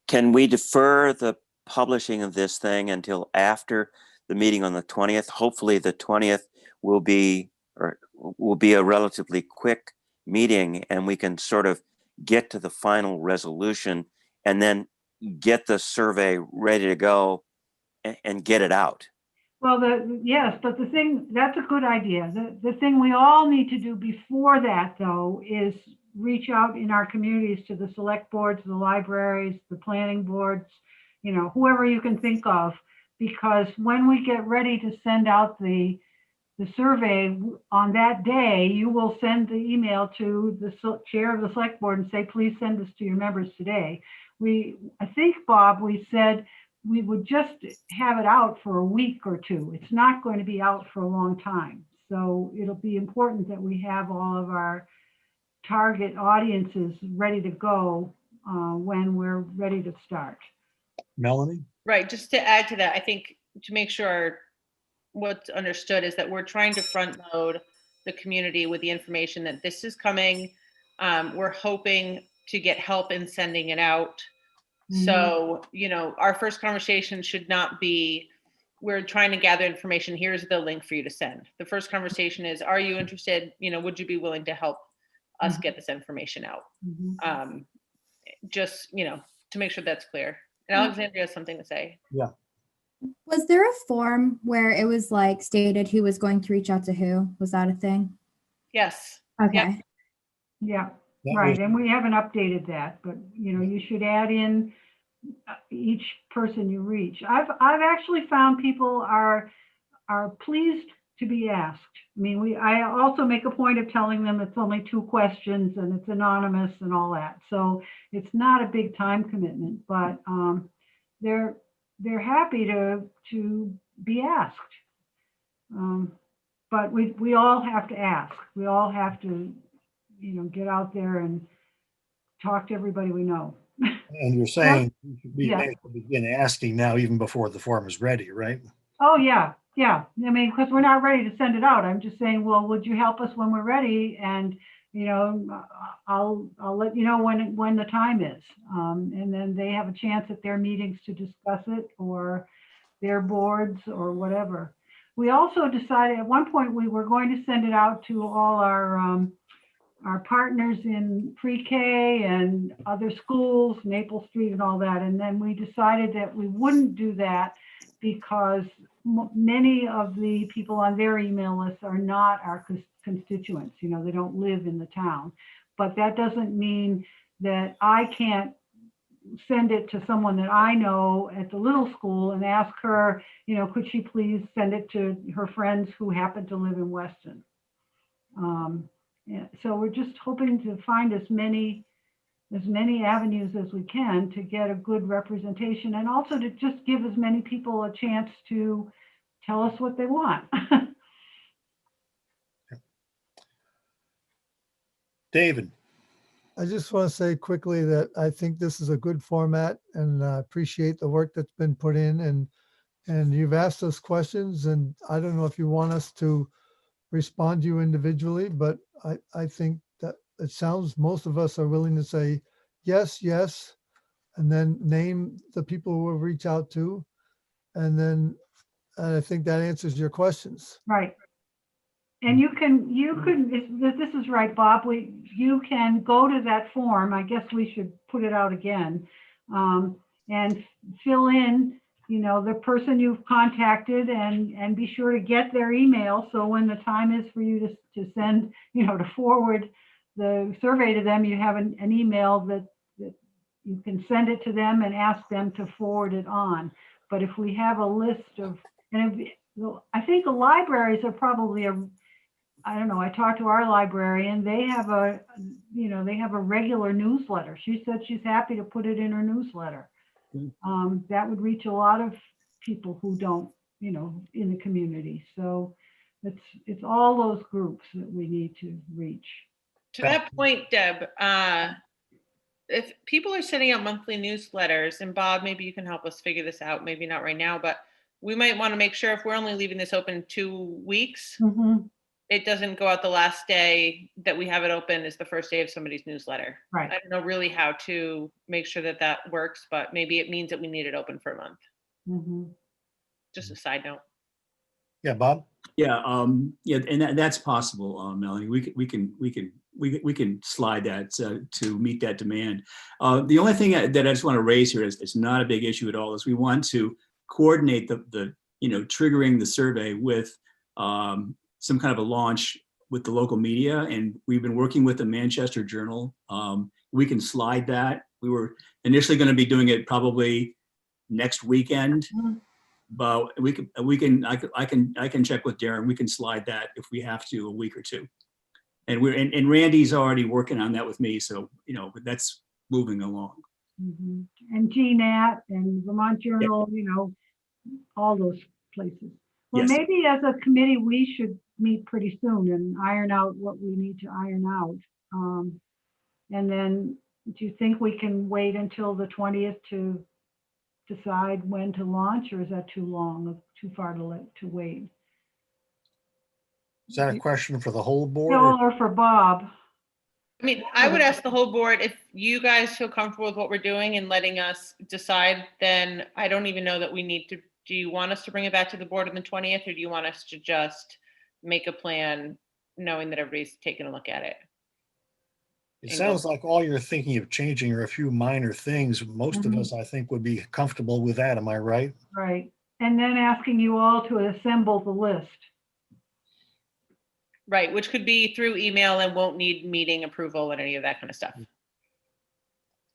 Can we defer the publishing of this thing until after the meeting on the 20th? Hopefully the 20th will be a relatively quick meeting, and we can sort of get to the final resolution and then get the survey ready to go and get it out. Well, yes, but the thing, that's a good idea. The thing we all need to do before that, though, is reach out in our communities to the select boards, the libraries, the planning boards, whoever you can think of, because when we get ready to send out the survey on that day, you will send the email to the chair of the select board and say, please send this to your members today. I think, Bob, we said we would just have it out for a week or two. It's not going to be out for a long time. So it'll be important that we have all of our target audiences ready to go when we're ready to start. Melanie? Right. Just to add to that, I think to make sure what's understood is that we're trying to front load the community with the information that this is coming. We're hoping to get help in sending it out. So, you know, our first conversation should not be, we're trying to gather information. Here's the link for you to send. The first conversation is, are you interested? You know, would you be willing to help us get this information out? Just, you know, to make sure that's clear. And Alexandria has something to say. Yeah. Was there a form where it was like stated who was going to reach out to who? Was that a thing? Yes. Okay. Yeah, That right. was- And we haven't updated that, but you know, you should add in each person you reach. I've actually found people are pleased to be asked. I mean, I also make a point of telling them it's only 2 questions and it's anonymous and all that. So it's not a big time commitment, but they're happy to be asked. But we all have to ask. We all have to, you know, get out there and talk to everybody we know. And you're saying you should be Yeah. able to begin asking now, even before the form is ready, right? Oh, yeah, yeah. I mean, because we're not ready to send it out. I'm just saying, well, would you help us when we're ready? And, you know, I'll let you know when the time is. And then they have a chance at their meetings to discuss it, or their boards or whatever. We also decided at one point we were going to send it out to all our partners in pre-K and other schools, Maple Street and all that. And then we decided that we wouldn't do that because many of the people on their email lists are not our constituents. You know, they don't live in the town. But that doesn't mean that I can't send it to someone that I know at the little school and ask her, you know, could she please send it to her friends who happen to live in Weston. Yeah, so we're just hoping to find as many avenues as we can to get a good representation, and also to just give as many people a chance to tell us what they want. David. I just want to say quickly that I think this is a good format, and I appreciate the work that's been put in, and you've asked us questions, and I don't know if you want us to respond to you individually, but I think that it sounds, most of us are willing to say yes, yes, and then name the people who we'll reach out to. And then I think that answers your questions. Right. And you can, this is right, Bob, you can go to that form. I guess we should put it out again, and fill in, you know, the person you've contacted, and be sure to get their email. So when the time is for you to send, you know, to forward the survey to them, you have an email that you can send it to them and ask them to forward it on. But if we have a list of, and I think the libraries are probably I don't know, I talked to our librarian, they have a regular newsletter. She said she's happy to put it in her newsletter. That would reach a lot of people who don't, you know, in the community. So it's all those groups that we need to reach. To that point, Deb, if people are sending out monthly newsletters, and Bob, maybe you can help us figure this out, maybe not right now, but we might want to make sure if we're only leaving this open 2 weeks, it doesn't go out the last day that we have it open is the first day of somebody's newsletter. Right. I don't know really how to make sure that that works, but maybe it means that we need it open for a month. Just a side note. Yeah, Bob. Yeah, yeah, and that's possible, Melanie. We can slide that to meet that demand. The only thing that I just want to raise here is it's not a big issue at all. Is we want to coordinate the triggering the survey with some kind of a launch with the local media, and we've been working with the Manchester Journal. We can slide that. We were initially going to be doing it probably next weekend. But I can check with Darren. We can slide that if we have to a week or two. And and Randy's already working on that with me. So, you know, that's moving along. And GNAT and Vermont Journal, you know, all those places. Well, Yes. maybe as a committee, we should meet pretty soon and iron out what we need to iron out. And then do you think we can wait until the 20th to decide when to launch, or is that too long, too far to wait? Is that a question for the whole board? No, or for Bob? I mean, I would ask the whole board, if you guys feel comfortable with what we're doing and letting us decide, then I don't even know that we need to, do you want us to bring it back to the board on the 20th, or do you want us to just make a plan knowing that everybody's taken a look at it? It sounds like all you're thinking of changing are a few minor things. Most of Mhm. us, I think, would be comfortable with that. Am I right? Right. And then asking you all to assemble the list. Right, which could be through email and won't need meeting approval and any of that kind of stuff. Is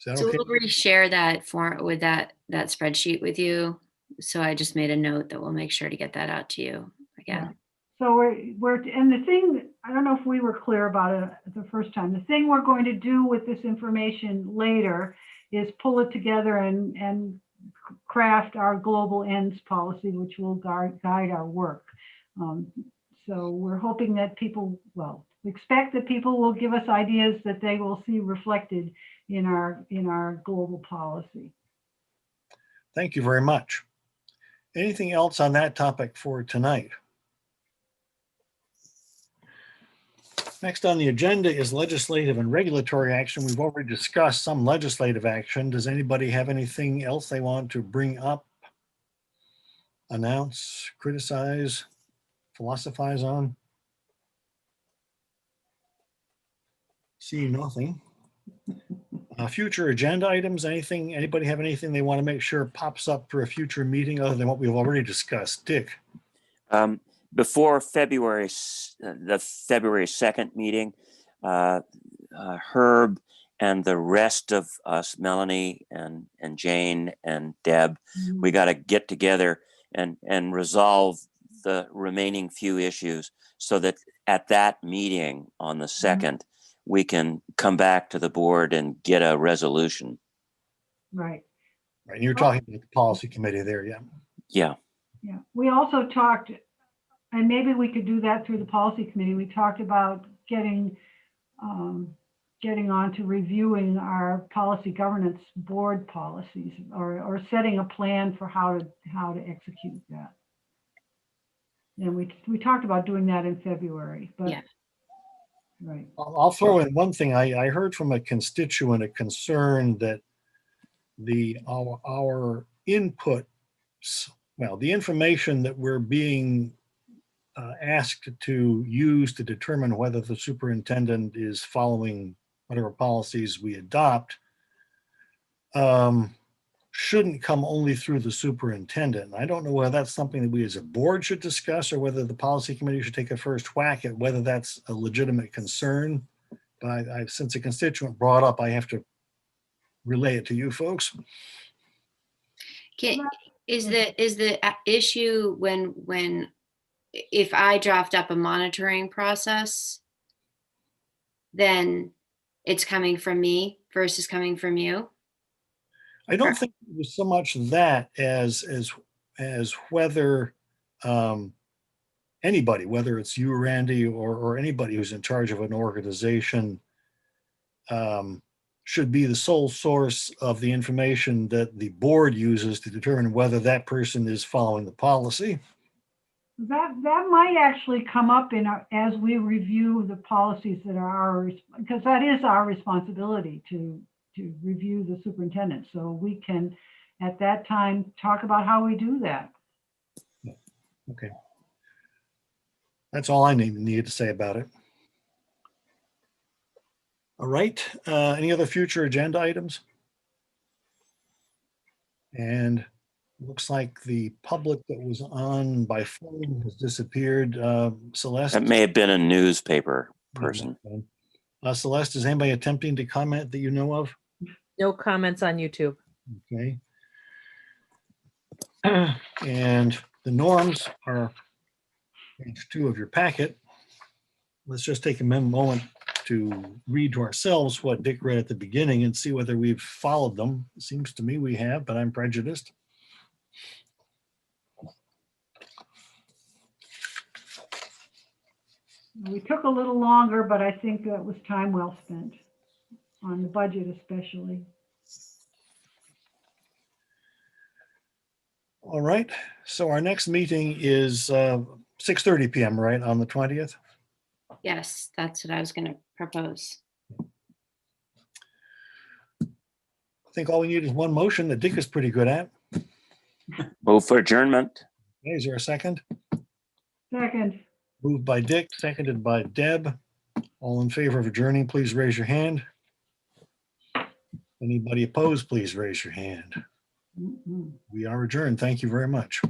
that So okay? we'll reshare that form with that spreadsheet with you. So I just made a note that we'll make sure to get that out to you again. So and the thing, I don't know if we were clear about it the first time. The thing we're going to do with this information later is pull it together and craft our global ends policy, which will guide our work. So we're hoping that people, well, we expect that people will give us ideas that they will see reflected in our global policy. Thank you very much. Anything else on that topic for tonight? Next on the agenda is legislative and regulatory action. We've already discussed some legislative action. Does anybody have anything else they want to bring up, announce, criticize, philosophize on? See nothing. Future agenda items, anybody have anything they want to make sure pops up for a future meeting other than what we've already discussed? Dick? Before the February 2nd meeting, Herb and the rest of us, Melanie and Jane and Deb, we got to get together and resolve the remaining few issues so that at that meeting on the 2nd, we can come back to the board and get a resolution. Right. Right. You're talking about the policy committee there, yeah. Yeah. Yeah. We also talked, and maybe we could do that through the policy committee. We talked about getting on to reviewing our policy governance board policies, or setting a plan for how to execute that. And we talked about doing that in February, but yeah. Right. I'll throw in one thing. I heard from a constituent a concern that our inputs, well, the information that we're being asked to use to determine whether the superintendent is following whatever policies we adopt, shouldn't come only through the superintendent. I don't know whether that's something that we as a board should discuss, or whether the policy committee should take a first whack at whether that's a legitimate concern. But since a constituent brought up, I have to relay it to you folks. Is the issue when if I draft up a monitoring process, then it's coming from me versus coming from you? I don't think it was so much that as whether anybody, whether it's you, Randy, or anybody who's in charge of an organization, should be the sole source of the information that the board uses to determine whether that person is following the policy. that might actually come up as we review the policies that are ours, because that is our responsibility to review the superintendent. So we can, at that time, talk about how we do that. Okay. That's all I needed to say about it. All right. Any other future agenda items? And looks like the public that was on by phone has disappeared. Celeste? That may have been a newspaper person. Celeste, is anybody attempting to comment that you know of? No comments on YouTube. Okay. And the norms are page 2 of your packet. Let's just take a moment to read to ourselves what Dick read at the beginning and see whether we've followed them. It seems to me we have, but I'm prejudiced. We took a little longer, but I think that was time well spent on the budget especially. All right, so our next meeting is 6:30 p.m., right, on the 20th? Yes, that's what I was going to propose. I think all we need is one motion that Dick is pretty good at. Move for adjournment. Okay, is there a second? Second. Moved by Dick, seconded by Deb. All in favor of adjourning, please raise your hand. Anybody opposed, please raise your hand. We are adjourned. Thank you very much.